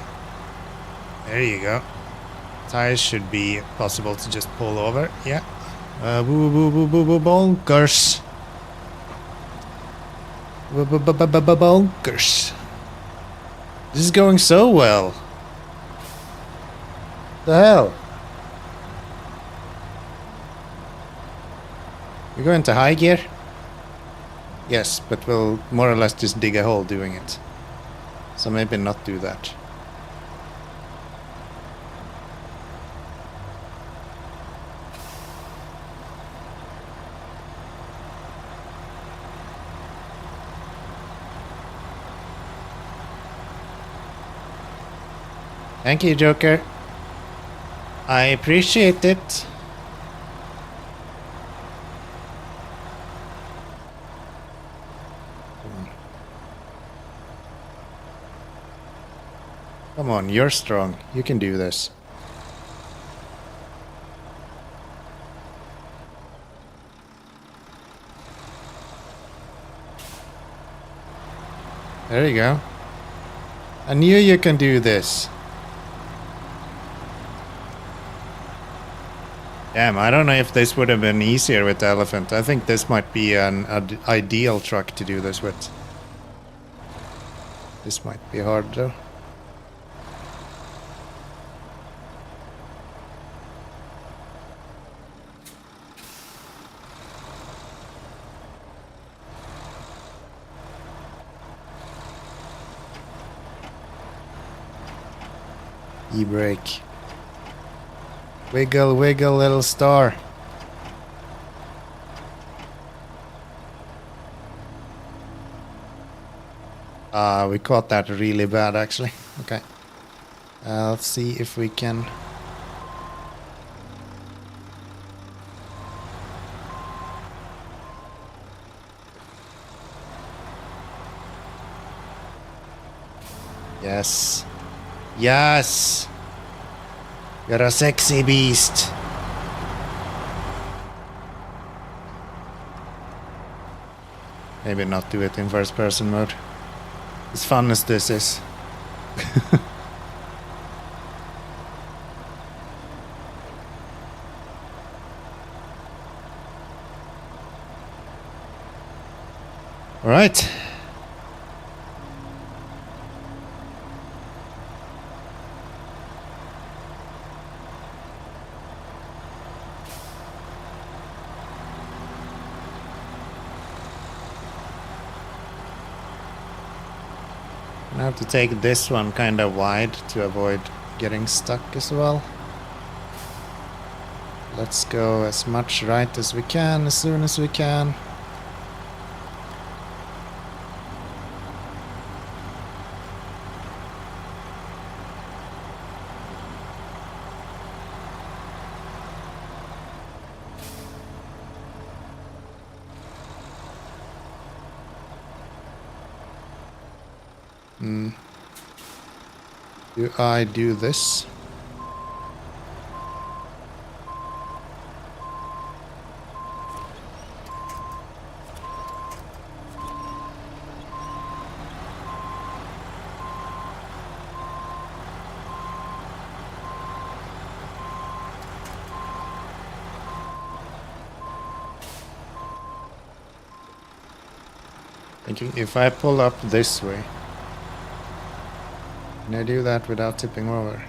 There you go. Tires should be possible to just pull over. Yeah. Boo boo boo boo boo bonkers. Bonkers. This is going so well. The hell? We're going to high gear? Yes, but we'll more or less just dig a hole doing it. So maybe not do that. Thank you, Joker. I appreciate it. Come on, you're strong. You can do this. There you go. I knew you can do this. Damn, I don't know if this would have been easier with the elephant. I think this might be an ideal truck to do this with. This might be hard though. E-brake. Wiggle, wiggle, little star. We caught that really bad, actually. Okay. Let's see if we can... Yes. Yes! You're a sexy beast. Maybe not do it in first person mode. As fun as this is. Alright. I have to take this one kind of wide to avoid getting stuck as well. Let's go as much right as we can, as soon as we can. Do I do this? Thinking if I pull up this way, can I do that without tipping over?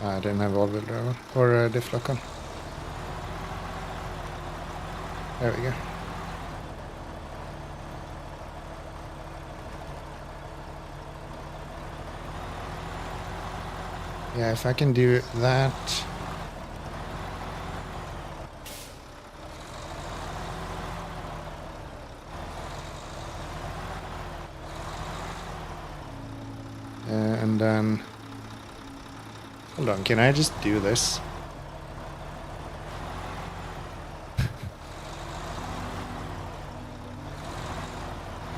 I didn't have all-wheel drive or diff lock on. There we go. Yeah, if I can do that. And then... Hold on, can I just do this?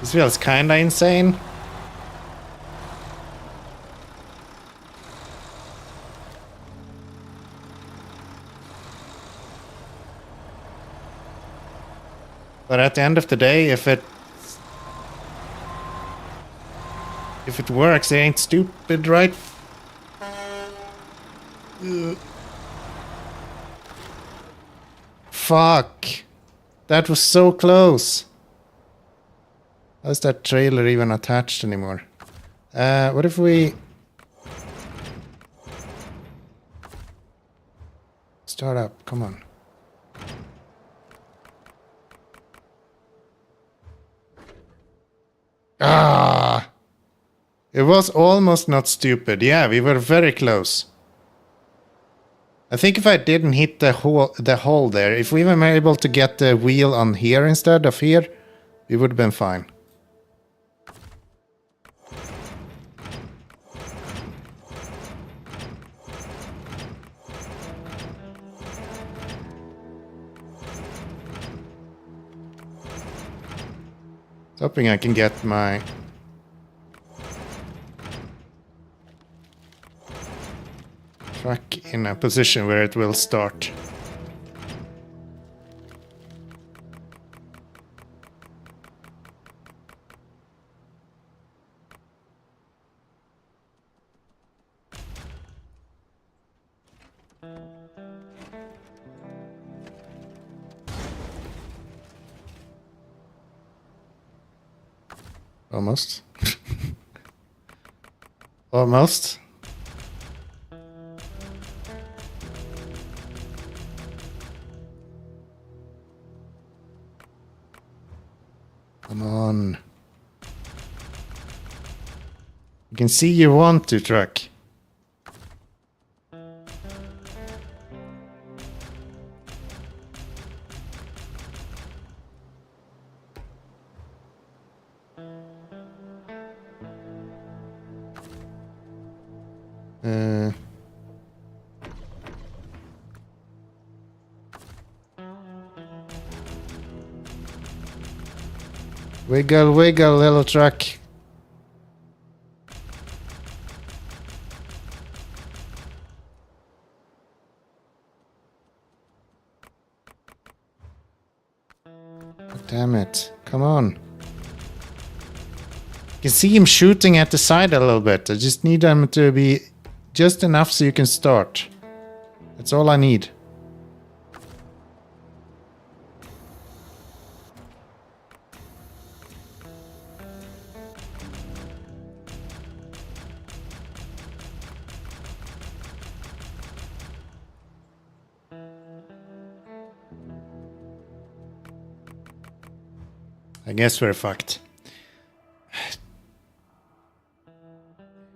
This feels kinda insane. But at the end of the day, if it works, it ain't stupid, right? Fuck. That was so close. How is that trailer even attached anymore? What if we... Start up, come on. Ah! It was almost not stupid. Yeah, we were very close. I think if I didn't hit the hole there, if we were able to get the wheel on here instead of here, we would have been fine. Hoping I can get my truck in a position where it will start. Almost. Almost. Come on. You can see you want to, truck. Wiggle, wiggle, little truck. Damn it. Come on. You can see him shooting at the side a little bit. I just need him to be just enough so you can start. That's all I need. I guess we're fucked.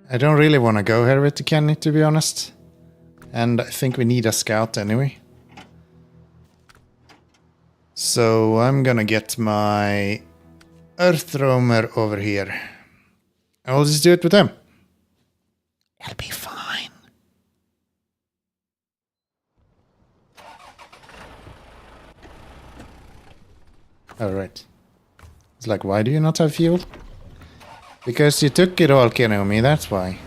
I don't really want to go here with the Kenny, to be honest. And I think we need a scout anyway. So I'm gonna get my Earth Roamer over here. I'll just do it with them. It'll be fine. Alright. It's like, why do you not have fuel? Because you took it all, Kenomi, that's why.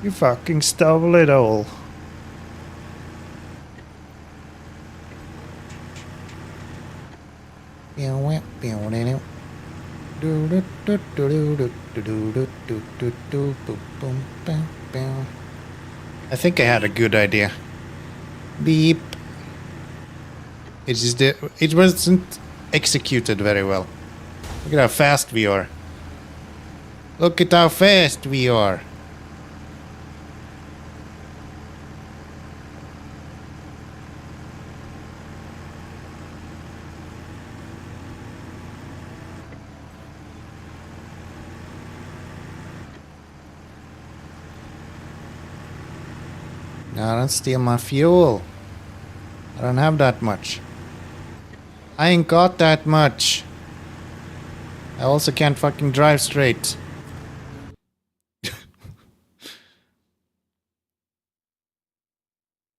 You fucking stole it all. I think I had a good idea. Beep. It wasn't executed very well. Look at how fast we are. Look at how fast we are. Now don't steal my fuel. I don't have that much. I ain't got that much. I also can't fucking drive straight.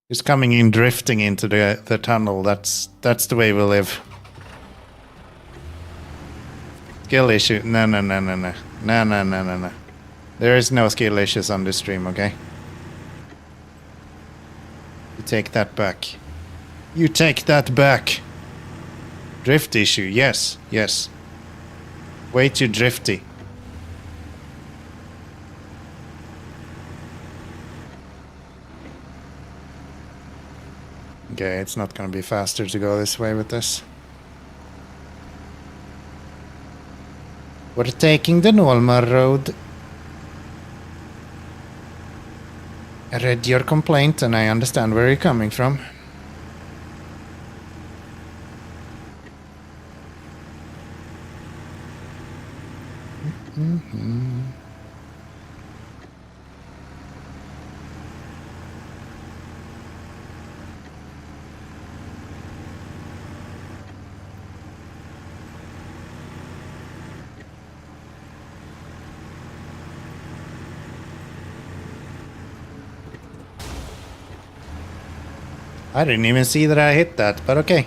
Just coming in, drifting into the tunnel. That's the way we live. Skill issue. No. No. There is no skill issues on this stream, okay? You take that back. You take that back. Drift issue. Yes. Way too drifty. Okay, it's not gonna be faster to go this way with this. We're taking the normal road. I read your complaint and I understand where you're coming from. I didn't even see that I hit that, but okay.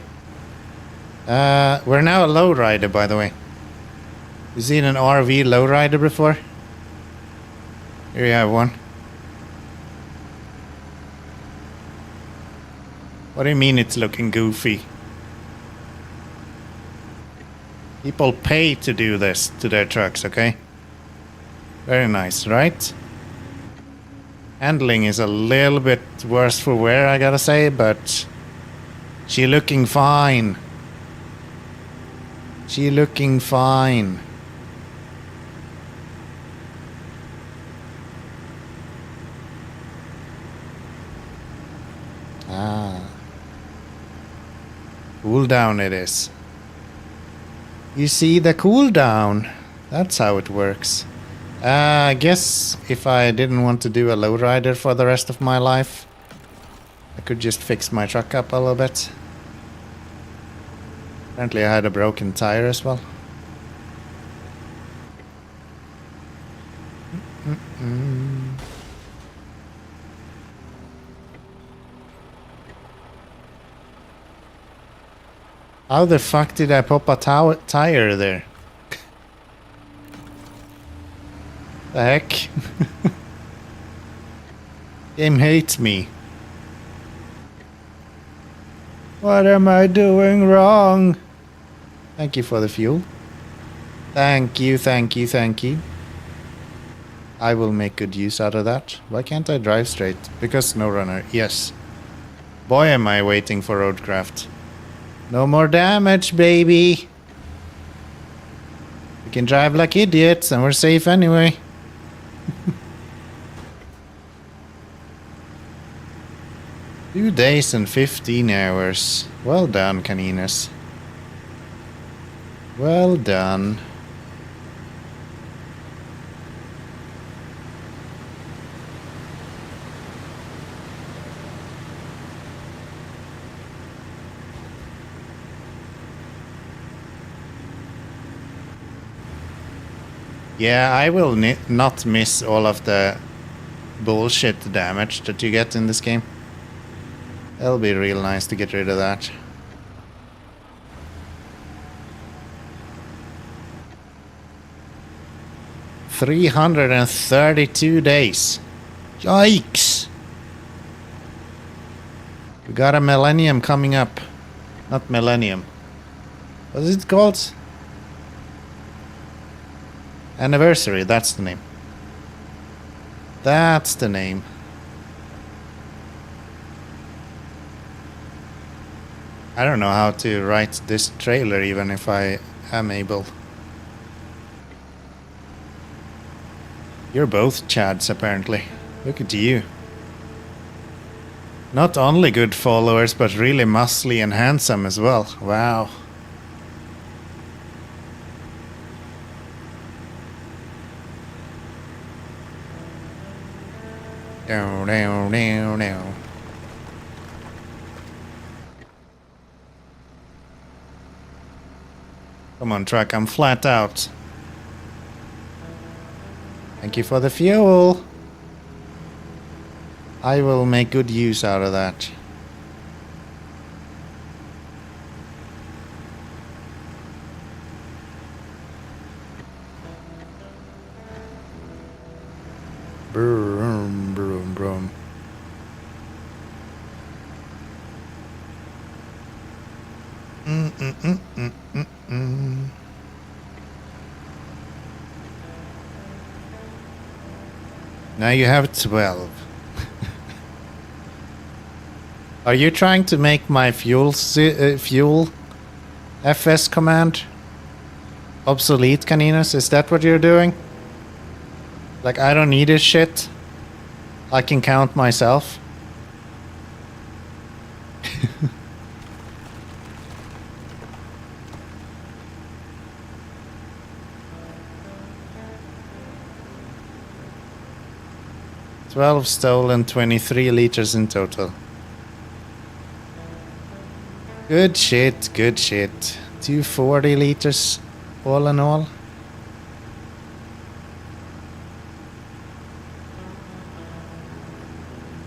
We're now a lowrider, by the way. You seen an RV lowrider before? Here you have one. What do you mean it's looking goofy? People pay to do this to their trucks, okay? Very nice, right? Handling is a little bit worse for wear, I gotta say, but she looking fine. She looking fine. Cooldown it is. You see the cooldown. That's how it works. I guess if I didn't want to do a lowrider for the rest of my life, I could just fix my truck up a little bit. Apparently I had a broken tire as well. How the fuck did I pop a tire there? The heck? Game hates me. What am I doing wrong? Thank you for the fuel. Thank you. I will make good use out of that. Why can't I drive straight? Because SnowRunner, yes. Boy, am I waiting for roadcraft. No more damage, baby. We can drive like idiots and we're safe anyway. 2 days and 15 hours. Well done, Caninas. Well done. Yeah, I will not miss all of the bullshit damage that you get in this game. It'll be real nice to get rid of that. $332 days. Yikes! We got a millennium coming up. Not millennium. What is it called? Anniversary, that's the name. That's the name. I don't know how to write this trailer even if I am able. You're both Chads apparently. Look at you. Not only good followers but really muscly and handsome as well. Wow. Down, down, down, down. Come on, truck, I'm flat out. Thank you for the fuel. I will make good use out of that. Broom, broom, broom. Now you have 12. Are you trying to make my fuel FS command obsolete, Caninos? Is that what you're doing? Like, I don't need this shit. I can count myself. $12 stolen, 23 liters in total. Good shit, good shit. 240 liters all in all.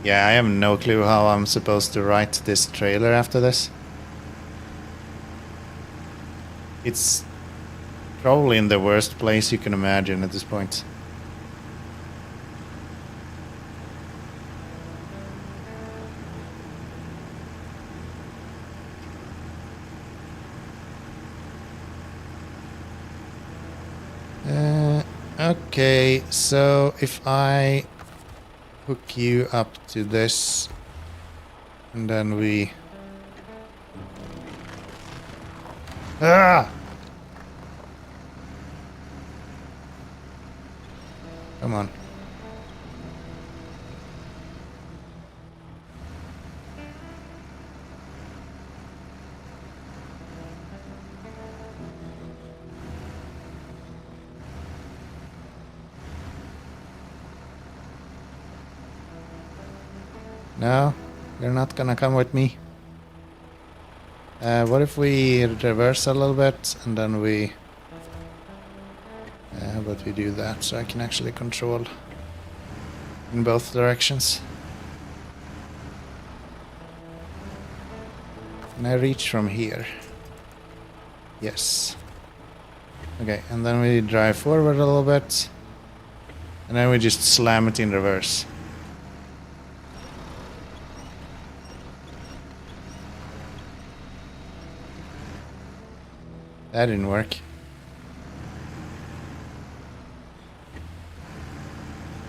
Yeah, I have no clue how I'm supposed to write this trailer after this. It's probably in the worst place you can imagine at this point. Okay, so if I hook you up to this and then we... Ah! Come on. No, you're not gonna come with me. What if we reverse a little bit and then we... how about we do that so I can actually control in both directions. Can I reach from here? Yes. Okay, and then we drive forward a little bit and then we just slam it in reverse. That didn't work.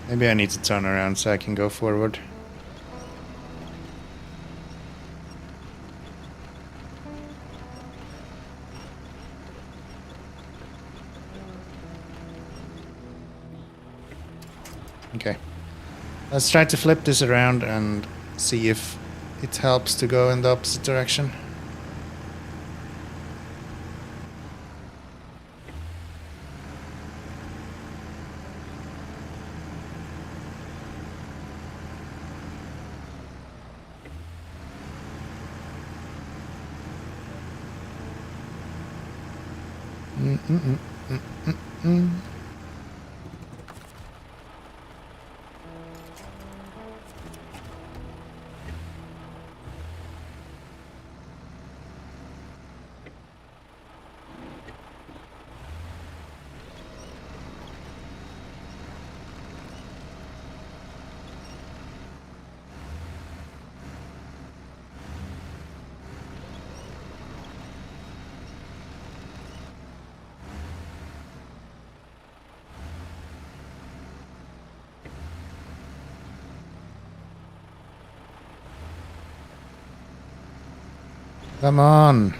Maybe I need to turn around so I can go forward. Okay. Let's try to flip this around and see if it helps to go in the opposite direction. Come on.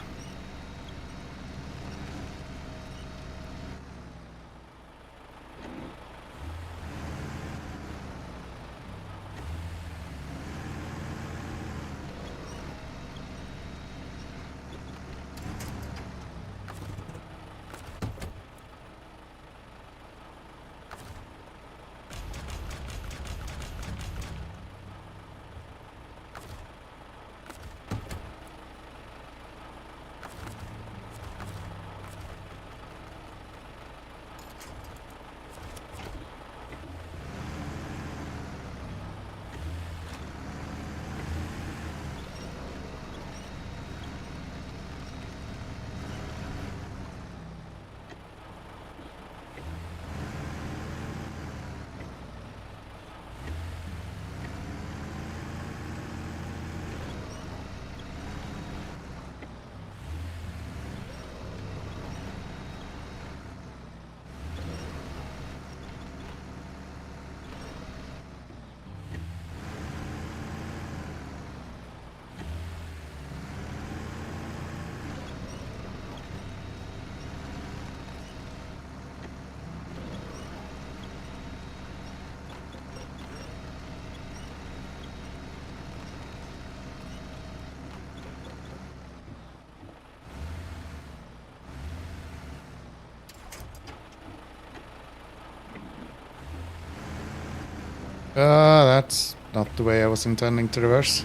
That's not the way I was intending to reverse.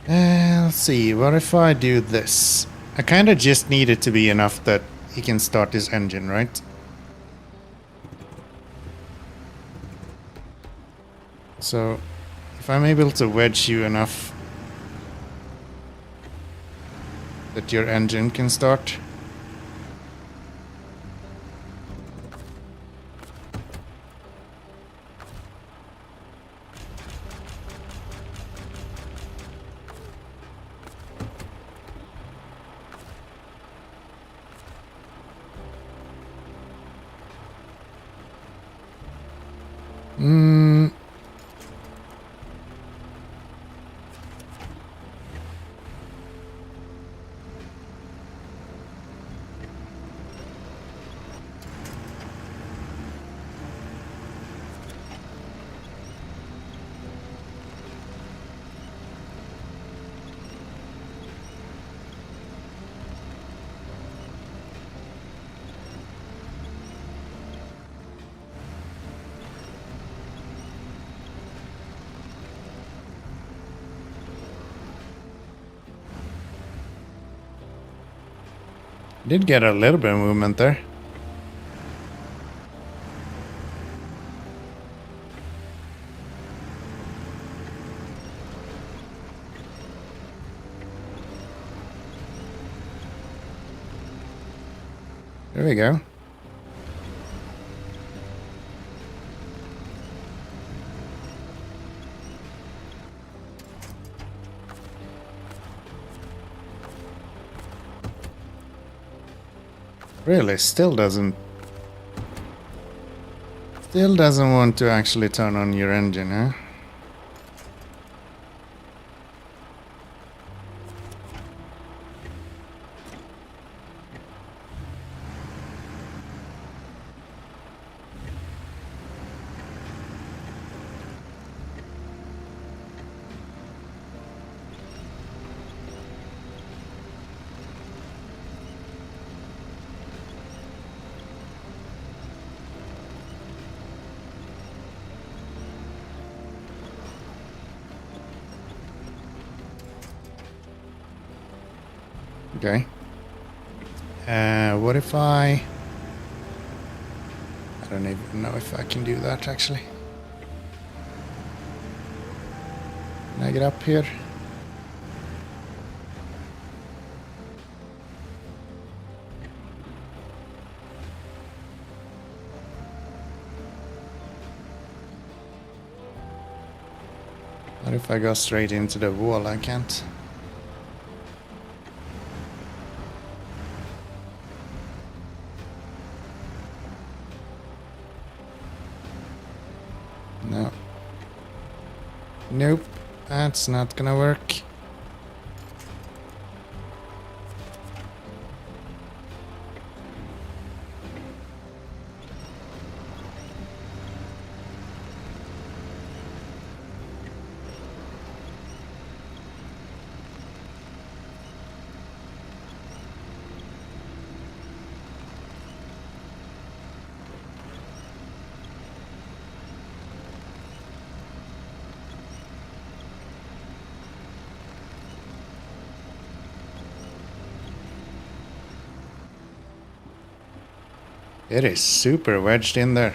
Let's see, what if I do this? I kind of just need it to be enough that he can start his engine, right? So, if I'm able to wedge you enough that your engine can start. Did get a little bit of movement there. There we go. Really, still doesn't want to actually turn on your engine, huh? Okay. What if I don't even know if I can do that actually. Can I get up here? What if I go straight into the wall? I can't. No. Nope. That's not gonna work. It is super wedged in there.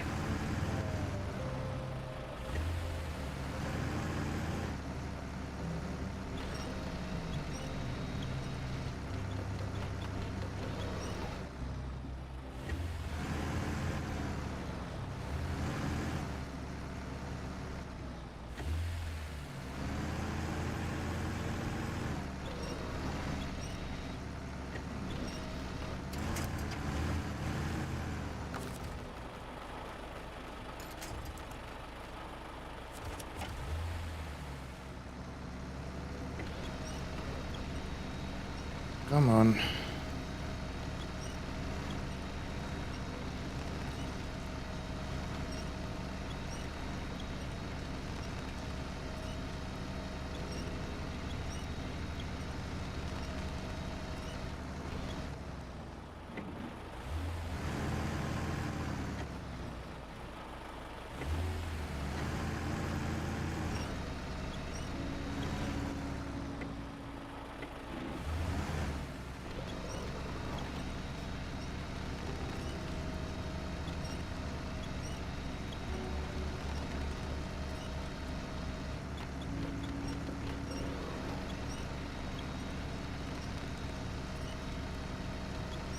Come on.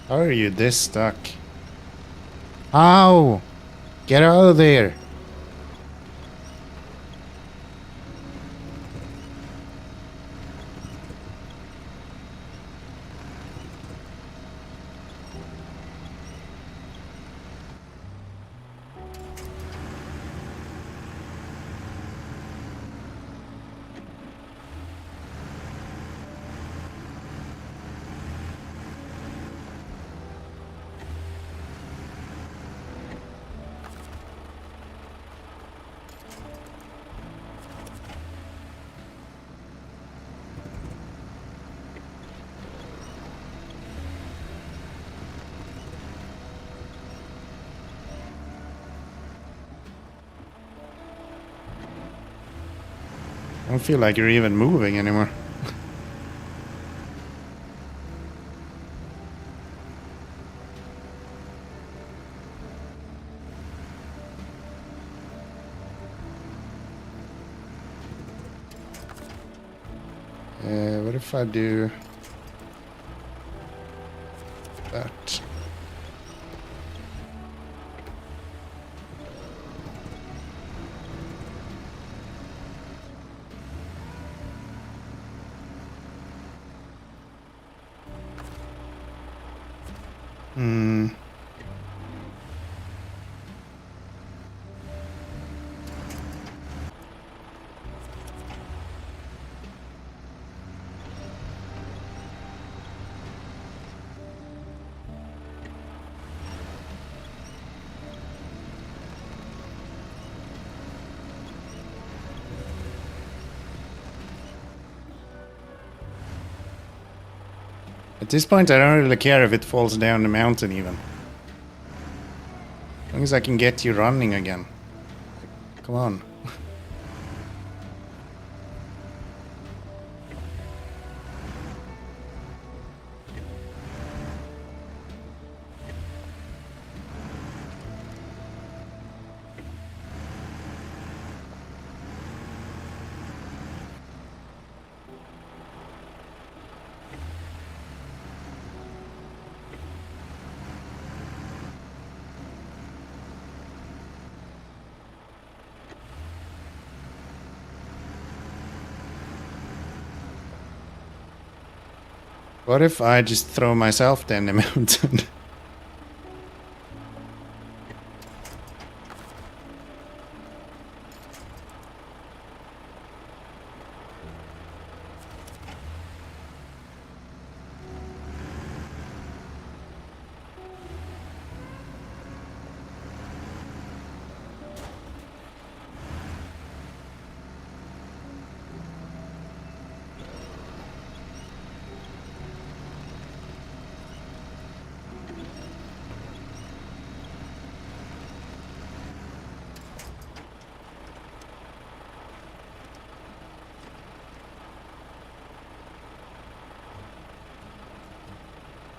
How are you this stuck? How? Get out of there. I don't feel like you're even moving anymore. What if I do that? At this point, I don't really care if it falls down the mountain even. As long as I can get you running again. Come on. What if I just throw myself down the mountain?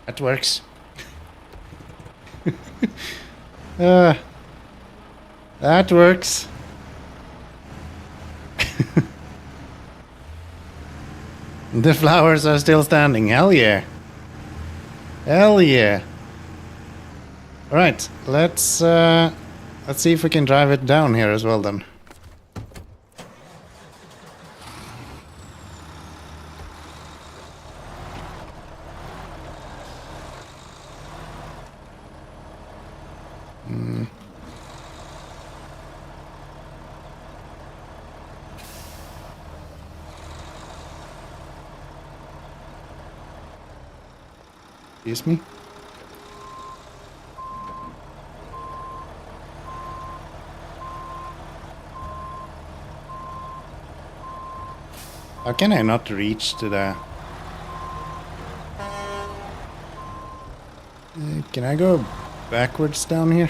That works. That works. The flowers are still standing. Hell yeah. Hell yeah. Alright, let's see if we can drive it down here as well then. Excuse me? How can I not reach to the... can I go backwards down here?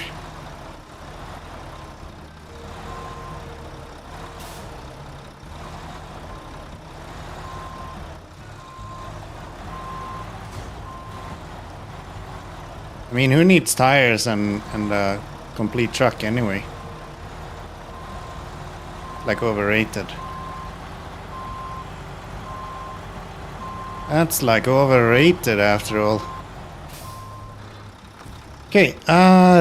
I mean, who needs tires and a complete truck anyway? Like, overrated. That's like overrated after all. Okay,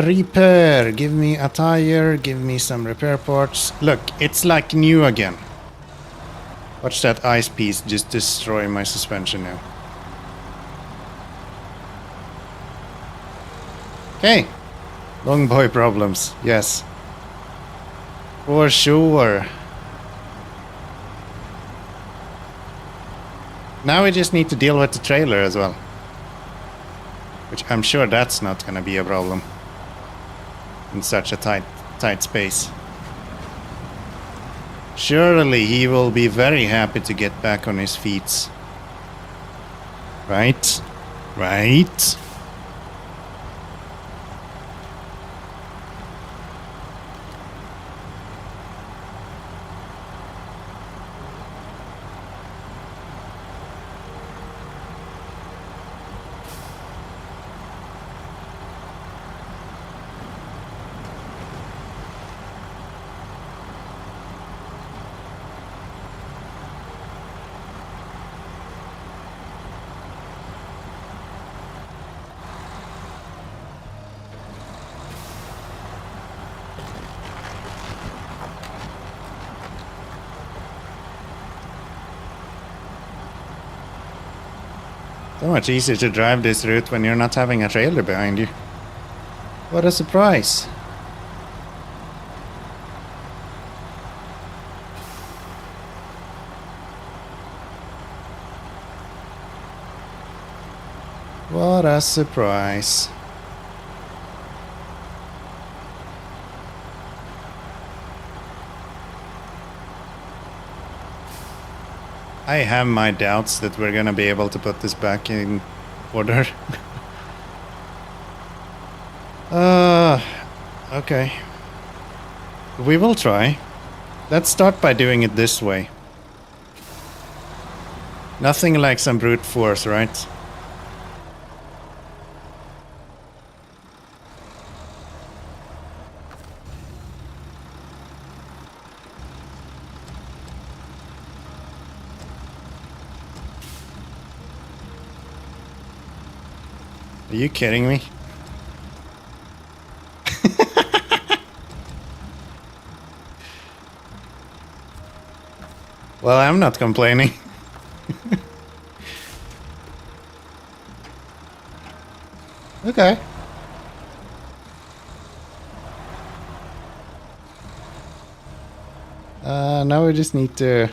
repair. Give me a tire, give me some repair parts. Look, it's like new again. Watch that ice piece just destroy my suspension now. Okay, long boy problems, yes. For sure. Now we just need to deal with the trailer as well. Which I'm sure that's not gonna be a problem. In such a tight space. Surely he will be very happy to get back on his feet. Right? Right? So much easier to drive this route when you're not having a trailer behind you. What a surprise. What a surprise. I have my doubts that we're gonna be able to put this back in order. Okay. We will try. Let's start by doing it this way. Nothing like some brute force, right? Are you kidding me? Well, I'm not complaining. Okay. Now we just need to...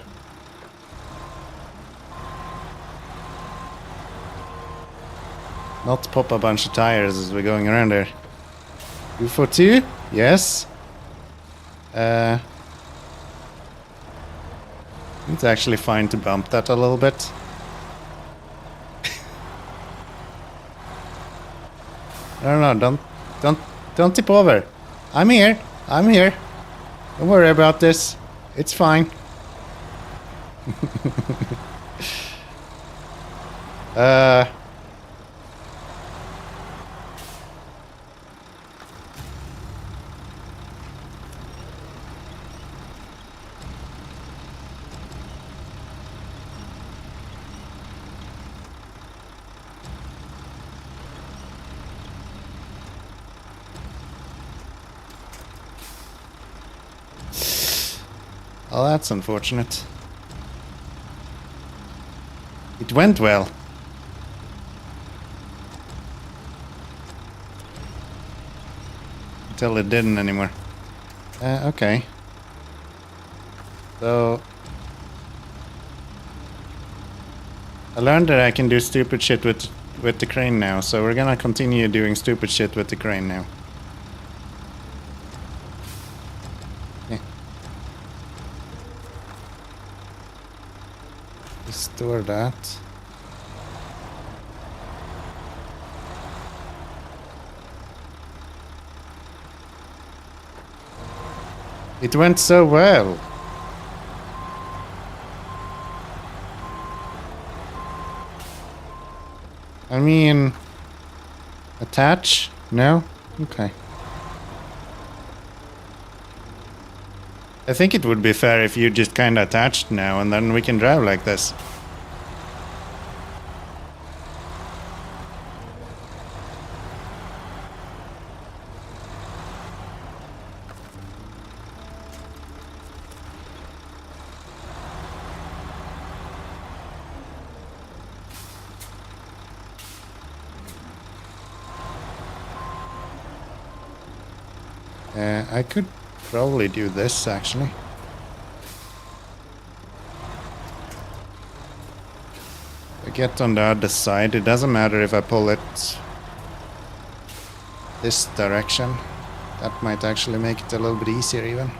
not pop a bunch of tires as we're going around there. 242? Yes. It's actually fine to bump that a little bit. No, don't tip over. I'm here. I'm here. Don't worry about this. It's fine. Oh, that's unfortunate. It went well. Until it didn't anymore. Okay. So... I learned that I can do stupid shit with the crane now, so we're gonna continue doing stupid shit with the crane now. Yeah. Restore that. It went so well. I mean... attach? No? Okay. I think it would be fair if you just kinda attached now and then we can drive like this. I could probably do this actually. I get on the other side, it doesn't matter if I pull it this direction. That might actually make it a little bit easier even.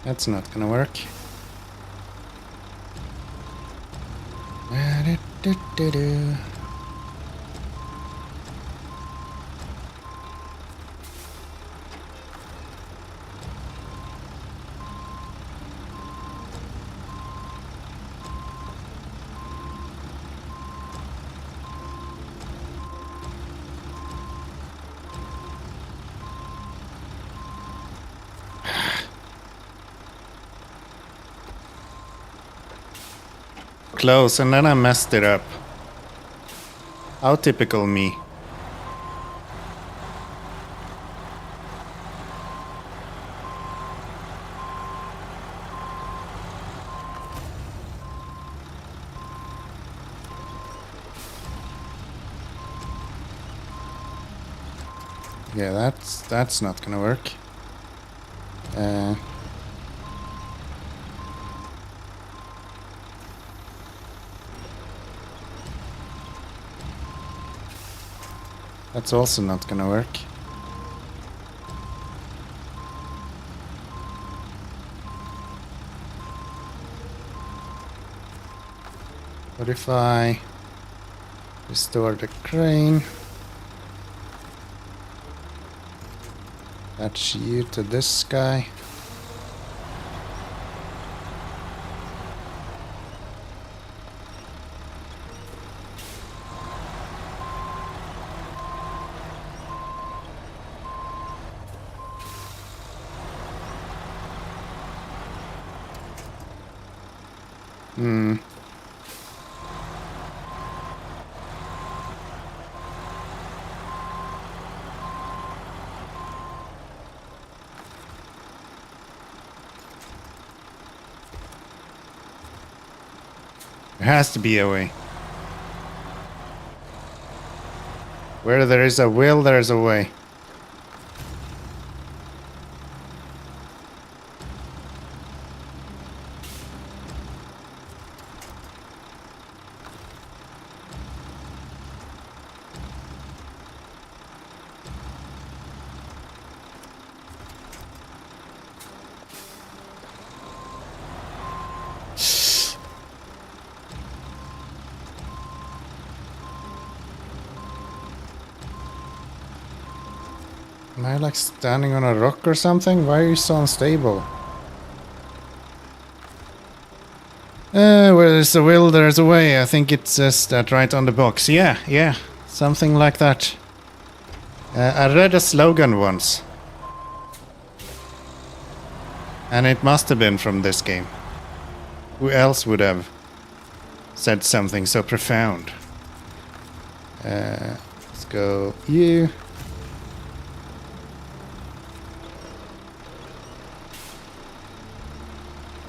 That's not gonna work. Close, and then I messed it up. How typical me. Yeah, that's not gonna work. That's also not gonna work. What if I restore the crane? Attach you to this guy. Hmm. There has to be a way. Where there is a will, there is a way. Am I like standing on a rock or something? Why are you so unstable? Where there's a will, there's a way. I think it says that right on the box. Yeah. Something like that. I read a slogan once. And it must have been from this game. Who else would have said something so profound? Let's go you.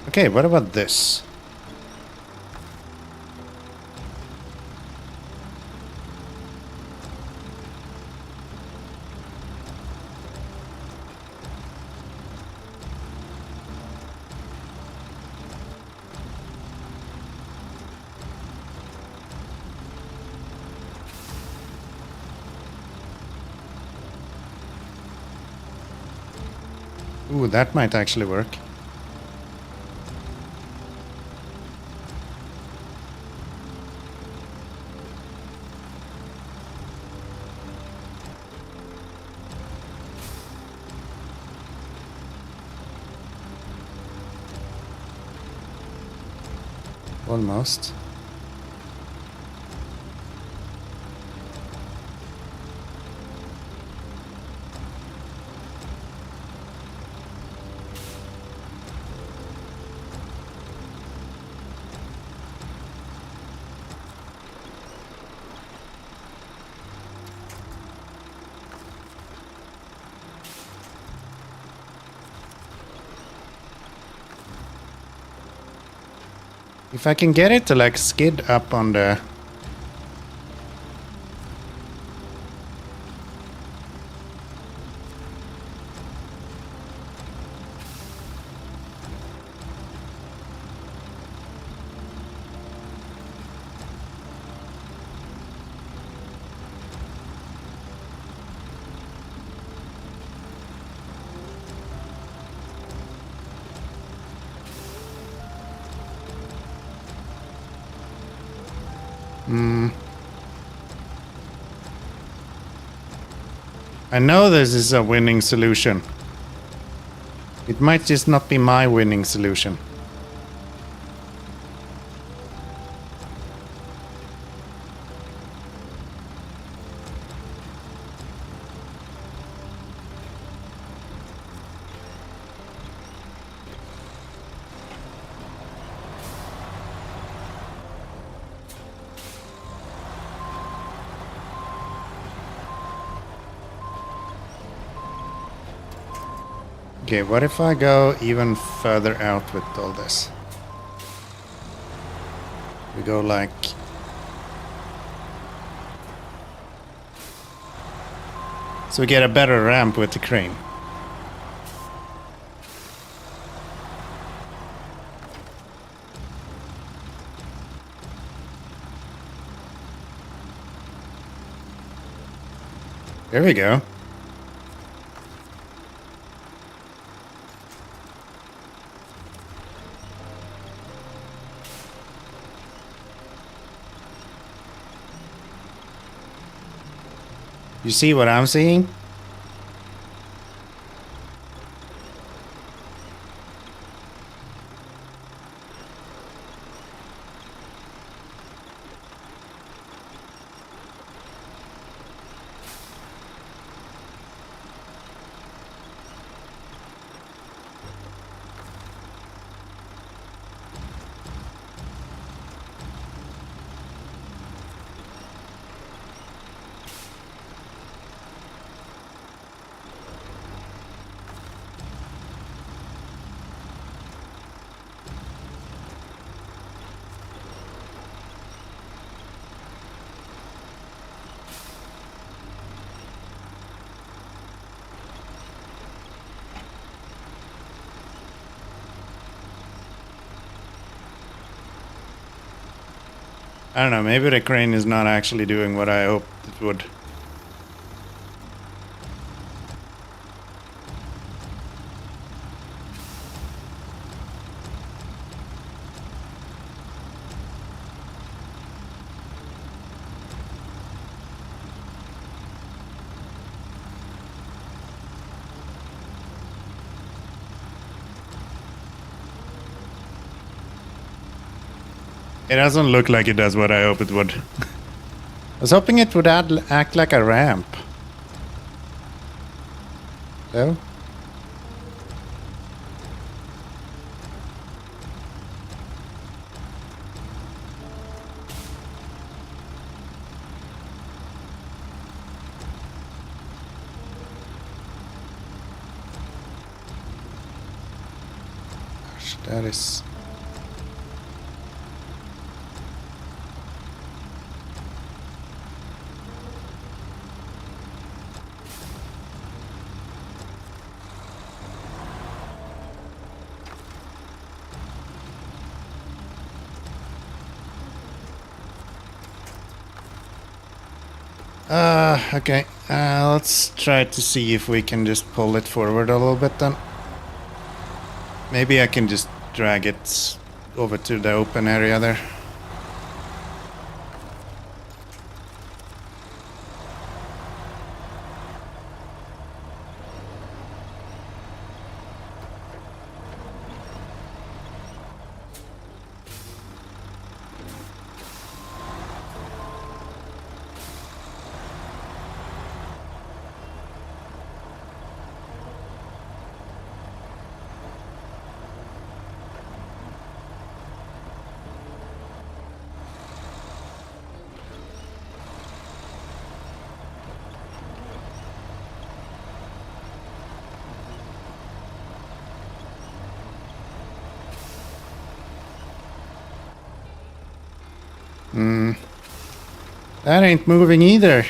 Okay, what about this? Ooh, that might actually work. Almost. If I can get it to like skid up on the... I know this is a winning solution. It might just not be my winning solution. Okay, what if I go even further out with all this? We go like... So we get a better ramp with the crane. There we go. You see what I'm seeing? I don't know, maybe the crane is not actually doing what I hoped it would. It doesn't look like it does what I hope it would. I was hoping it would act like a ramp. So? Gosh, that is... Okay. Let's try to see if we can just pull it forward a little bit then. Maybe I can just drag it over to the open area there. That ain't moving either.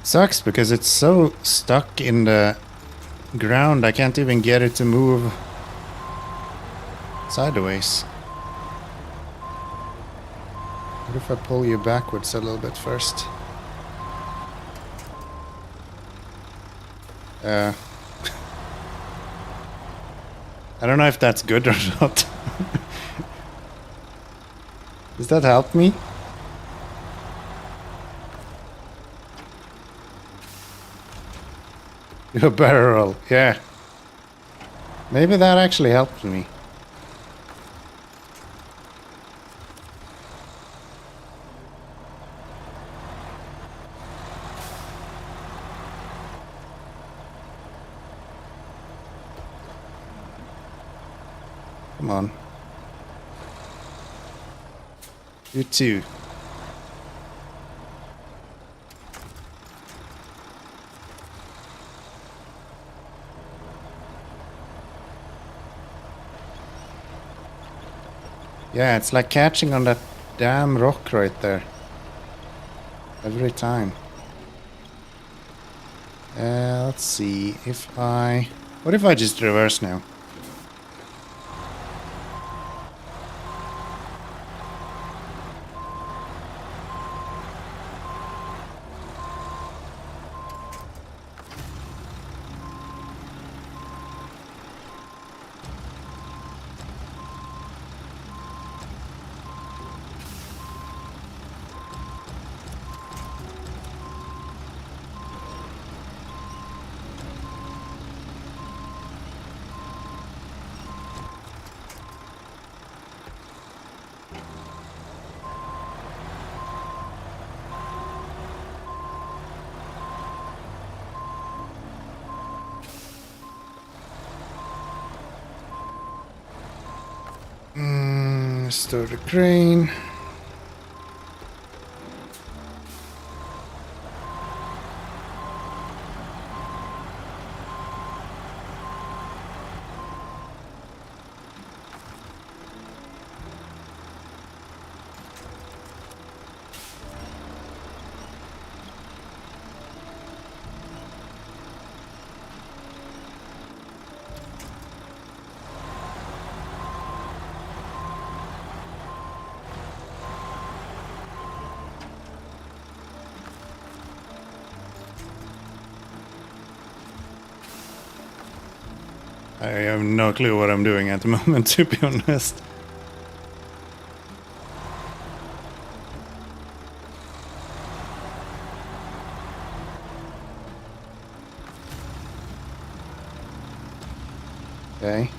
Sucks because it's so stuck in the ground I can't even get it to move sideways. What if I pull you backwards a little bit first? I don't know if that's good or not. Does that help me? A barrel, yeah. Maybe that actually helped me. Come on. You too. Yeah, it's like catching on that damn rock right there. Every time. Let's see if I... What if I just reverse now? Restore the crane. I have no clue what I'm doing at the moment, to be honest. Okay.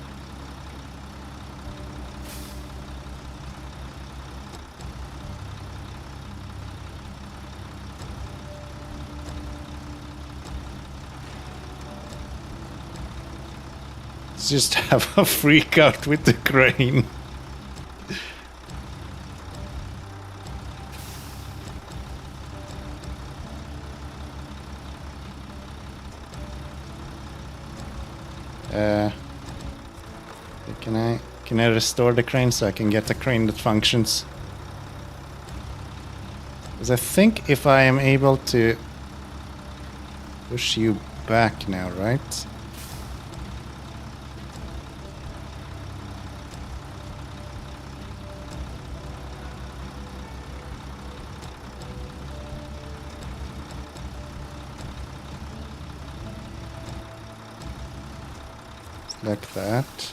Let's just have a freak out with the crane. Can I restore the crane so I can get a crane that functions? Because I think if I am able to push you back now, right? Like that.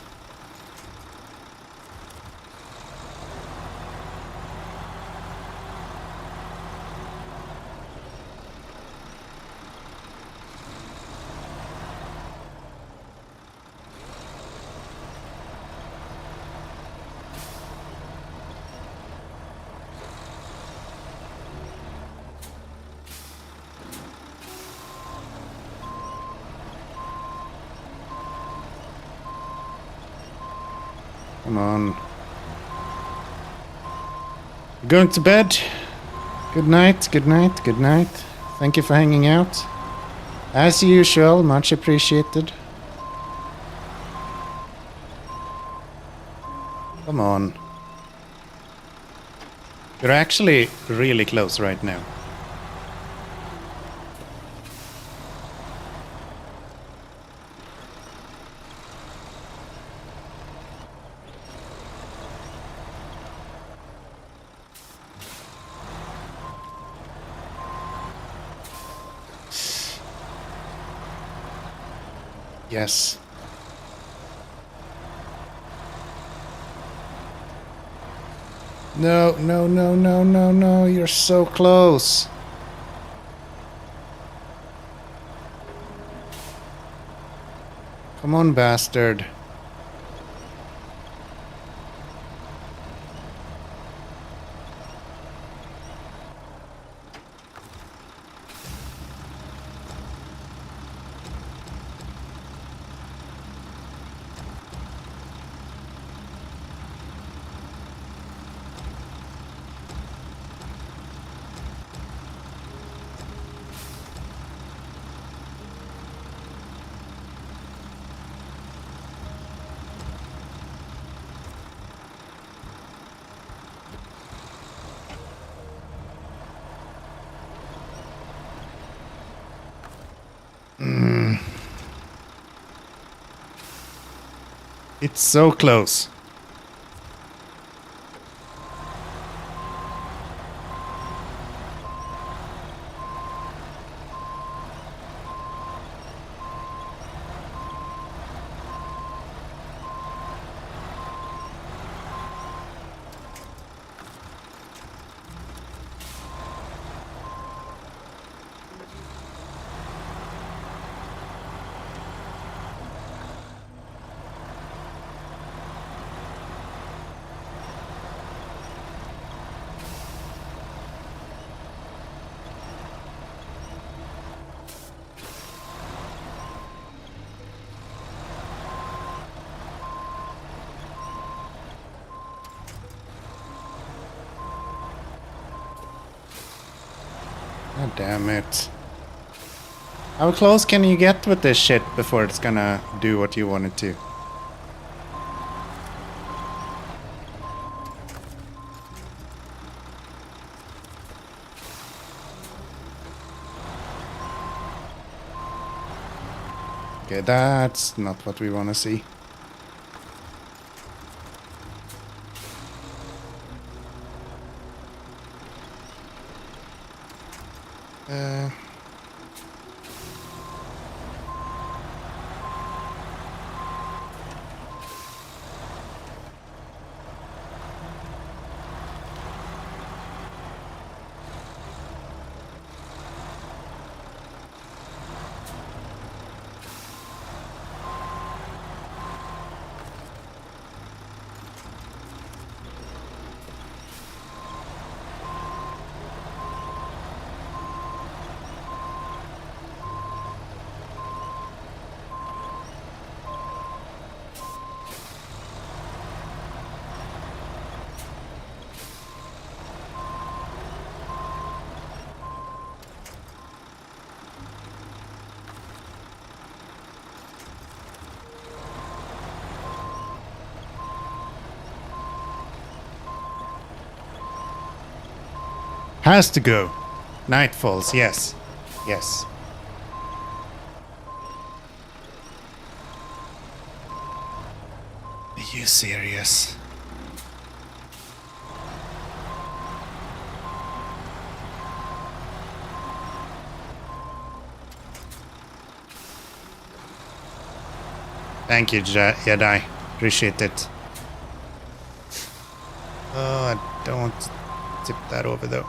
Come on. Going to bed. Good night, good night, good night. Thank you for hanging out. As usual, much appreciated. Come on. You're actually really close right now. Yes. No, no, no, no, no, no. You're so close. Come on, bastard. It's so close. God damn it. How close can you get with this shit before it's gonna do what you want it to? Okay, that's not what we want to see. Has to go. Night falls, yes. Yes. Are you serious? Thank you, Jedi. Appreciate it. Oh, I don't want to tip that over though.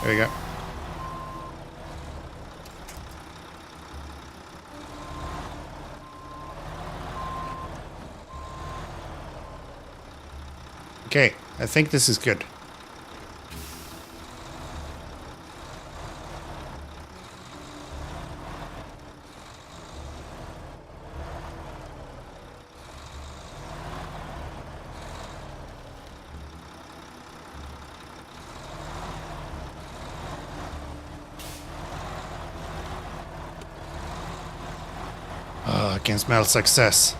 There we go. Okay, I think this is good. Oh, I can smell success.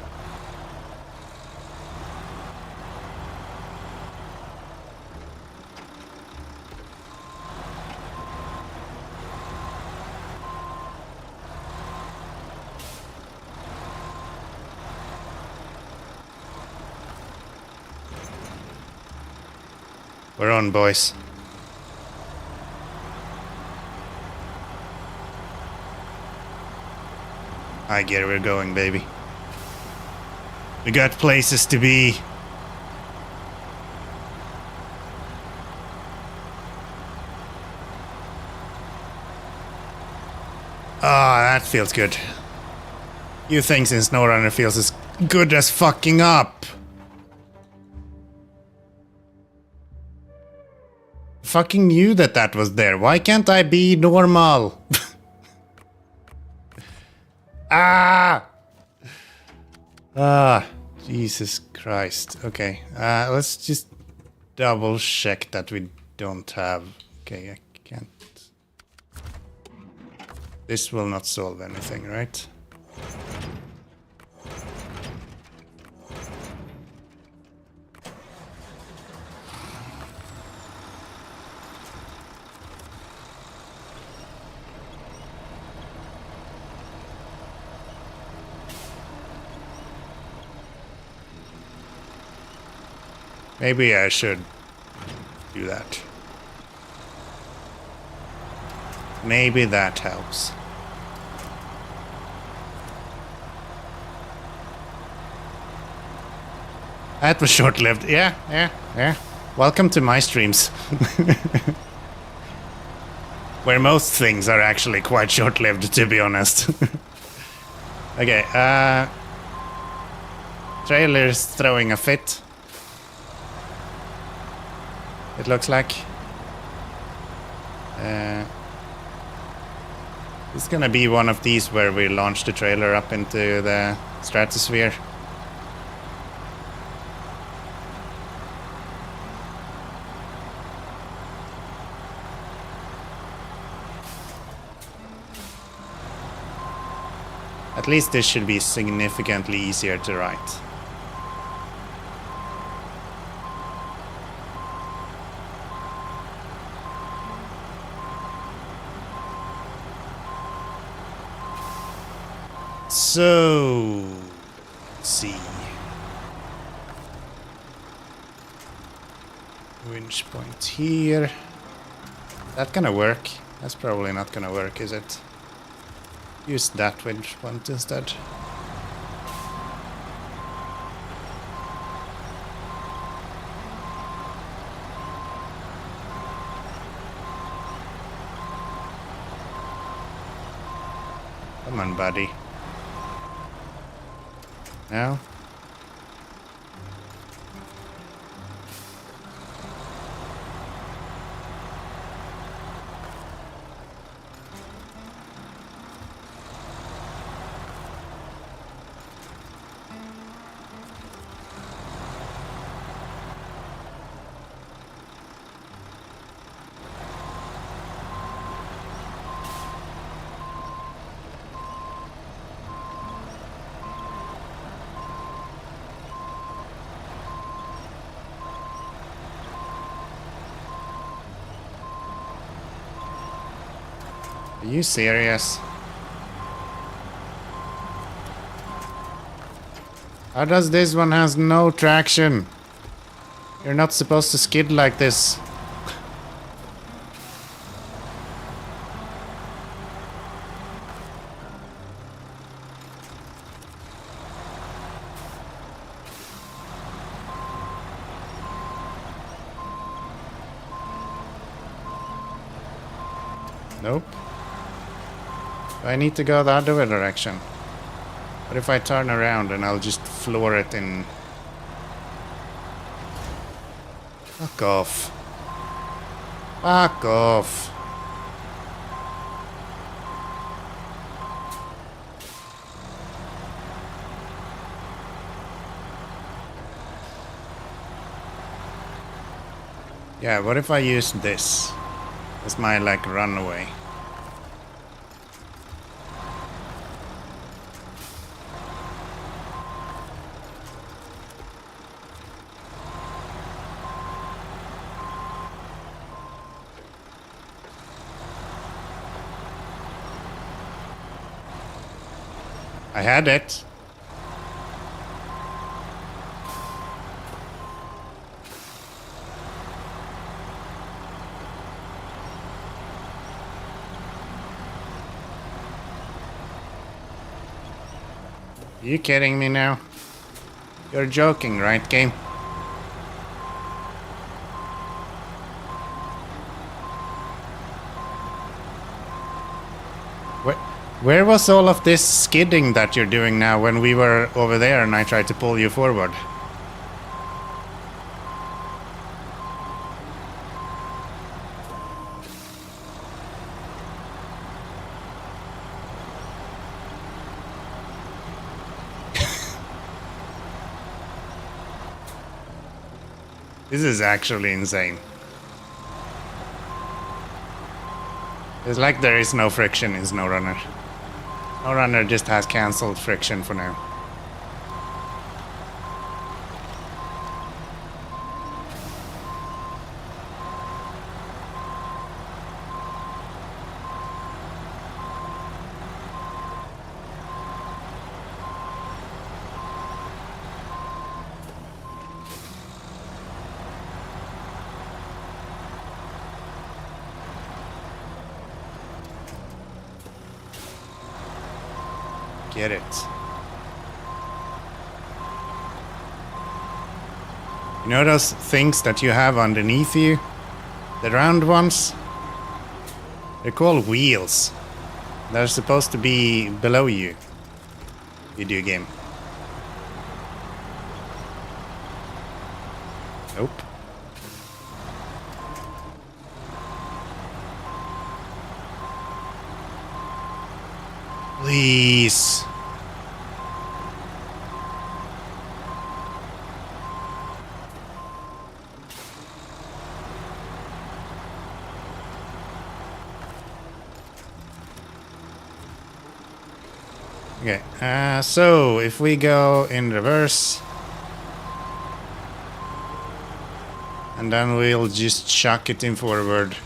We're on, boys. I get it, we're going, baby. We got places to be. Ah, that feels good. You things in SnowRunner feels as good as fucking up. Fucking knew that that was there. Why can't I be normal? Ah! Ah, Jesus Christ. Okay, let's just double check that we don't have... Okay, I can't... This will not solve anything, right? Maybe I should do that. Maybe that helps. That was short-lived. Yeah, yeah, yeah. Welcome to my streams. Where most things are actually quite short-lived, to be honest. Okay, trailer's throwing a fit. It looks like. It's gonna be one of these where we launch the trailer up into the stratosphere. At least this should be significantly easier to write. So, let's see. Winch point here. That gonna work? That's probably not gonna work, is it? Use that winch point instead. Come on, buddy. Now? Are you serious? How does this one has no traction? You're not supposed to skid like this. Nope. I need to go the other direction. What if I turn around and I'll just floor it in? Fuck off. Fuck off. Yeah, what if I use this as my like runaway? I had it. Are you kidding me now? You're joking, right, game? Where was all of this skidding that you're doing now when we were over there and I tried to pull you forward? This is actually insane. It's like there is no friction in SnowRunner. SnowRunner just has cancelled friction for now. Get it. You know those things that you have underneath you? The round ones? They're called wheels. They're supposed to be below you. Video game. Nope. Please. Okay, so if we go in reverse, and then we'll just chuck it in forward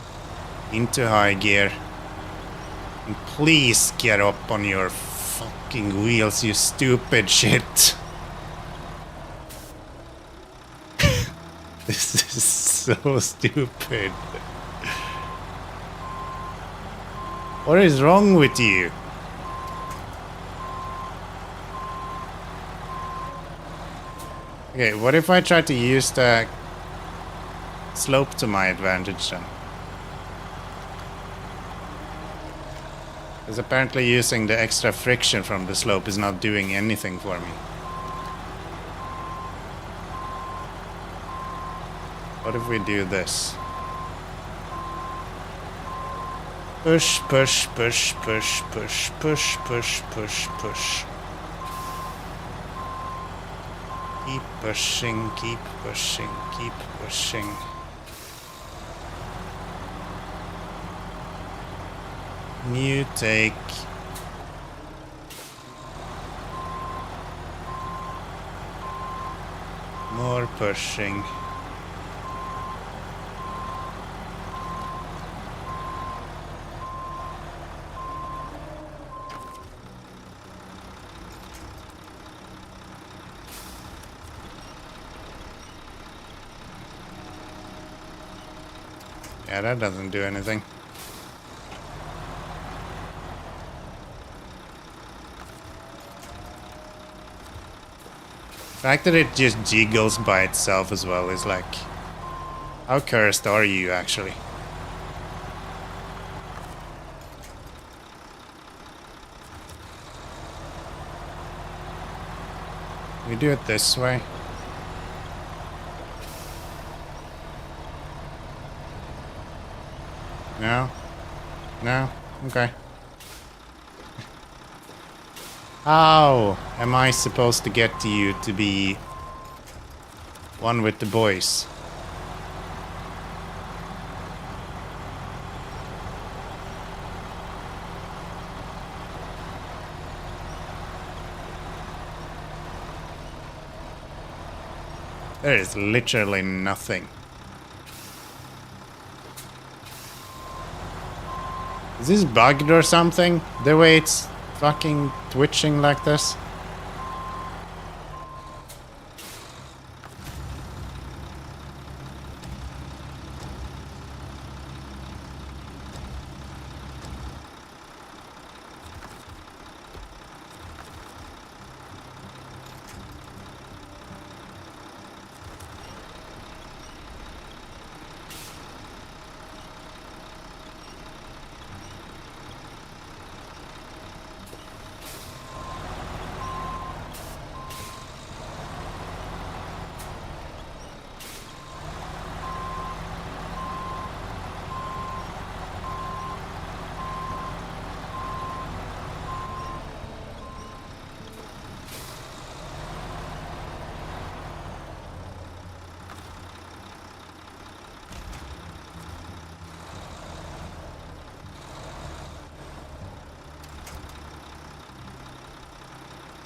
into high gear. And please get up on your fucking wheels, you stupid shit. This is so stupid. What is wrong with you? Okay, what if I try to use the slope to my advantage then? Because apparently using the extra friction from the slope is not doing anything for me. What if we do this? Push, push, push, push, push, push, push, push, push. Keep pushing, keep pushing, keep pushing. New take. More pushing. Yeah, that doesn't do anything. The fact that it just jiggles by itself as well is like... How cursed are you, actually? We do it this way. No? No? Okay. How am I supposed to get to you to be one with the boys? There is literally nothing. Is this bugged or something? The way it's fucking twitching like this?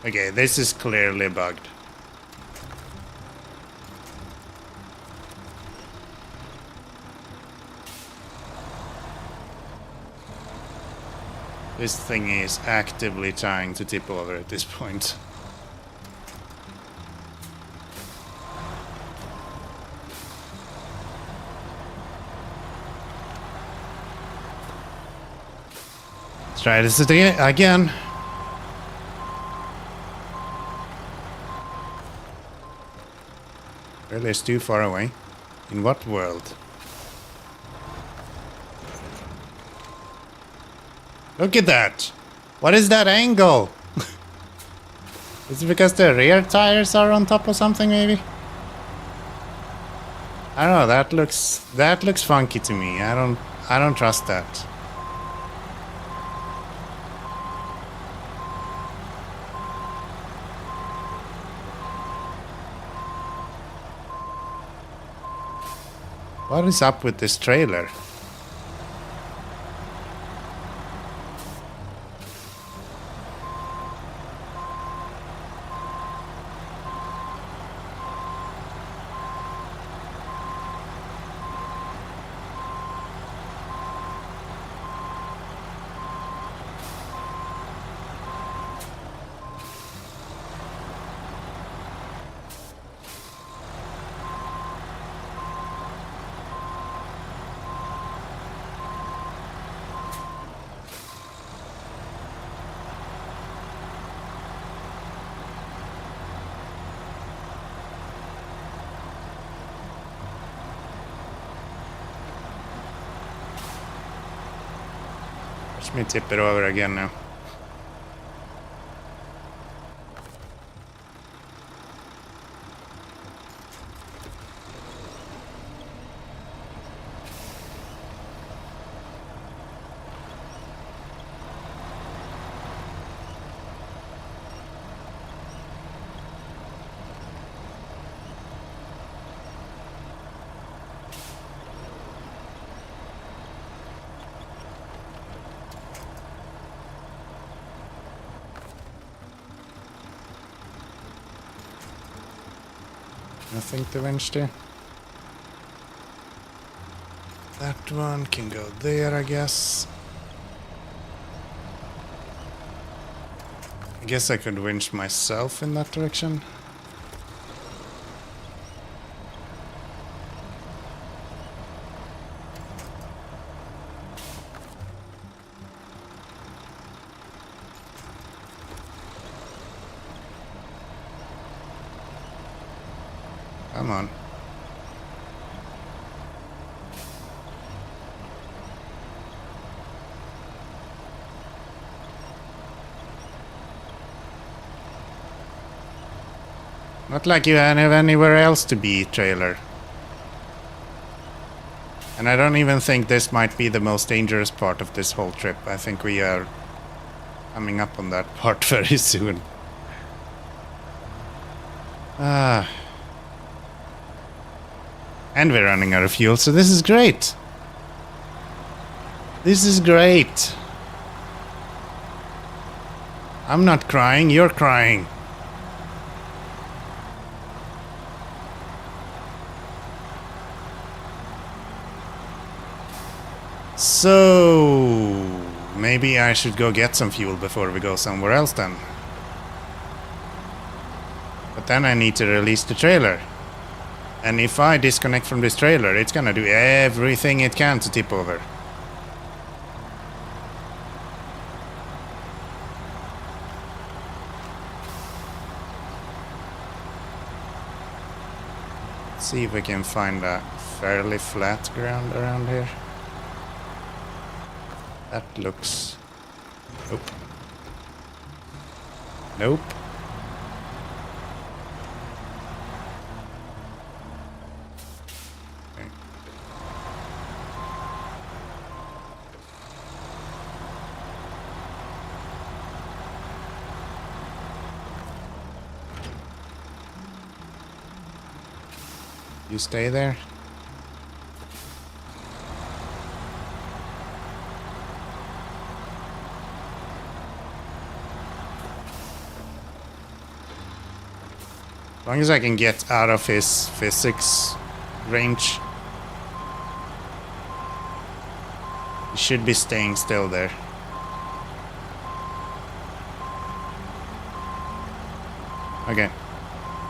Okay, this is clearly bugged. This thing is actively trying to tip over at this point. Let's try this again. Really, it's too far away. In what world? Look at that! What is that angle? Is it because the rear tires are on top of something, maybe? I don't know. That looks funky to me. I don't trust that. What is up with this trailer? Watch me tip it over again now. Nothing to winch to. That one can go there, I guess. I guess I could winch myself in that direction. Come on. Not like you have anywhere else to be, trailer. And I don't even think this might be the most dangerous part of this whole trip. I think we are coming up on that part very soon. And we're running out of fuel, so this is great. This is great. I'm not crying, you're crying. So maybe I should go get some fuel before we go somewhere else then. But then I need to release the trailer. And if I disconnect from this trailer, it's gonna do everything it can to tip over. Let's see if we can find a fairly flat ground around here. That looks... Nope. Nope. Okay. You stay there. As long as I can get out of his physics range, he should be staying still there. Okay,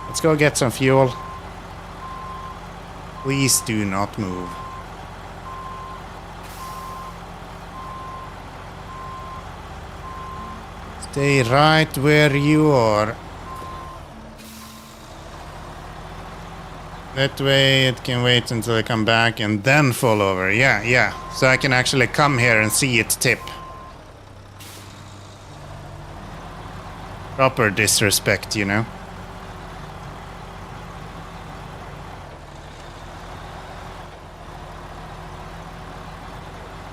let's go get some fuel. Please do not move. Stay right where you are. That way it can wait until I come back and then fall over. Yeah, yeah. So I can actually come here and see it tip. Proper disrespect, you know.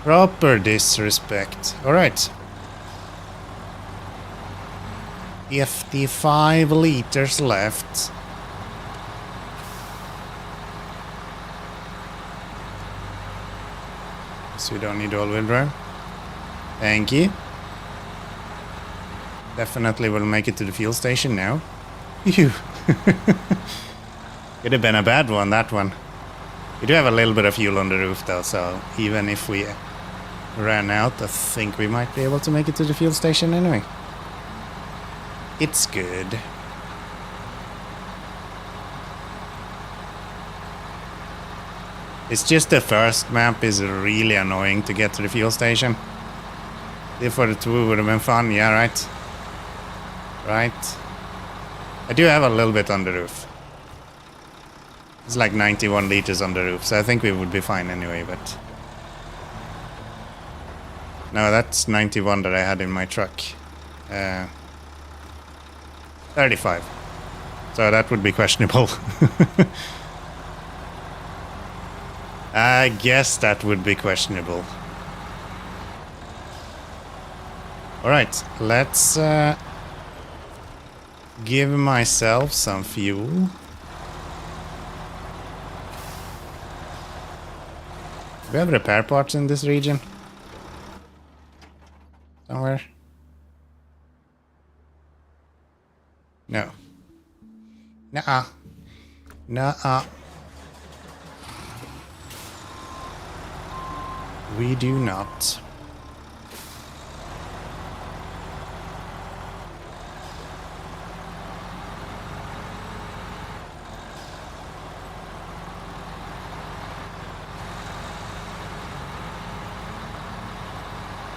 Proper disrespect. Alright. 55 liters left. So we don't need all-wheel drive. Thank you. Definitely will make it to the fuel station now. Phew. Could have been a bad one, that one. We do have a little bit of fuel on the roof though, so even if we ran out, I think we might be able to make it to the fuel station anyway. It's good. It's just the first map is really annoying to get to the fuel station. If for the two would have been fun, yeah, right? Right. I do have a little bit on the roof. It's like 91 liters on the roof, so I think we would be fine anyway, but... No, that's 91 that I had in my truck. 35. So that would be questionable. I guess that would be questionable. Alright, let's give myself some fuel. Do we have repair parts in this region? Somewhere? No. Nuh-uh. Nuh-uh. We do not.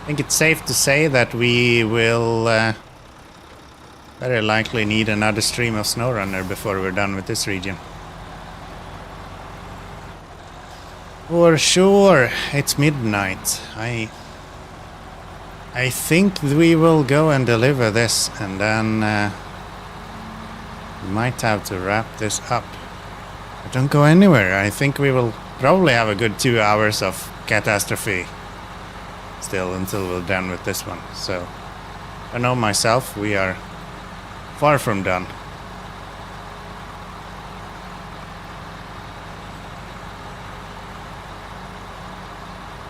I think it's safe to say that we will very likely need another stream of SnowRunner before we're done with this region. For sure, it's midnight. I think we will go and deliver this, and then we might have to wrap this up. But don't go anywhere. I think we will probably have a good 2 hours of catastrophe still until we're done with this one. So I know myself, we are far from done.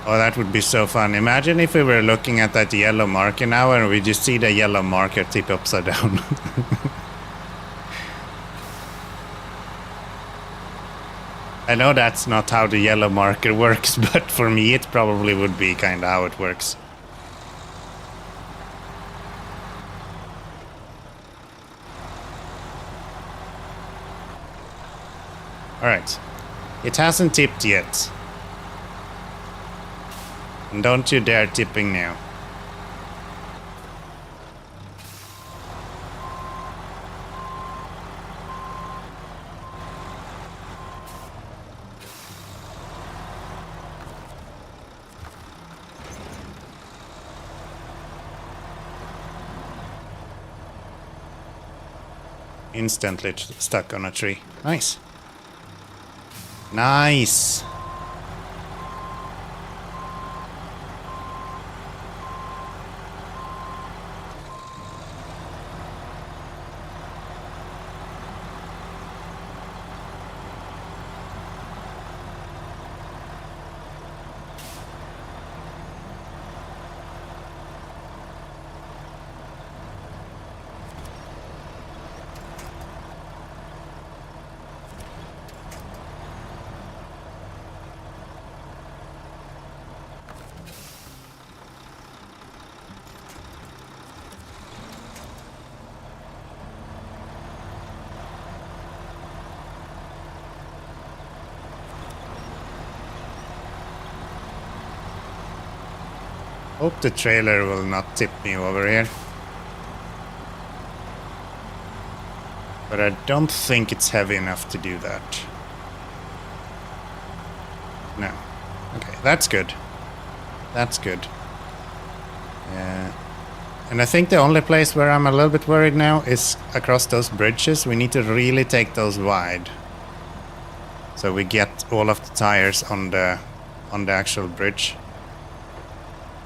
Oh, that would be so fun. Imagine if we were looking at that yellow marker now and we just see the yellow marker tip upside down. I know that's not how the yellow marker works, but for me it probably would be kind of how it works. Alright. It hasn't tipped yet. And don't you dare tipping now. Instantly stuck on a tree. Nice. Nice. Hope the trailer will not tip me over here. But I don't think it's heavy enough to do that. No. Okay, that's good. That's good. And I think the only place where I'm a little bit worried now is across those bridges. We need to really take those wide. So we get all of the tires on the actual bridge.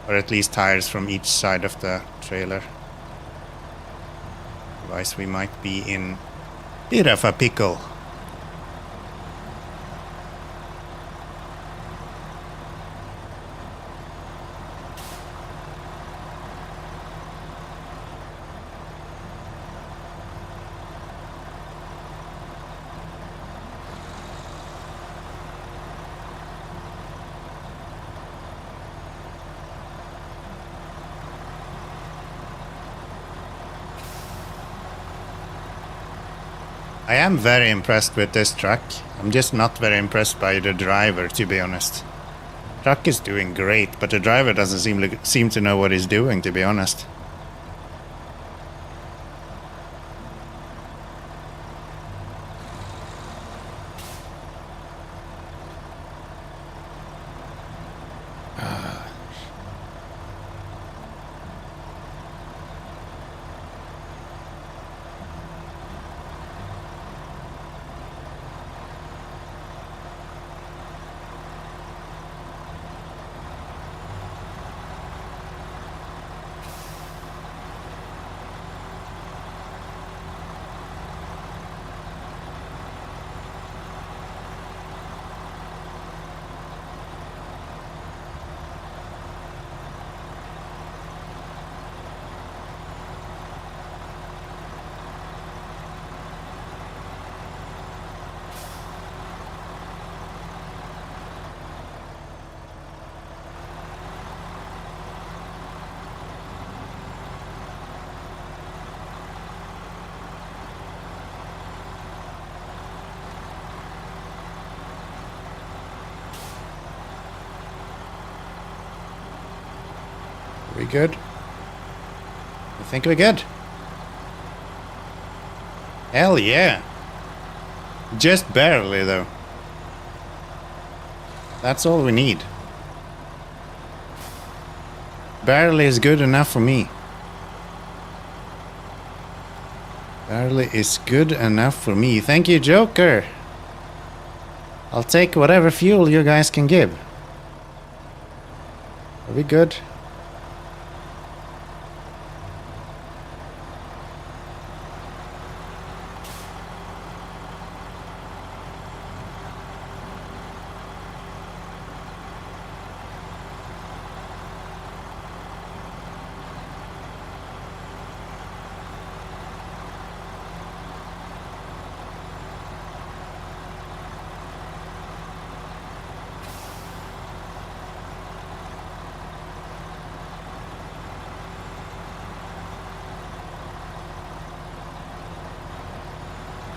Or at least tires from each side of the trailer. Otherwise we might be in a bit of a pickle. I am very impressed with this truck. I'm just not very impressed by the driver, to be honest. Truck is doing great, but the driver doesn't seem to know what he's doing, to be honest. We good? I think we're good. Hell yeah. Just barely though. That's all we need. Barely is good enough for me. Barely is good enough for me. Thank you, Joker. I'll take whatever fuel you guys can give. Are we good?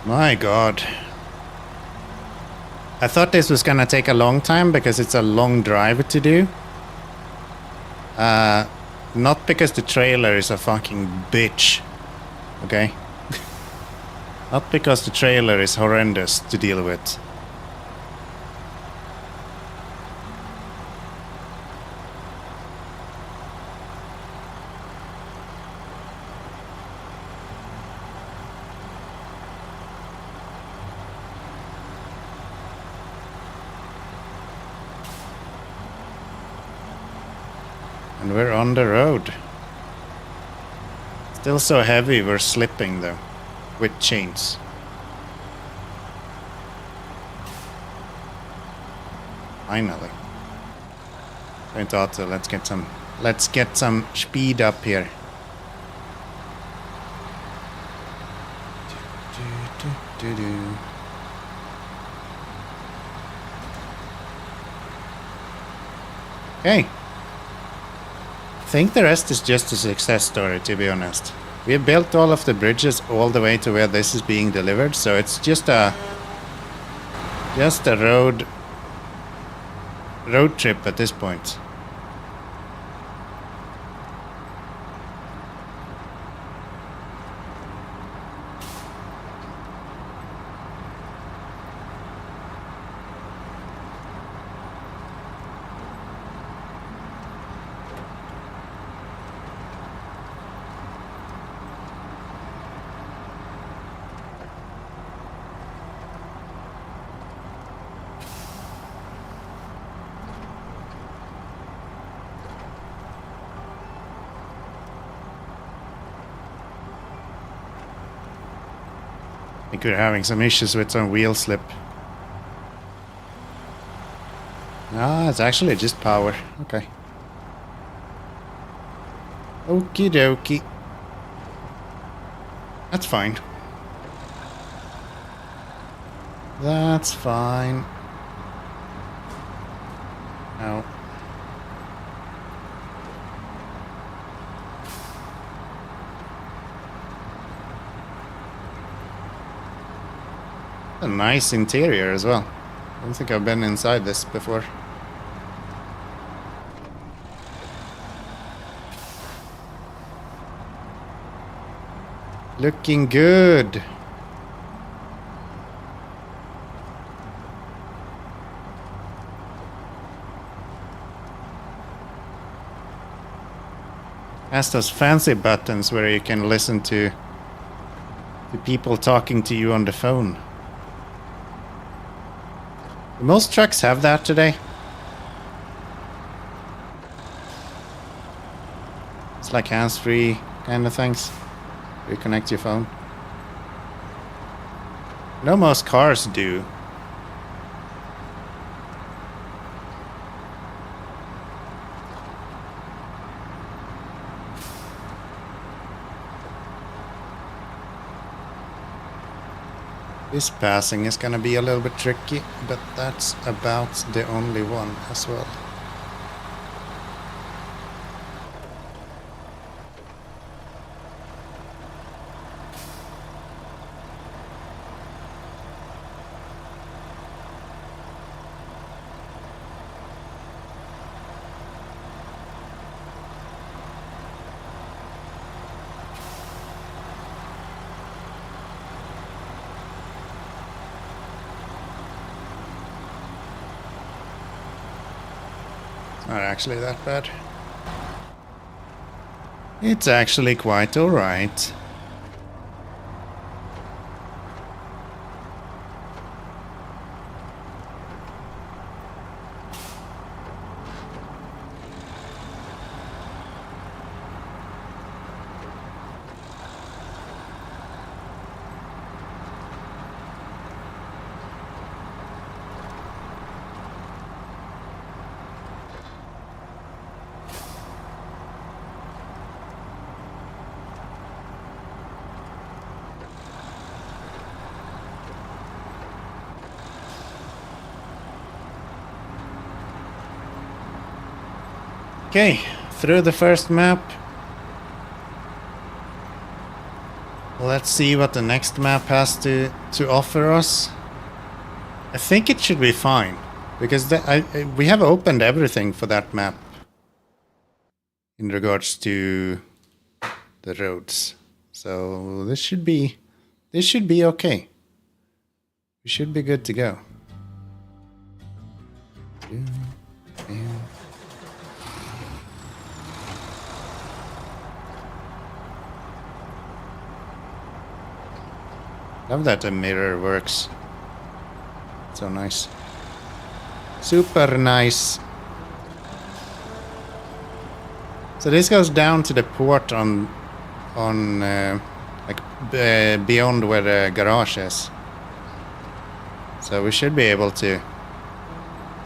My god. I thought this was gonna take a long time because it's a long drive to do. Not because the trailer is a fucking bitch. Okay? Not because the trailer is horrendous to deal with. And we're on the road. Still so heavy, we're slipping though. With chains. Finally. Point auto, let's get some speed up here. Okay. I think the rest is just a success story, to be honest. We have built all of the bridges all the way to where this is being delivered, so it's just a road trip at this point. think we're having some issues with some wheel slip. Ah, it's actually just power. Okay. Okie dokie. That's fine. That's fine. Ow. A nice interior as well. I don't think I've been inside this before. Looking good. Has those fancy buttons where you can listen to people talking to you on the phone. Most trucks have that today. It's like hands-free kind of things. You connect your phone. No, most cars do. This passing is gonna be a little bit tricky, but that's about the only one as well. Not actually that bad. It's actually quite alright. Okay, through the first map. Let's see what the next map has to offer us. I think it should be fine, because we have opened everything for that map in regards to the roads. So this should be okay. We should be good to go. Love that the mirror works. So nice. Super nice. So this goes down to the port on beyond where the garage is. So we should be able to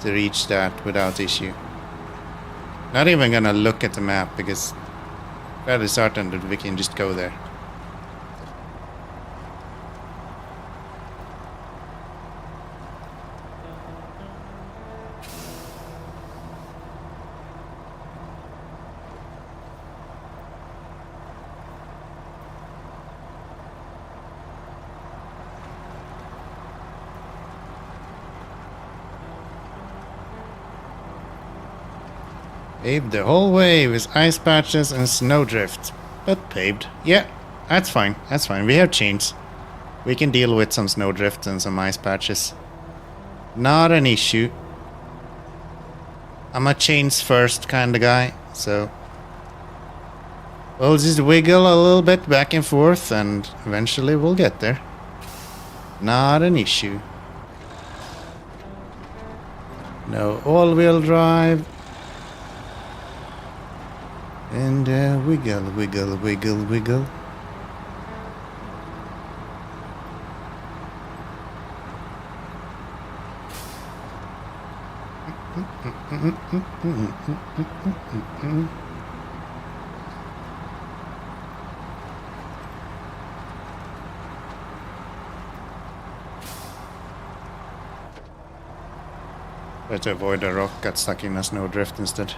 reach that without issue. Not even gonna look at the map because I'm fairly certain that we can just go there. Paved the whole way with ice patches and snowdrift. But paved. Yeah, that's fine. That's fine. We have chains. We can deal with some snowdrift and some ice patches. Not an issue. I'm a chains first kind of guy, so we'll just wiggle a little bit back and forth and eventually we'll get there. Not an issue. No all-wheel drive. And wiggle, wiggle, wiggle, wiggle. Try to avoid a rock, got stuck in a snowdrift instead.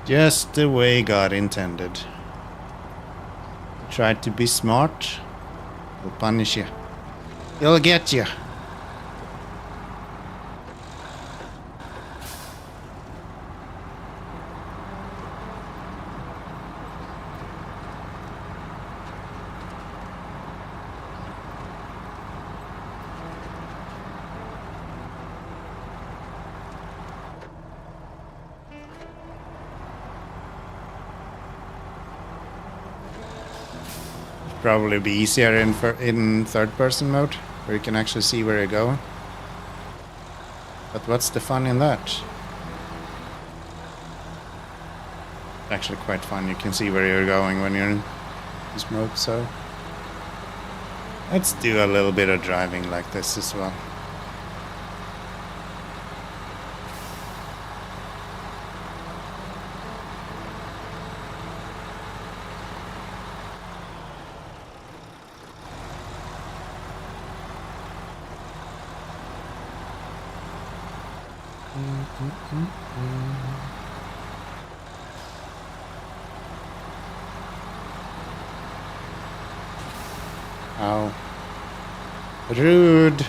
Just the way God intended. Try to be smart, he'll punish you. He'll get you. Probably be easier in third-person mode, where you can actually see where you're going. But what's the fun in that? Actually quite fun, you can see where you're going when you're in this mode, so... Let's do a little bit of driving like this as well. Ow. Rude.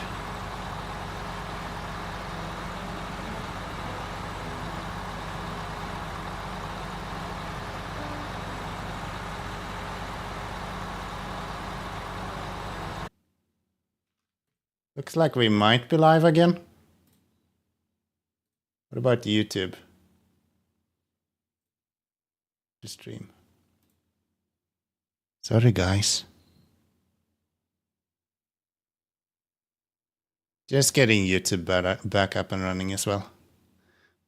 Looks like we might be live again. What about YouTube? The stream. Sorry, guys. Just getting YouTube back up and running as well.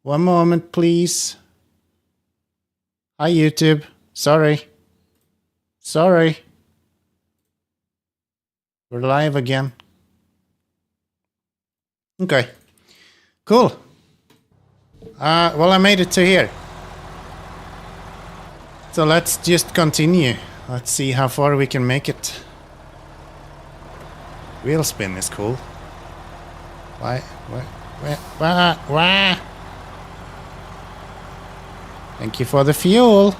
One moment, please. Hi, YouTube. Sorry. Sorry. We're live again. Okay. Cool. Well, I made it to here. So let's just continue. Let's see how far we can make it. Wheel spin is cool. Why? Thank you for the fuel.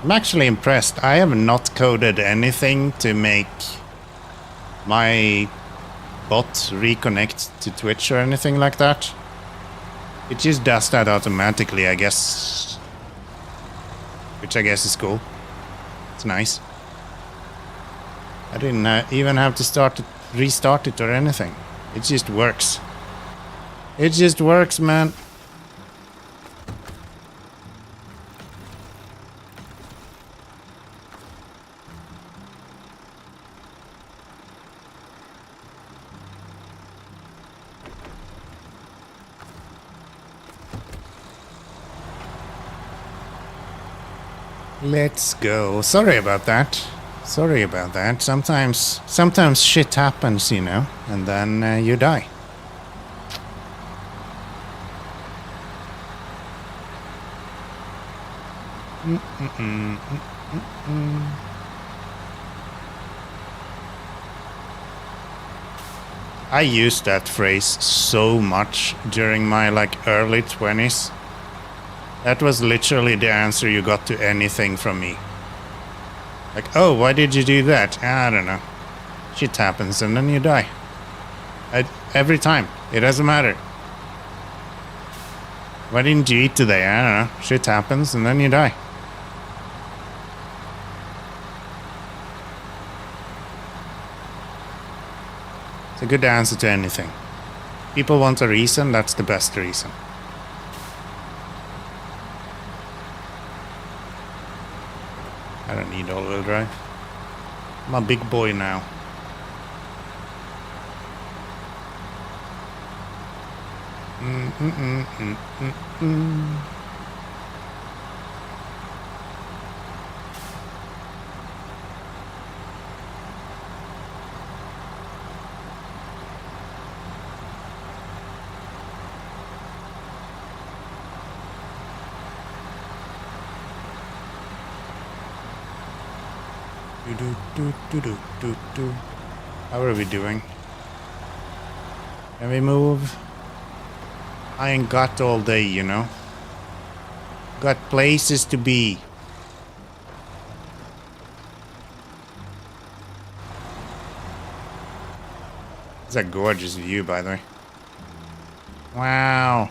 I'm actually impressed. I have not coded anything to make my bot reconnect to Twitch or anything like that. It just does that automatically, I guess. Which I guess is cool. It's nice. I didn't even have to restart it or anything. It just works. It just works, man. Let's go. Sorry about that. Sorry about that. Sometimes shit happens, you know, and then you die. I used that phrase so much during my early 20s. That was literally the answer you got to anything from me. Like, oh, why did you do that? I don't know. Shit happens and then you die. Every time. It doesn't matter. Why didn't you eat today? I don't know. Shit happens and then you die. It's a good answer to anything. People want a reason, that's the best reason. I don't need all-wheel drive. I'm a big boy now. How are we doing? Can we move? I ain't got all day, you know. Got places to be. It's a gorgeous view, by the way. Wow.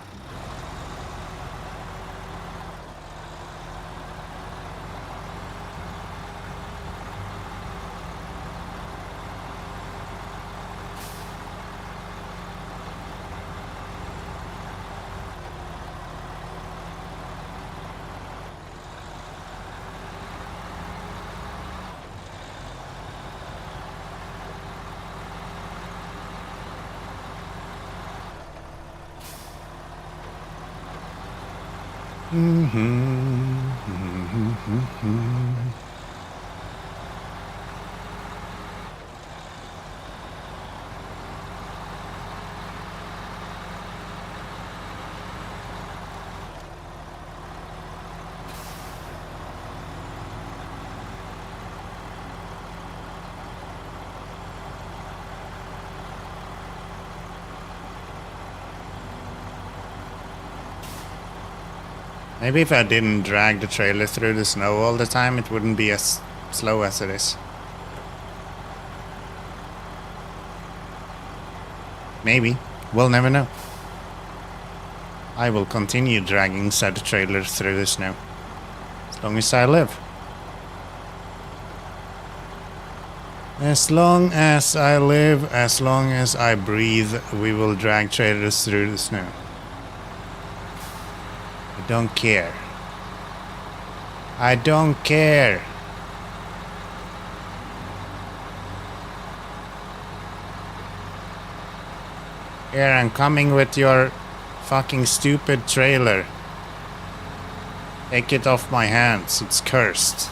Maybe if I didn't drag the trailer through the snow all the time, it wouldn't be as slow as it is. Maybe. We'll never know. I will continue dragging said trailer through the snow. As long as I live. As long as I live, as long as I breathe, we will drag trailers through the snow. I don't care. I don't care. Here, I'm coming with your fucking stupid trailer. Take it off my hands. It's cursed.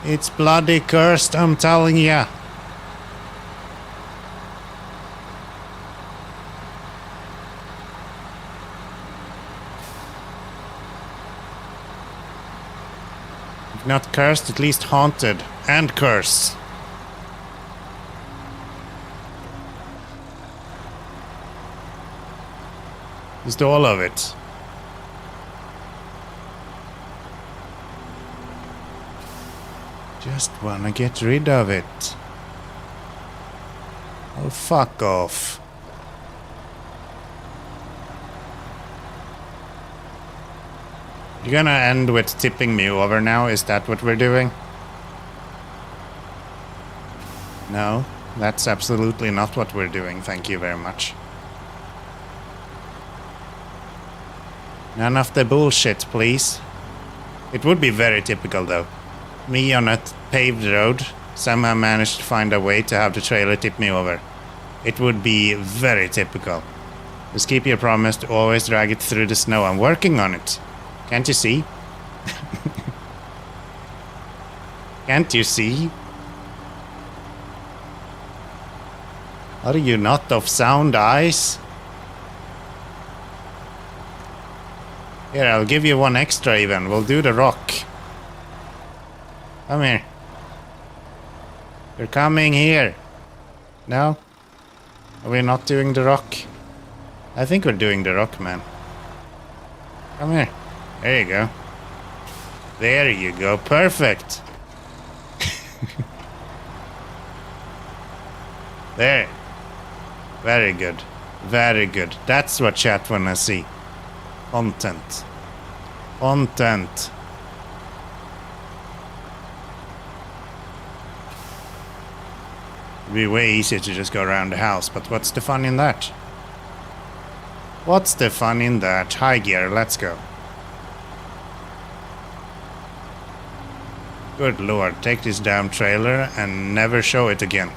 It's bloody cursed, I'm telling ya. If not cursed, at least haunted and cursed. Just all of it. Just wanna get rid of it. Oh, fuck off. You're gonna end with tipping me over now? Is that what we're doing? No, that's absolutely not what we're doing. Thank you very much. None of the bullshit, please. It would be very typical, though. Me on a paved road, somehow managed to find a way to have the trailer tip me over. It would be very typical. Just keep your promise to always drag it through the snow. I'm working on it. Can't you see? Can't you see? Are you not of sound eyes? Here, I'll give you one extra even. We'll do the rock. Come here. You're coming here. No? Are we not doing the rock? I think we're doing the rock, man. Come here. There you go. There you go. Perfect. There. Very good. Very good. That's what chat wanna see. Content. Content. It'd be way easier to just go around the house, but what's the fun in that? What's the fun in that? High gear, let's go. Good lord, take this damn trailer and never show it again.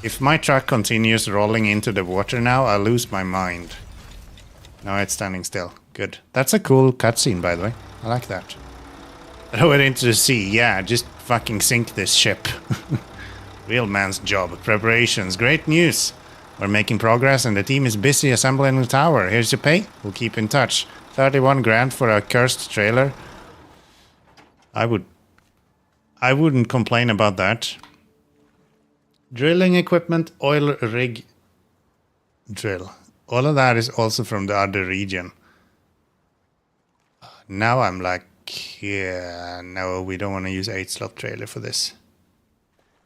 If my truck continues rolling into the water now, I'll lose my mind. No, it's standing still. Good. That's a cool cutscene, by the way. I like that. Throw it into the sea. Yeah, just fucking sink this ship. Real man's job. Preparations. Great news. We're making progress and the team is busy assembling the tower. Here's your pay. We'll keep in touch. 31 grand for a cursed trailer. I wouldn't complain about that. Drilling equipment, oil rig, drill. All of that is also from the other region. Now I'm like, yeah, no, we don't want to use 8-slot trailer for this.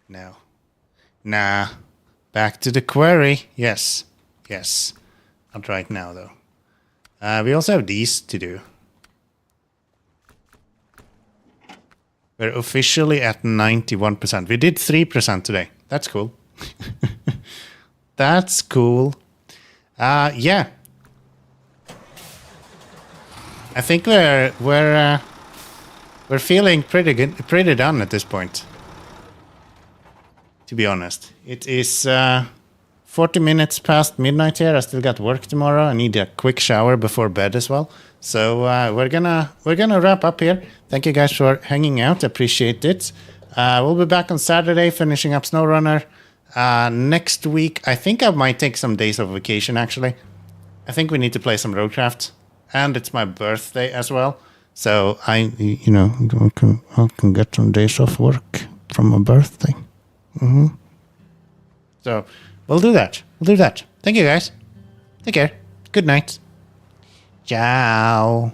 No. Nah. Back to the quarry. Yes. Yes. Not right now, though. We also have these to do. We're officially at 91%. We did 3% today. That's cool. That's cool. Yeah. I think we're feeling pretty good, pretty done at this point. To be honest, it is 40 minutes past midnight here. I still got work tomorrow. I need a quick shower before bed as well. So we're gonna wrap up here. Thank you guys for hanging out. Appreciate it. We'll be back on Saturday finishing up SnowRunner. Next week, I think I might take some days of vacation. Actually, I think we need to play some Roadcraft, and it's my birthday as well. So I can get some days off work from my birthday. So we'll do that. We'll do that. Thank you guys. Take care. Good night. Ciao.